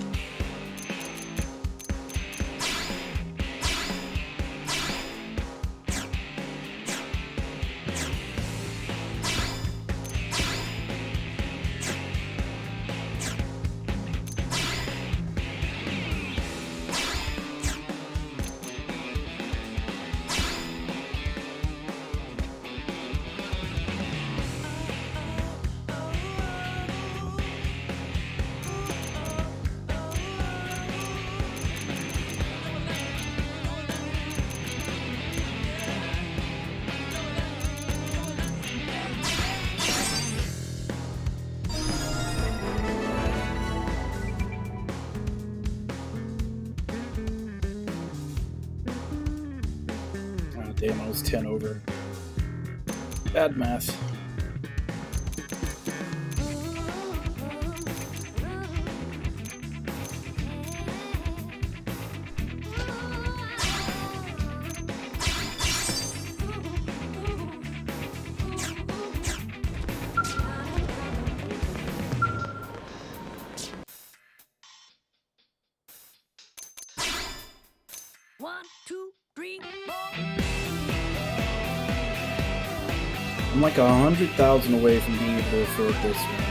Damn, I was 10 over. Bad math. I'm like 100,000 away from being able to afford this one.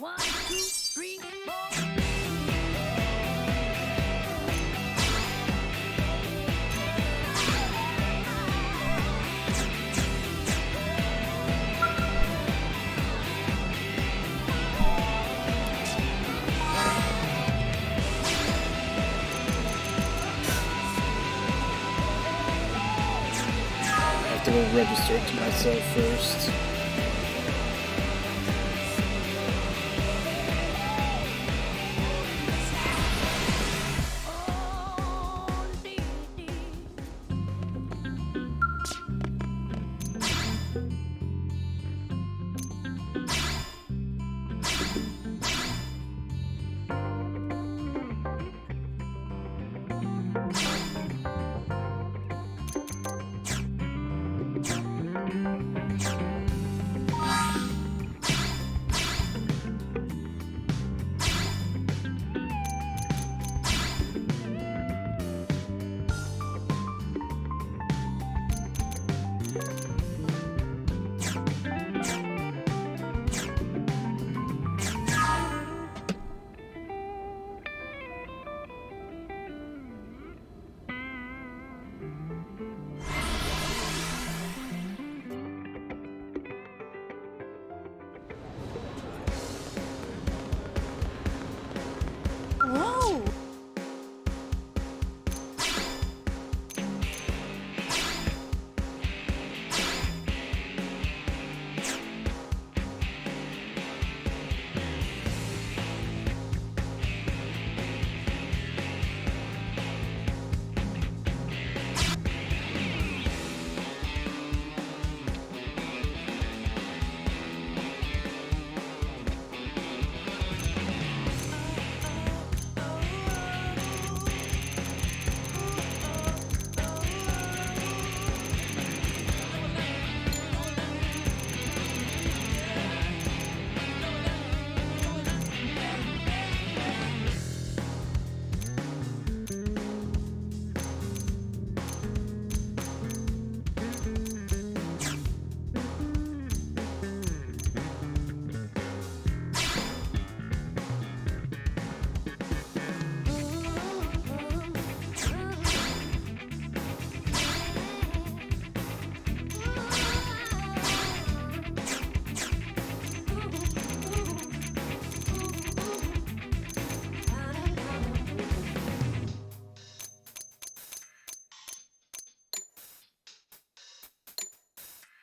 1, 2, 3, 4. I have to register it to myself first. Whoa!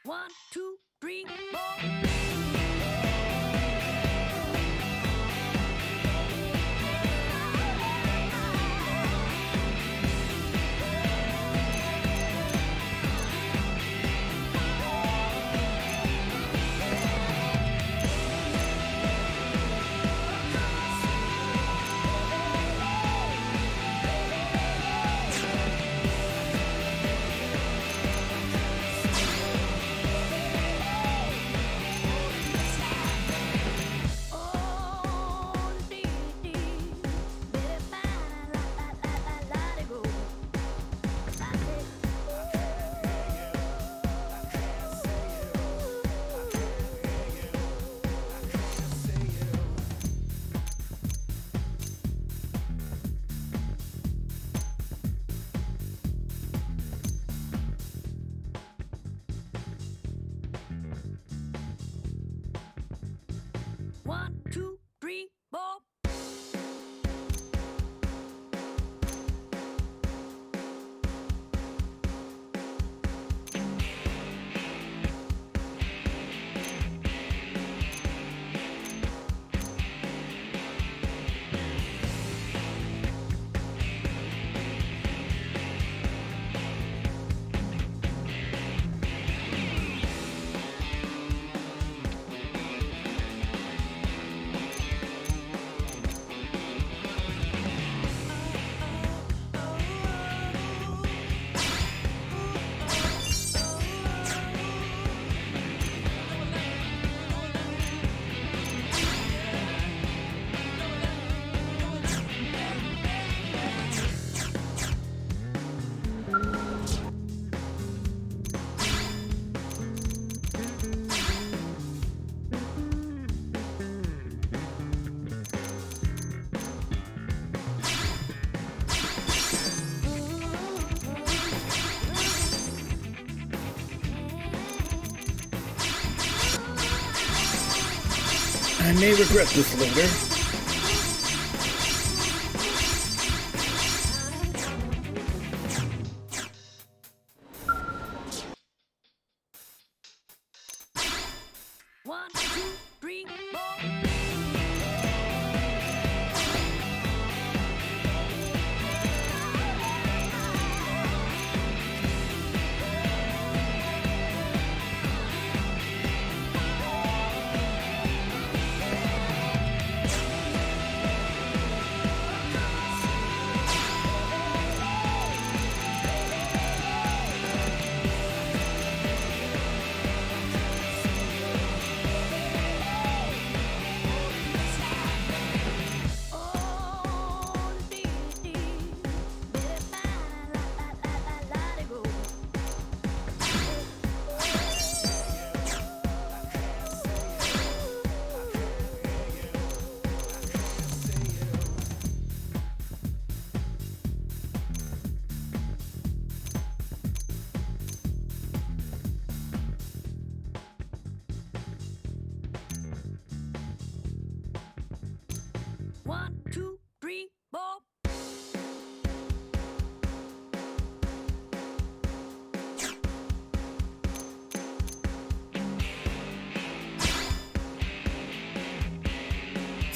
One, two, three, four. One, two, three, four. I may regret this later.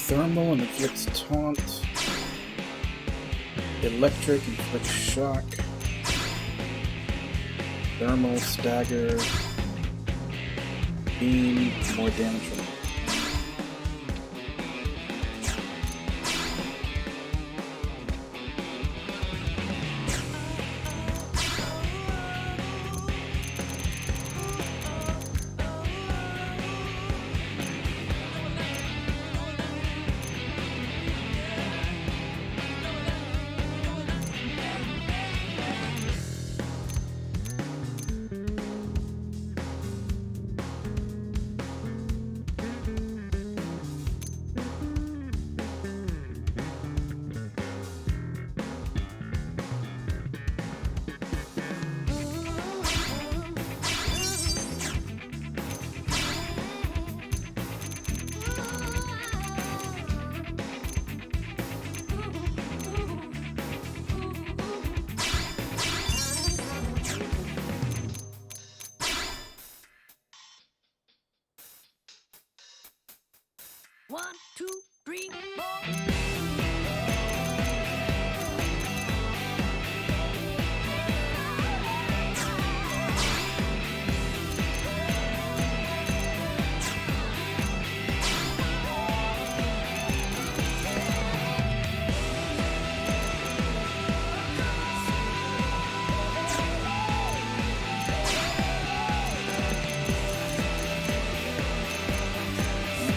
Thermal and inflicts taunt. Electric inflicts shock. Thermal, stagger. Beam, more damage from it.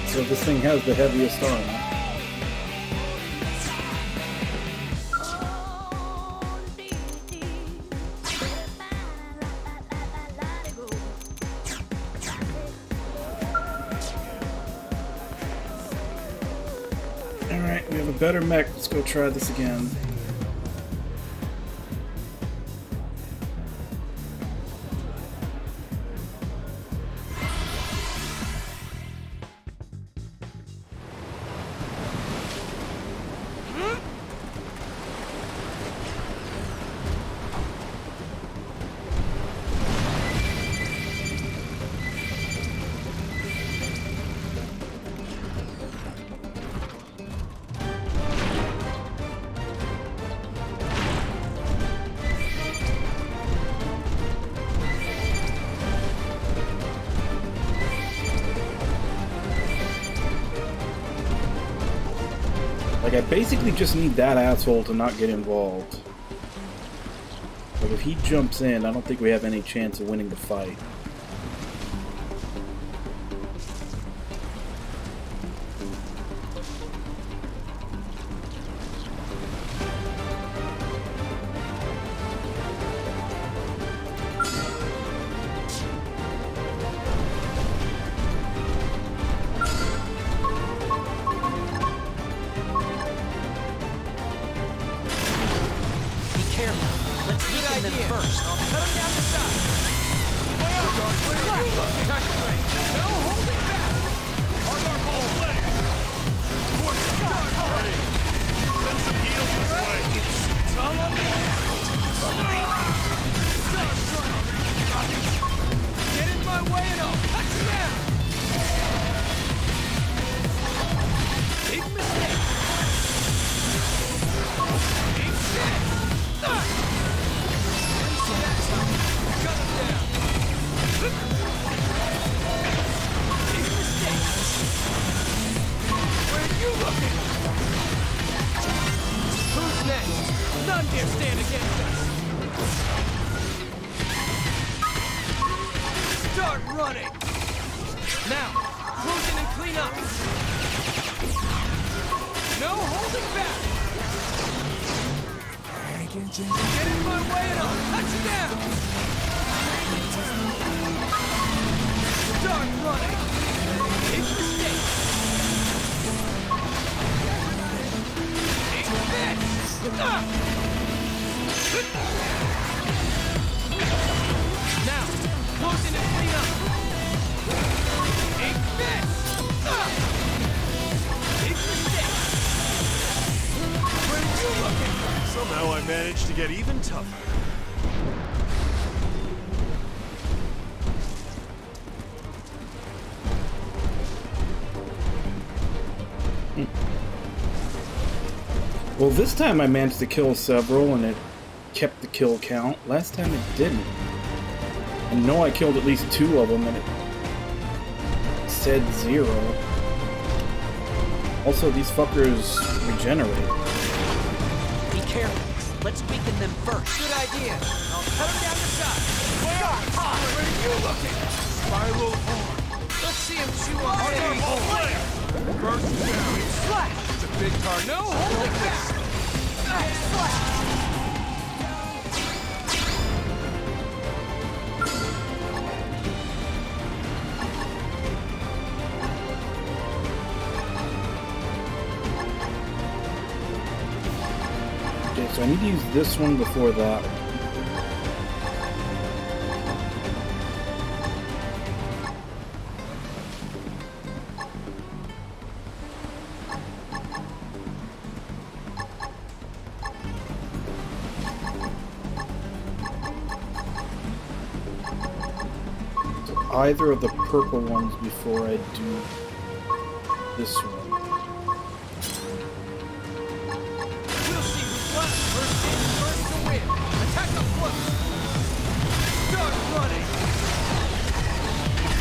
So this thing has the heaviest armor. Alright, we have a better mech. Let's go try this again. Like, I basically just need that asshole to not get involved. Like, if he jumps in, I don't think we have any chance of winning the fight. looking? Who's next? None dare stand against us. Start running. Now, close in and clean up. No holding back. Get in my way and I'll cut you down. Start running. Make mistakes. Take this. Now, close in and clean up. Take this. Make mistakes. Where are you looking? Somehow I managed to get even tougher. Well, this time I managed to kill several and it kept the kill count. Last time it didn't. I know I killed at least 2 of them and it said 0. Also, these fuckers regenerate. Be careful. Let's weaken them first. Good idea. I'll cut them down the side. Where are you looking? Spiral horn. Let's see him chew on that. First down. Slash. It's a big target. No holding back. Slash. Okay, so I need to use this one before that one. Either of the purple ones before I do this one. We'll see who's left. First in, first to win. Attack up close. Start running.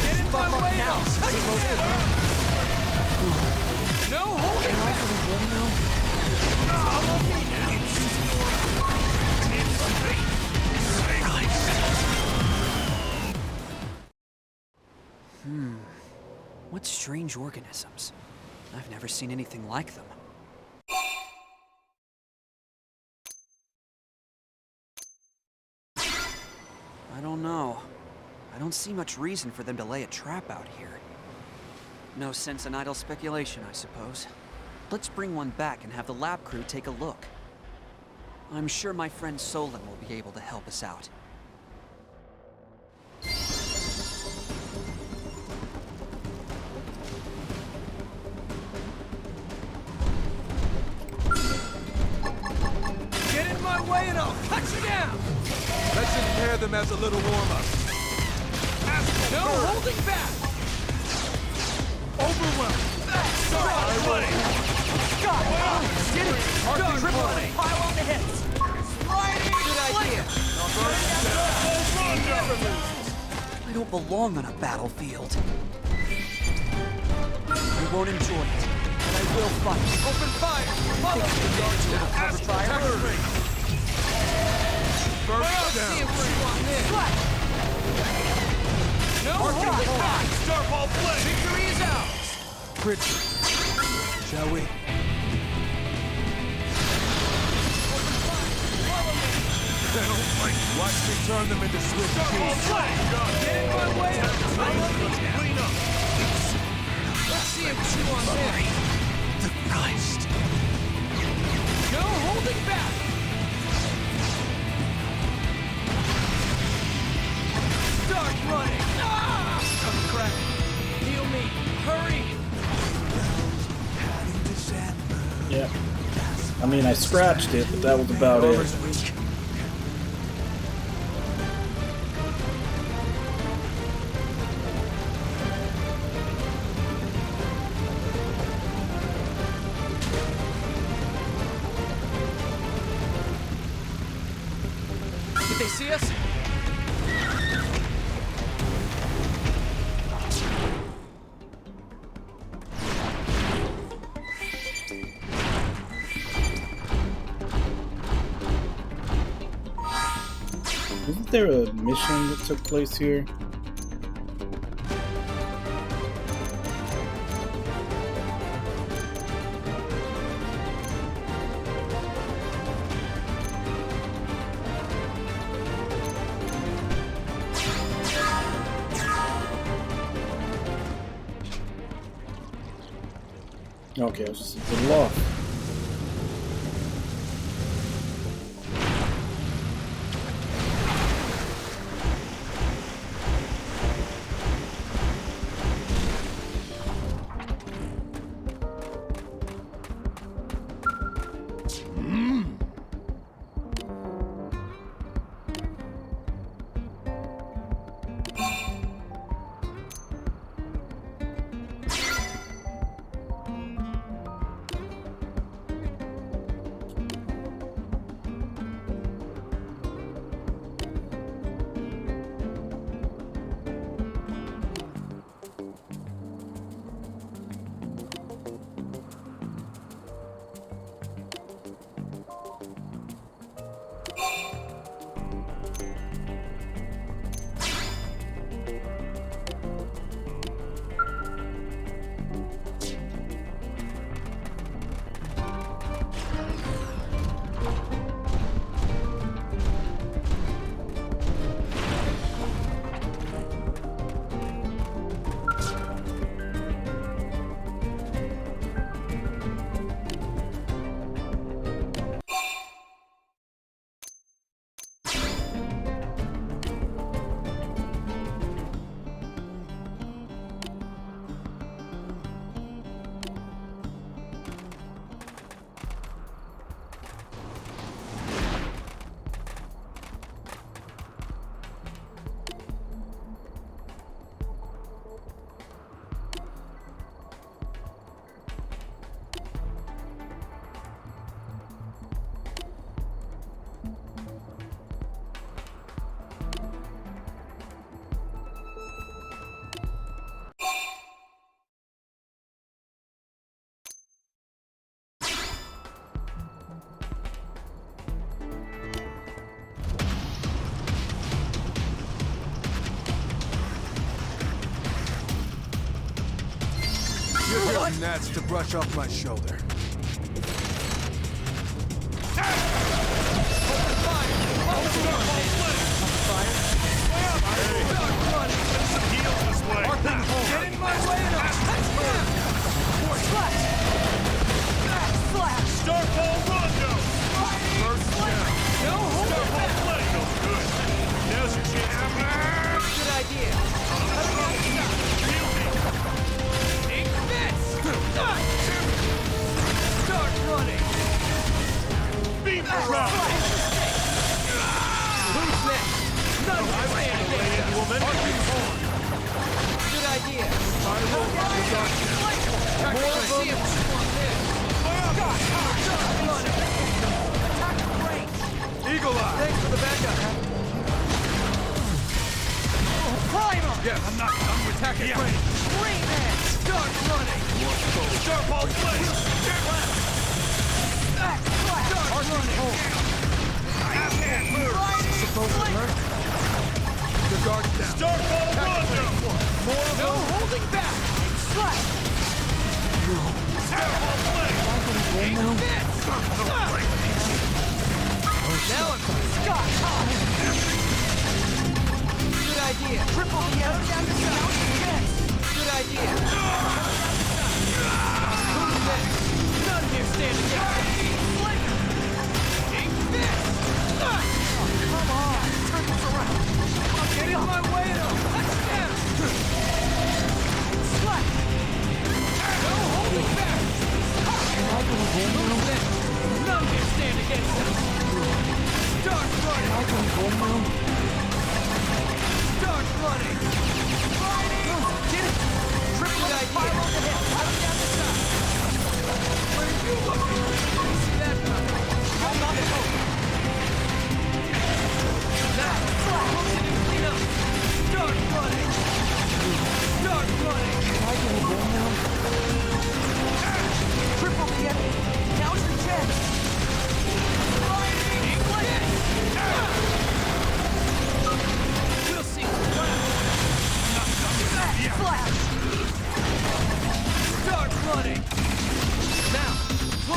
Get in my way now. No holding back. Follow me now. What strange organisms. I've never seen anything like them. I don't know. I don't see much reason for them to lay a trap out here. No sense in idle speculation, I suppose. Let's bring one back and have the lab crew take a look. I'm sure my friend Solon will be able to help us out. Way and I'll cut you down! Let's impair them as a little warm-up. No holding back! Overwhelmed! Start running! Got it! Did it! Start running! Pile on the hits! Good idea! I don't belong on a battlefield. I won't enjoy it, but I will fight. Open fire! Follow me! Cover fire. First down. No holding back. Starball play. Victory is ours. Pritchard, shall we? Watch me turn them into swift beasts. Get in my way. Clean up. Let's see him chew on that. The Christ. No holding back. Start running! Ah! Crap! Heal me! Hurry! Yep. I mean, I scratched it, but that was about it. Did they see us? Wasn't there a mission that took place here? Okay, I was just a little off. Use nets to brush off my shoulder.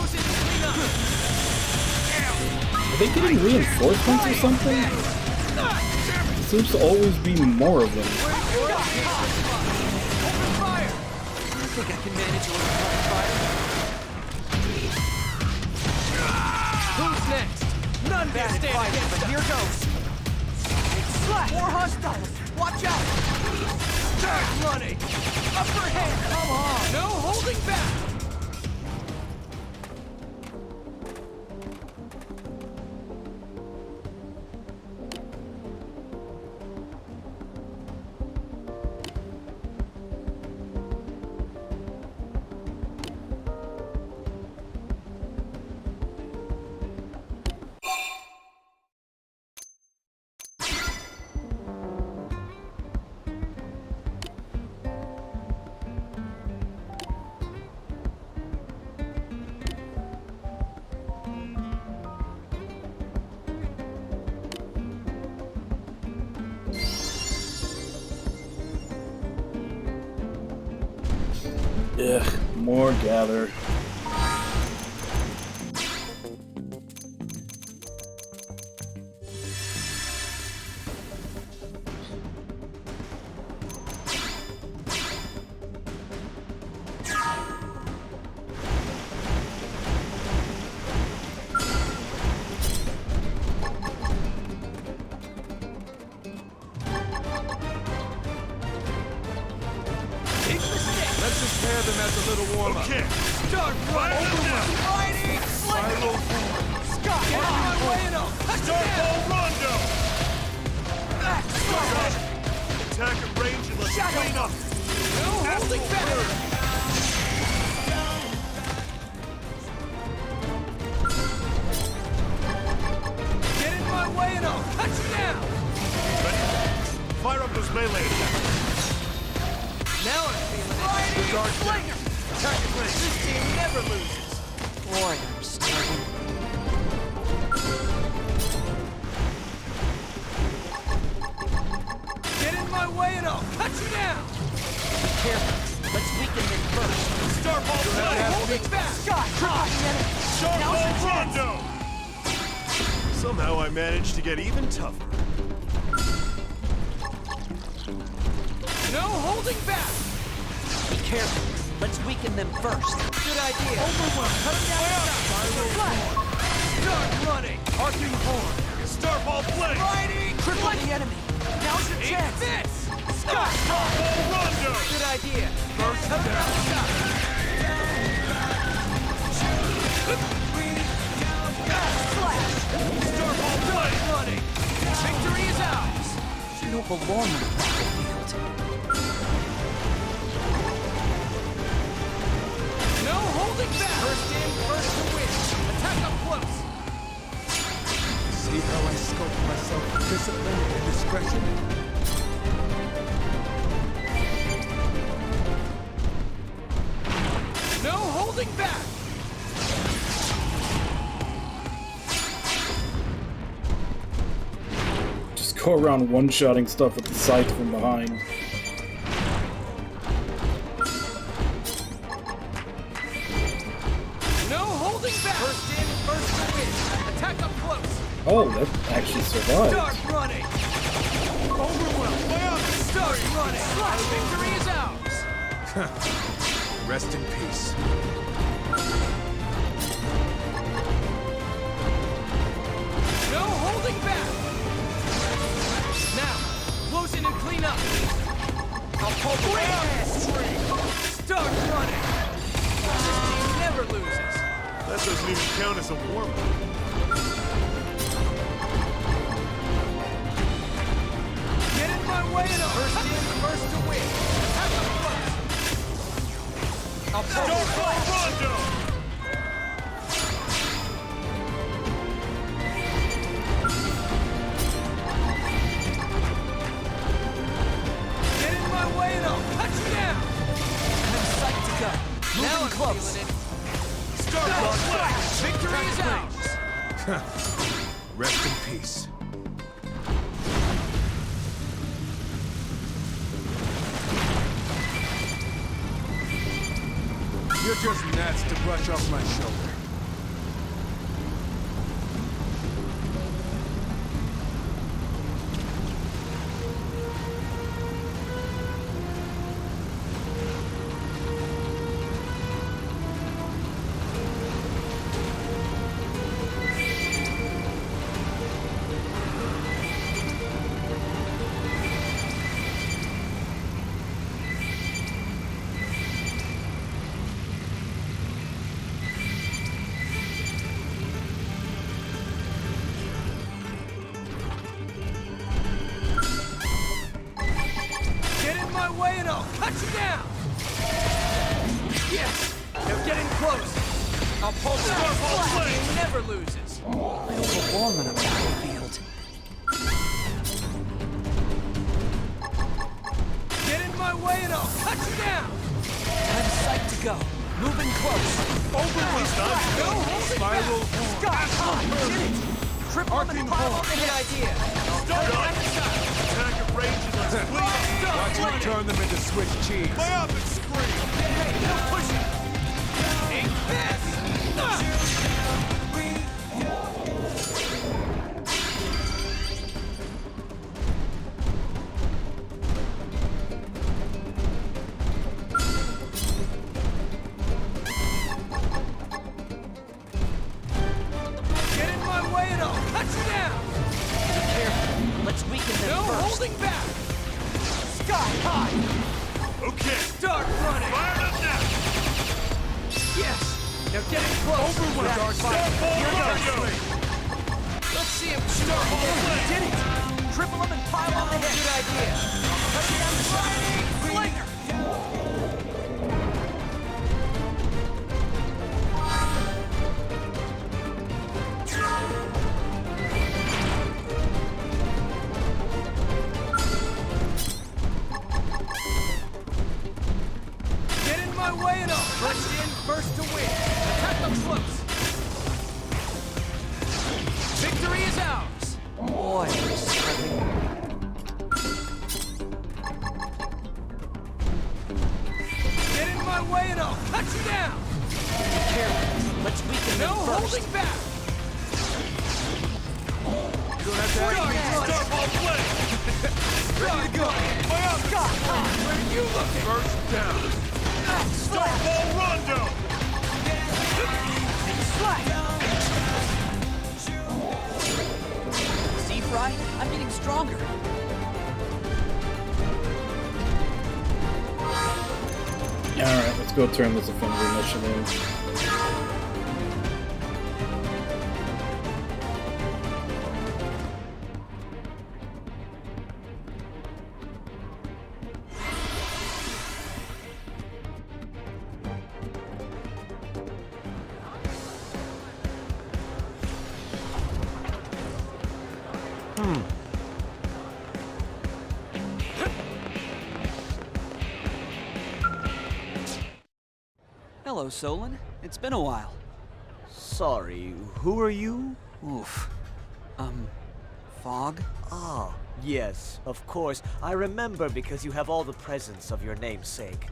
close in and clean up. Are they getting reinforcements or something? There seems to always be more of them. Open fire. I think I can manage a little fire. Who's next? None can stand against us. Here goes. More hostiles. Watch out. Start running. Upper hand. Come on. No holding back. Ugh, more gather. Let's just pair them as a little warm-up. Okay. Start running. Fighting. Silo form. Scott, get out of my way and I'll cut you down. Rondo. Start. Attack at range and let's clean up. No holding back. Get in my way and I'll cut you down. Ready? Fire up those melee attacks. Now I'm feeling it. Dark Flanger. Attack at range. This team never loses. Boy, I'm starving. Get in my way and I'll cut you down. Be careful. Let's weaken them first. Star ball play. Hold it back. Scott, drop the enemy. Sharp Now's ball the chance. Rondo. Somehow I managed to get even tougher. No holding back. Be careful. Let's weaken them first. Good idea. Overwhelm. Cut him down. Start running. Arcing horn. Star ball play. Fighting. Cripple the enemy. Now's your chance. Fits. Scott. Star ball Rondo. Good idea. First down. Slash. Star ball play. Running. Victory is ours. You don't belong on the battlefield. No holding back. First in, first to win. Attack up close. See how I sculpt myself with discipline and discretion? No holding back. Just go around one-shotting stuff with the scythe from behind. No holding back. First in, first to win. Attack up close. Oh, that actually survived. Start running. Overwhelm. Start running. Victory is ours. Rest in peace. No holding back. Now, close in and clean up. I'll pull the Start running. This team never loses. That doesn't even count as a warm-up. Get in my way and I'll first in, first to win. Attack up close. I'll pull Star ball Rondo. Get in my way and I'll cut you down. I'm psyched to go. Now Moving I'm close. feeling it. Start play. Victory is ours. Rest in peace. You're just gnats to brush off my shoulder. I'll pull the flame never loses. I don't belong on a battlefield. Get in my way and I'll cut you down. Time sight to go. Moving close. Overly stunned. No, Spiral. Scott, did it! Triple him and pile on the hit. idea. Attack of range and let's split. Watch it turn them into Swiss cheese. Play up and scream. Hey, no pushing. Take this. Get in my way and I'll cut you down. Be careful. Let's weaken them No first. holding back. Sky high. Okay. Start running. Fire them now. Yes. Now getting close. Overwhelmed. Dark Start ball Here Rondo. goes. Let's see him start ball. Did it! Triple him and pile on the hit. Good idea. Cut him down the side. Slinger. Get in my way and I'll punch in first to win. Attack them close. Victory is ours. Boy, Get in my way and I'll cut you down. be careful. Let's weaken No them first. holding back. You don't have to act. Start ball play. Ready to go. Play up. Where are you looking? First down. Start ball Rondo. See, Fry? I'm getting stronger. Alright, let's go turn this offender mission in. Hello, Solon. It's been a while. Sorry, who are you? Oof. Fog? Ah, yes, of course. I remember because you have all the presents of your namesake.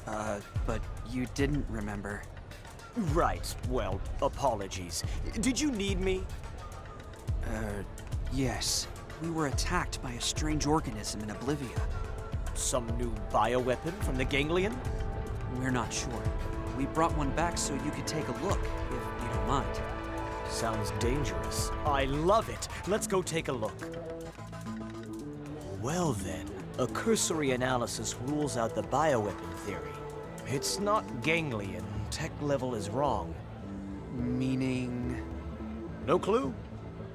But you didn't remember. Right, well, apologies. Did you need me? Yes. We were attacked by a strange organism in Oblivia. Some new bioweapon from the Ganglion? We're not sure. We brought one back so you could take a look, if you don't mind. Sounds dangerous. I love it. Let's go take a look. Well then, a cursory analysis rules out the bioweapon theory. It's not Ganglion. Tech level is wrong. Meaning? No clue.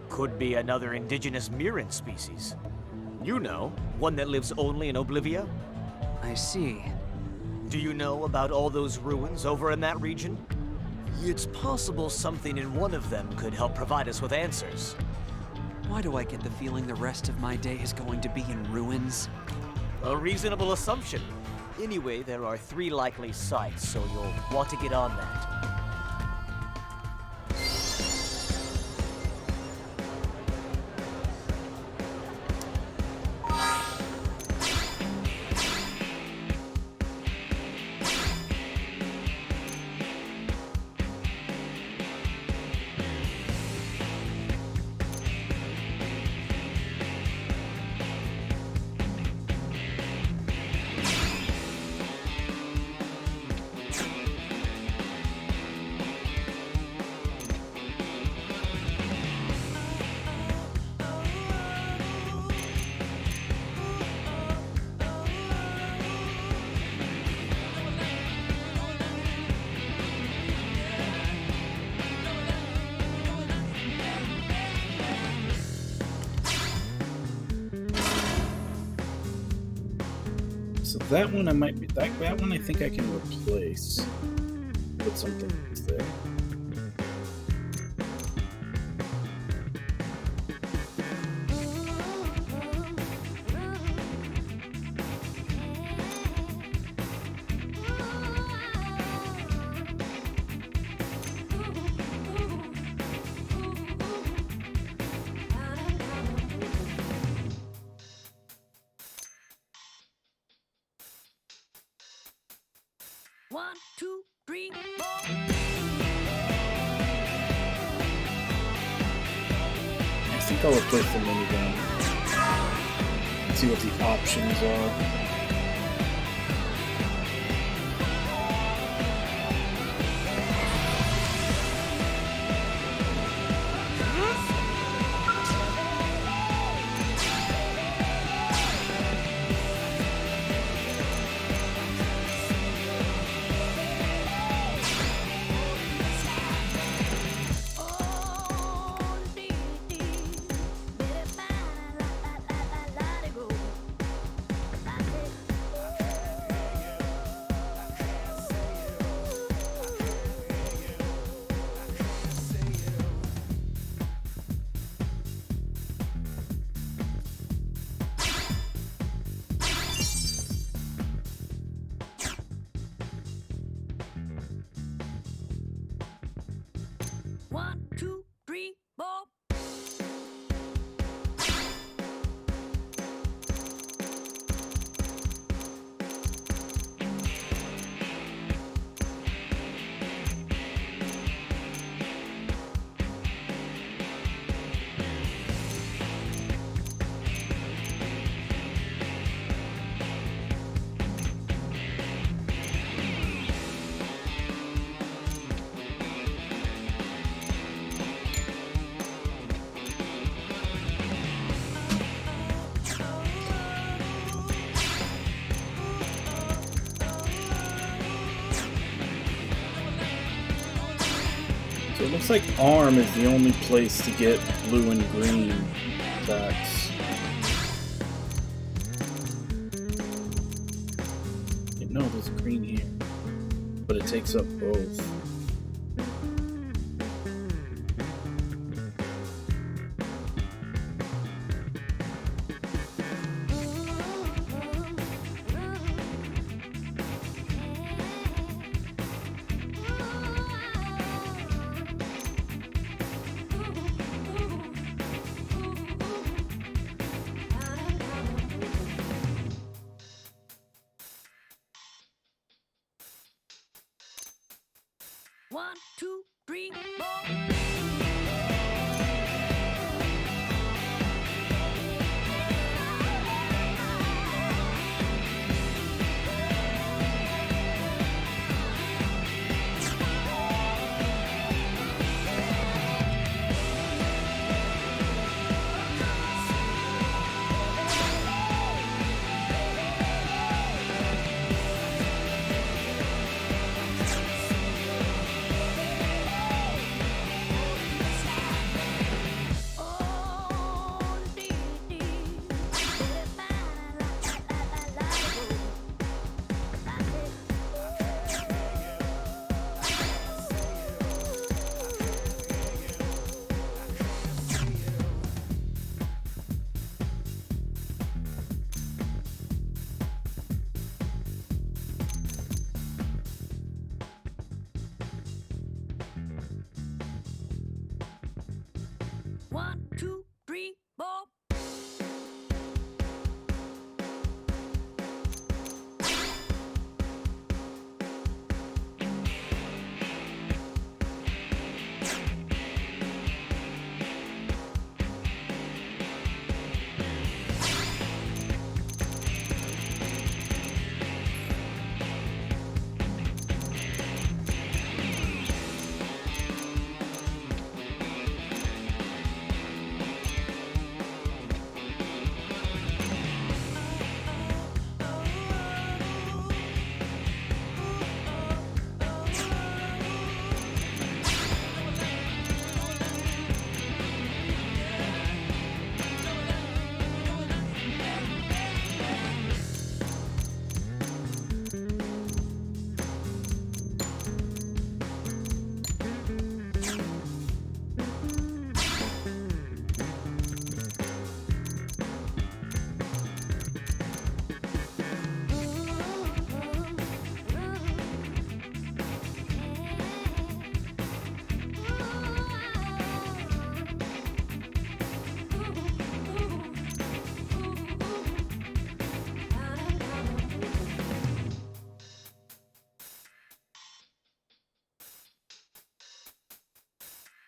Could be another indigenous Mirren species. You know, one that lives only in Oblivia? I see. Do you know about all those ruins over in that region? It's possible something in one of them could help provide us with answers. Why do I get the feeling the rest of my day is going to be in ruins? A reasonable assumption. Anyway, there are 3 likely sites, so you'll want to get on that. So that one I think I can replace. Put something there. 1, 2, 3, 4. I think I'll replace the minigun. See what the options are. So it looks like ARM is the only place to get blue and green packs. No, there's green here, but it takes up both.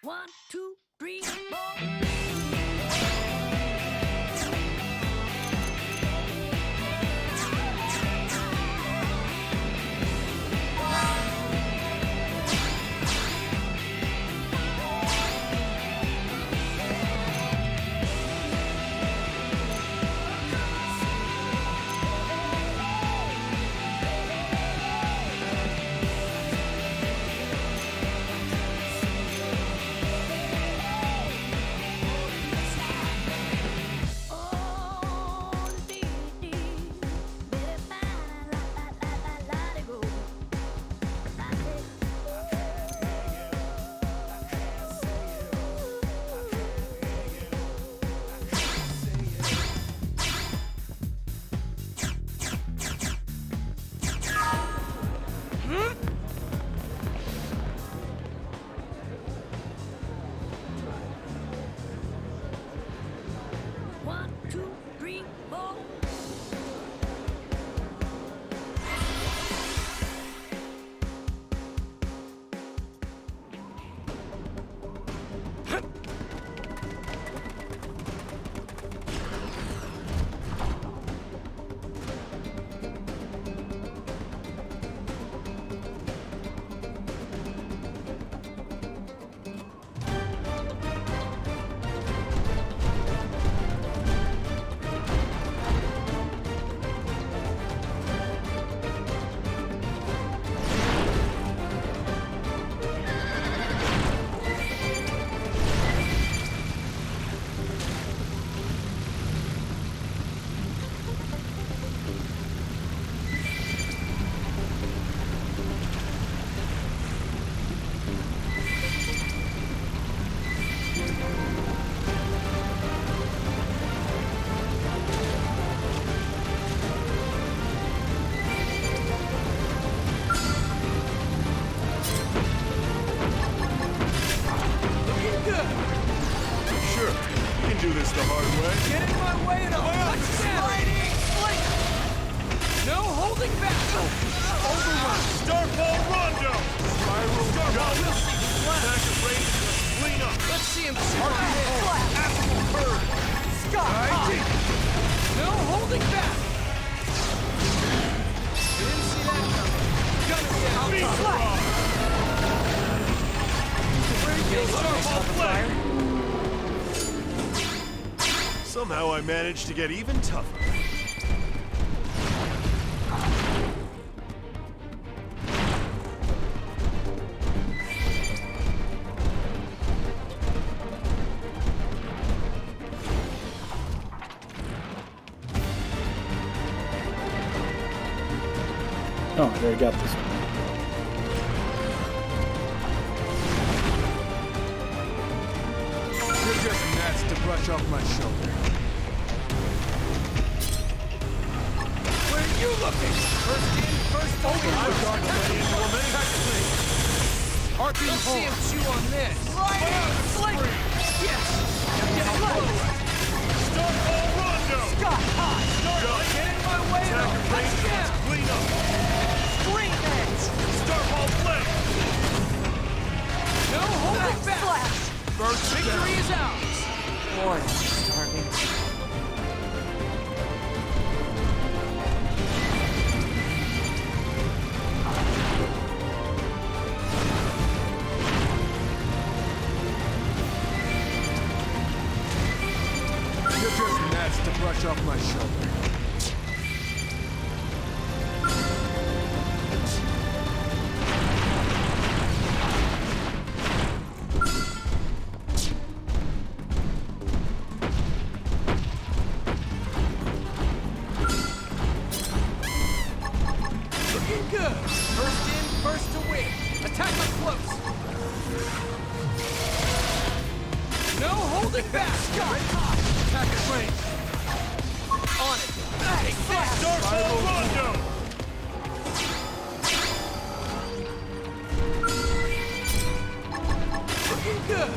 1, 2, 3, 4. Somehow I managed to get even tougher. Oh, I already got this one. You're just nuts to brush off my shoulder. Where are you looking? First in, first over. I've got the way in, woman. Let's see him chew on this. Right. Yes. Get close. Start all Rondo. Scott, high. Get in my way. Touchdown. Clean up. Screen edge. Start all play. No holding back. First Victory is ours. Boy, I'm starving. You're just nuts to brush off my shoulder. Looking good. First in, first to win. Attack up close. No holding back. Scott, high. Attack at range. On it. Take this. Start all Rondo. Looking good.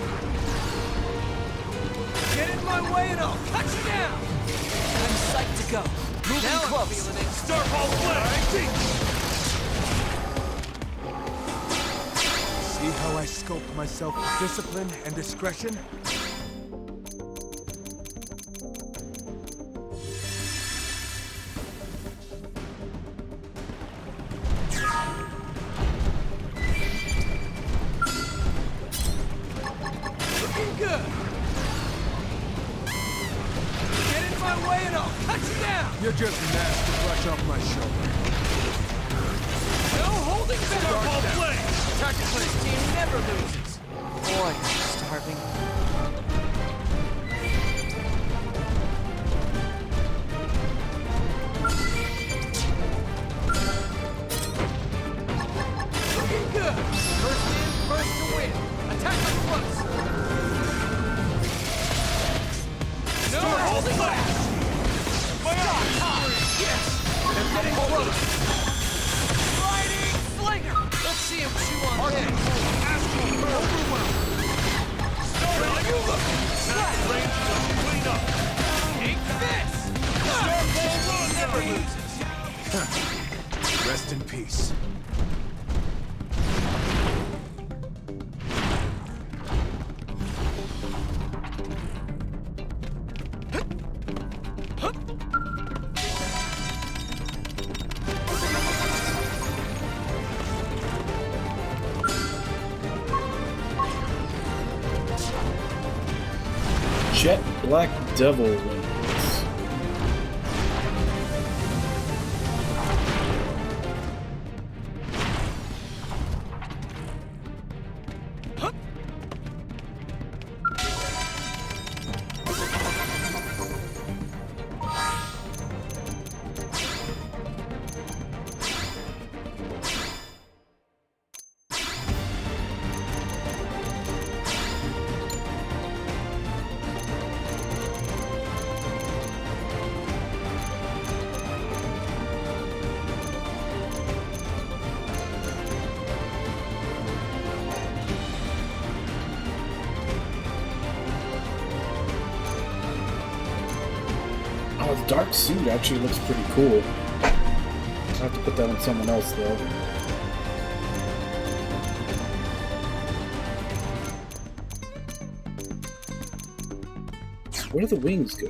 Get in my way and I'll cut you down. I'm psyched to go. Moving Now close. I'm feeling it. Start all play. See how I sculpt myself with discipline and discretion? Looking good. Get in my way and I'll cut you down. You're just an ass to brush off my shoulder. No holding back. Start Play. Tactically, this team never loses. Boy, I'm starving. Looking good. First in, first to win. Attack up close. No holding back. Yes. They're getting close. Sliding slinger. Let's see him chew on this. Overwhelmed. Where you looking? Range just clean up. Take this. Starfall run never loses. Rest in peace. Jet Black Devil wins. Oh, the dark suit actually looks pretty cool. I have to put that on someone else though. Where do the wings go?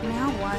Now what?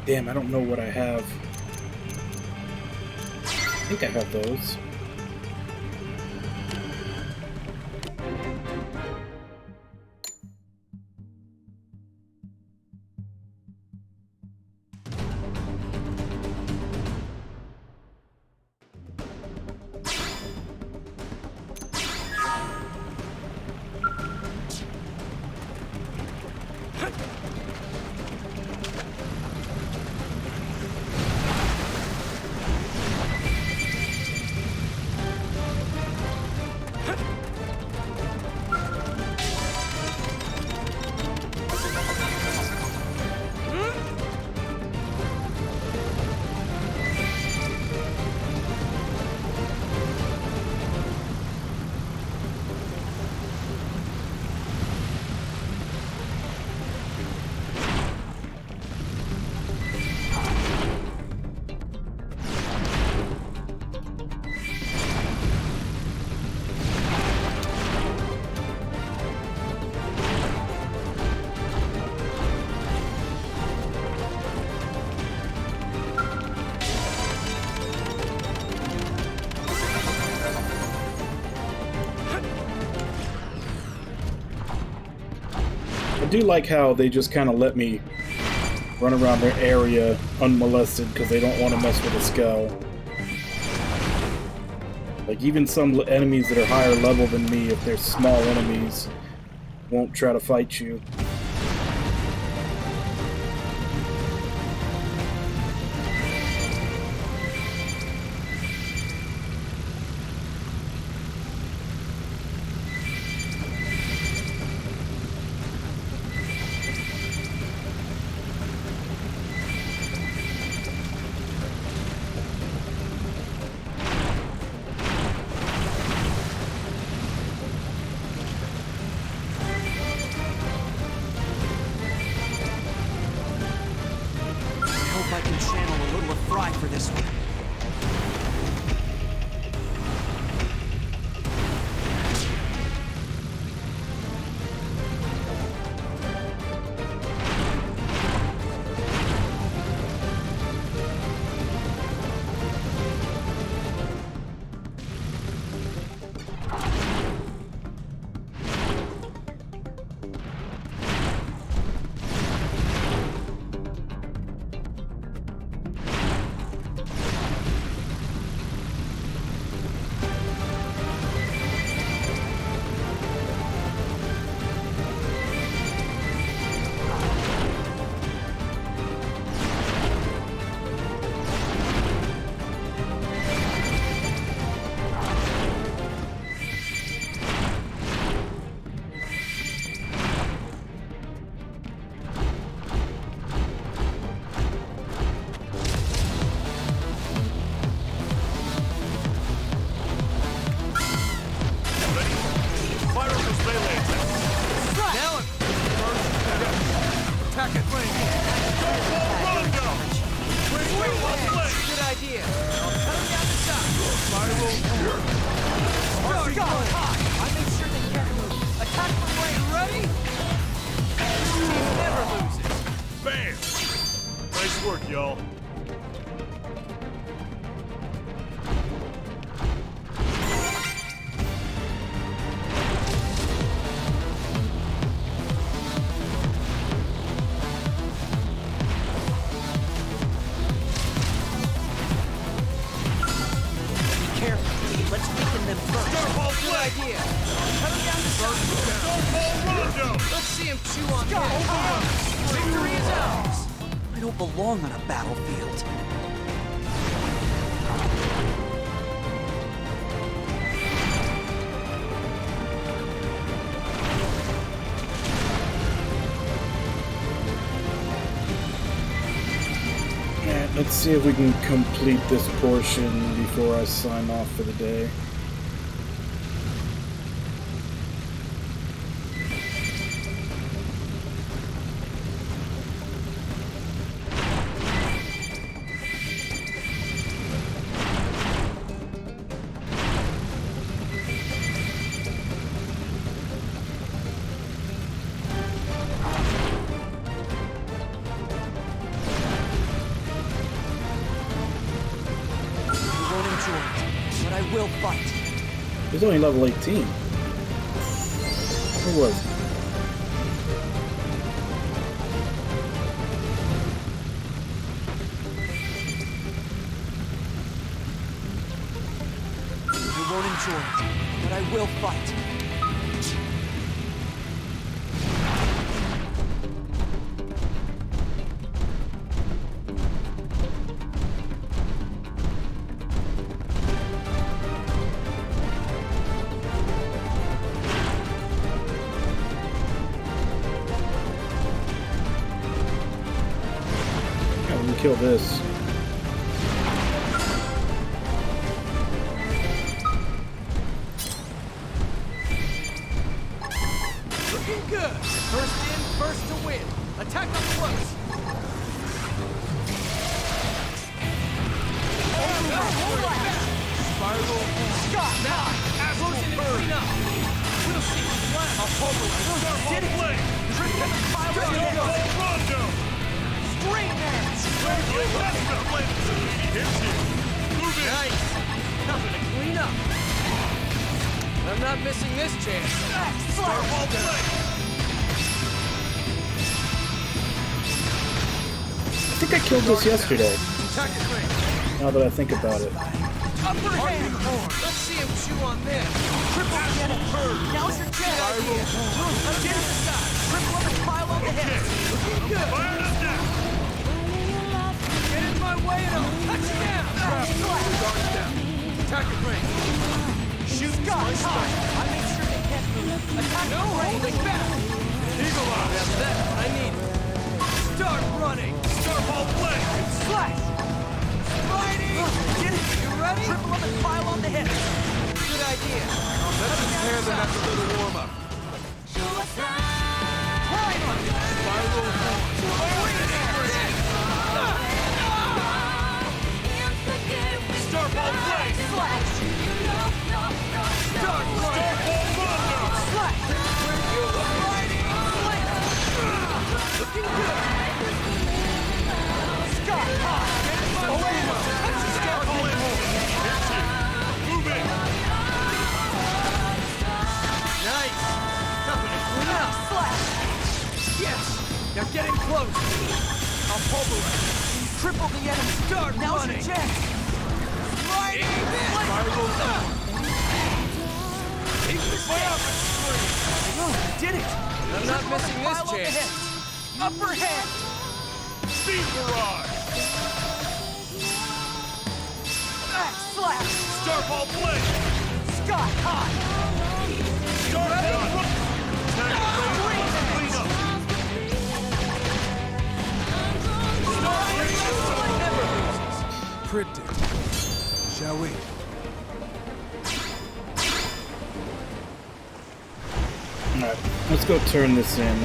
Damn, I don't know what I have. I think I have those. I do like how they just kind of let me run around their area unmolested because they don't want to mess with a skull. Like, even some enemies that are higher level than me, if they're small enemies, won't try to fight you. I can channel a little of Fry for this one. Belong on a battlefield. Alright, let's see if we can complete this portion before I sign off for the day. will fight. He's only level 18. Who was he? You won't enjoy it, but I will fight. Kill this. Looking good. First in, first to win. Attack up close. Spiral. Scott, now. Close in and clean up. We'll see. I'll hold the did it. Triple pile of String hands! Nice! Nothing to clean up. I'm not missing this chance. Starball play! I think I killed this yesterday. Now that I think about it. Upper hand! Let's see him chew on this. Triple get it. Now's your chance. Get it aside. Triple up and pile on the head. Looking good. Get in my way and I'll touch you down! Guard down. Attack it range. Shoot Scott high. I make sure they can't move. Attack no holding back. Eagle Eye. That's that. I need it. Start running. Starball play. Slash. Spidey. Get it. You ready? Triple up and pile on the head. Good idea. Let's prepare them after a little warm up. Prime on it. Spiral horn. Starball play! Slash! Starball Rondo! Slash! You look fighting! Looking good! Scott high! Get in my way! Starball in! Move in! Nice! Nothing to clean up! Slash! Yes! Now get in close! I'll pulverize! Triple the enemy! Start now's running! Your chance! Did it! I'm not missing this chance. Upper hand! Speed barrage! Slash! Starball play! Scott high! Starball! Clean up! Star Cryptic. Shall we? Alright, let's go turn this in.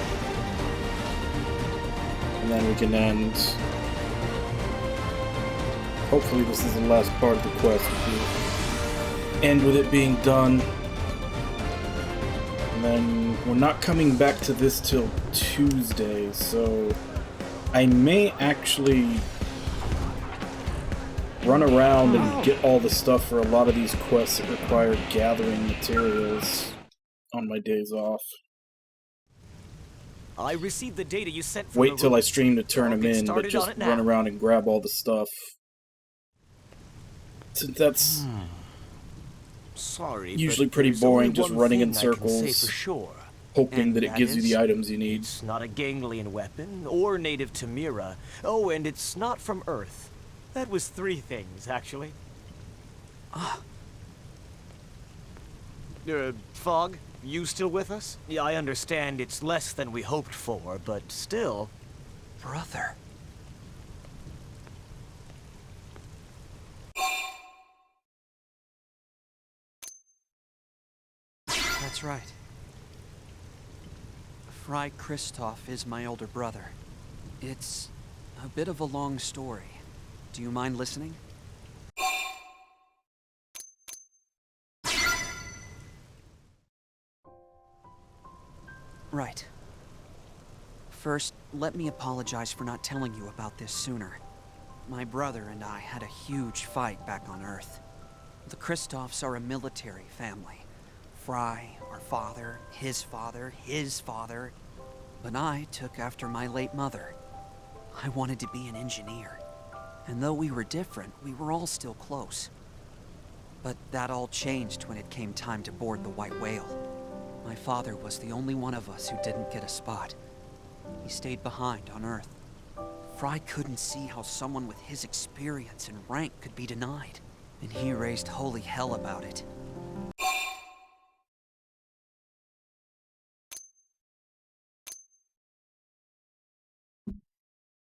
And then we can end. Hopefully this is the last part of the quest. End with it being done. And then we're not coming back to this till Tuesday, so I may actually run around and get all the stuff for a lot of these quests that require gathering materials on my days off. I received the data you sent from Wait till I stream to turn them in, but just run around and grab all the stuff. Since that's sorry, usually pretty boring, just running in circles, hoping that it gives you the items you need. It's not a ganglion weapon, or native to Mira. Oh, and it's not from Earth. That was 3 things, actually. Fog, you still with us? Yeah, I understand it's less than we hoped for, but still... Brother. That's right. Fry Kristoff is my older brother. It's a bit of a long story. Do you mind listening? Right. First, let me apologize for not telling you about this sooner. My brother and I had a huge fight back on Earth. The Kristoffs are a military family. Fry, our father, his father, his father. But I took after my late mother. I wanted to be an engineer. And though we were different, we were all still close. But that all changed when it came time to board the White Whale. My father was the only one of us who didn't get a spot. He stayed behind on Earth. Fry couldn't see how someone with his experience and rank could be denied, and he raised holy hell about it.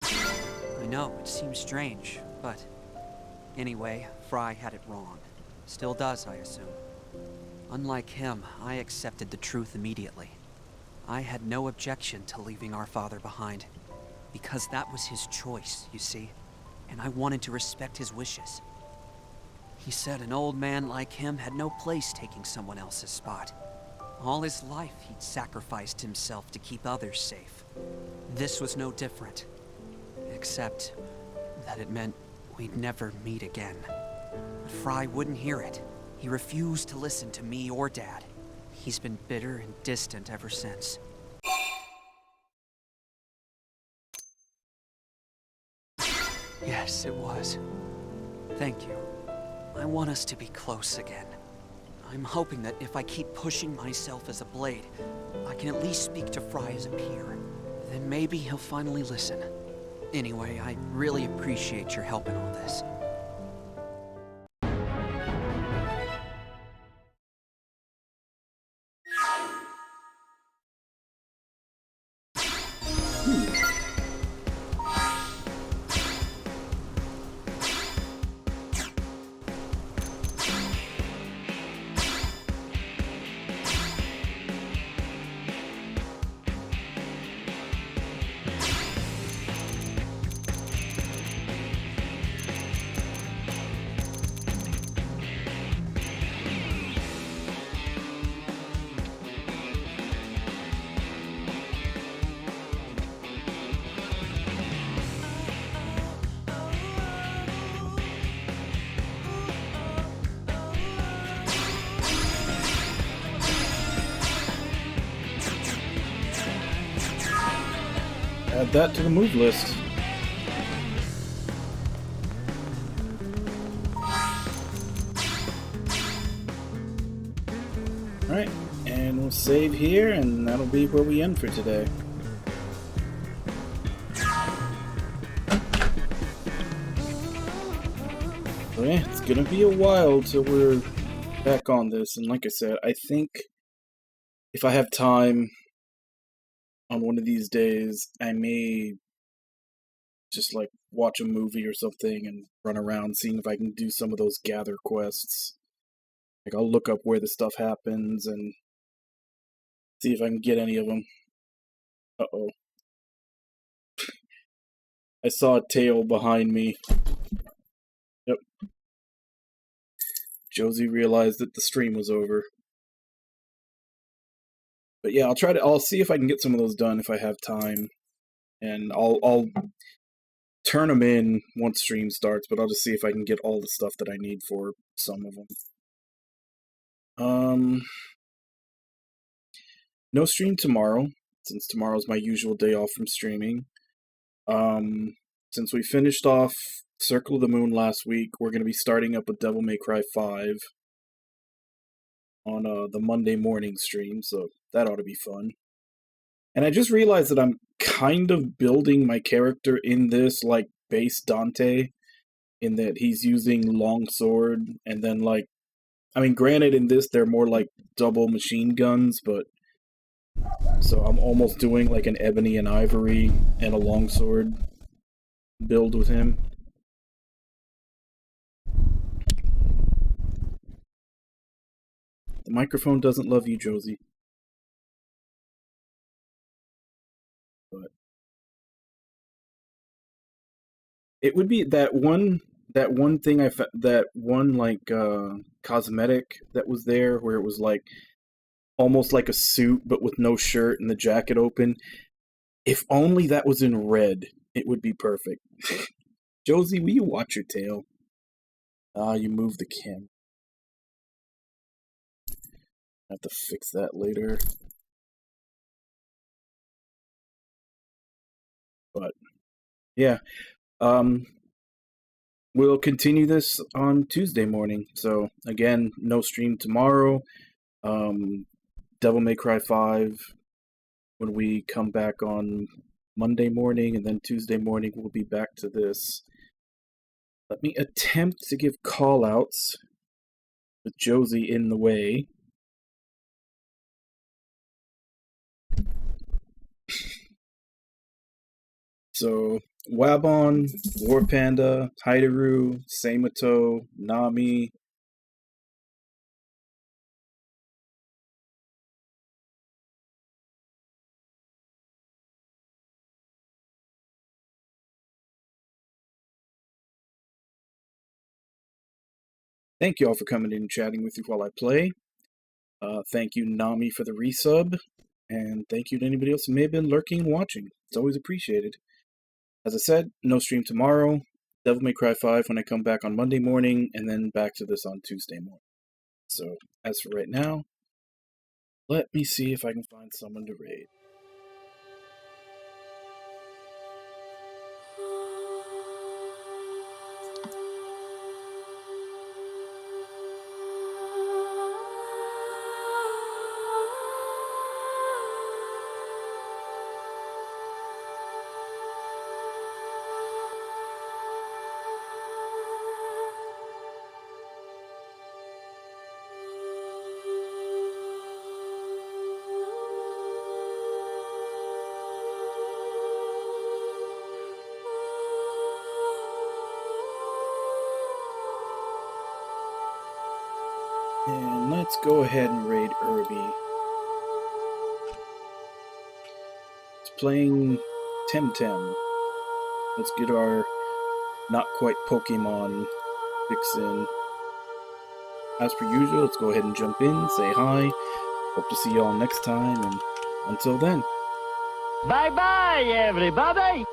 I know, it seems strange, but anyway, Fry had it wrong. Still does, I assume. Unlike him, I accepted the truth immediately. I had no objection to leaving our father behind, because that was his choice, you see, and I wanted to respect his wishes. He said an old man like him had no place taking someone else's spot. All his life, he'd sacrificed himself to keep others safe. This was no different, except that it meant we'd never meet again. But Fry wouldn't hear it. He refused to listen to me or Dad. He's been bitter and distant ever since. Yes, it was. Thank you. I want us to be close again. I'm hoping that if I keep pushing myself as a blade, I can at least speak to Fry as a peer. Then maybe he'll finally listen. Anyway, I really appreciate your help in all this. Add that to the move list. Alright, and we'll save here, and that'll be where we end for today. Okay, it's gonna be a while till we're back on this, and like I said, I think if I have time on one of these days, I may just like watch a movie or something and run around seeing if I can do some of those gather quests. Like I'll look up where the stuff happens and see if I can get any of them. Uh-oh. I saw a tail behind me. Yep. Josie realized that the stream was over. But yeah, I'll see if I can get some of those done if I have time. And I'll turn them in once stream starts, but I'll just see if I can get all the stuff that I need for some of them. No stream tomorrow, since tomorrow's my usual day off from streaming. Since we finished off Circle of the Moon last week, we're going to be starting up with Devil May Cry 5 on the Monday morning stream, so that ought to be fun. And I just realized that I'm kind of building my character in this like base Dante, in that he's using longsword, and then like, I mean, granted in this they're more like double machine guns, but so I'm almost doing like an ebony and ivory and a longsword build with him. The microphone doesn't love you, Josie. But it would be that one thing that one like cosmetic that was there where it was like almost like a suit but with no shirt and the jacket open. If only that was in red, it would be perfect. Josie, will you watch your tail? Ah, you moved the camera. Have to fix that later. But yeah, we'll continue this on Tuesday morning. So again, no stream tomorrow. Devil May Cry 5 when we come back on Monday morning, and then Tuesday morning we'll be back to this. Let me attempt to give call-outs with Josie in the way. So, Wabon, War Panda, Haideru, Seimato, Nami. Thank you all for coming in and chatting with you while I play. Thank you, Nami, for the resub. And thank you to anybody else who may have been lurking and watching. It's always appreciated. As I said, no stream tomorrow. Devil May Cry 5 when I come back on Monday morning, and then back to this on Tuesday morning. So, as for right now, let me see if I can find someone to raid. And let's go ahead and raid Irby. It's playing Temtem. Let's get our not quite Pokemon fix in. As per usual, let's go ahead and jump in, say hi. Hope to see y'all next time, and until then. Bye-bye, everybody!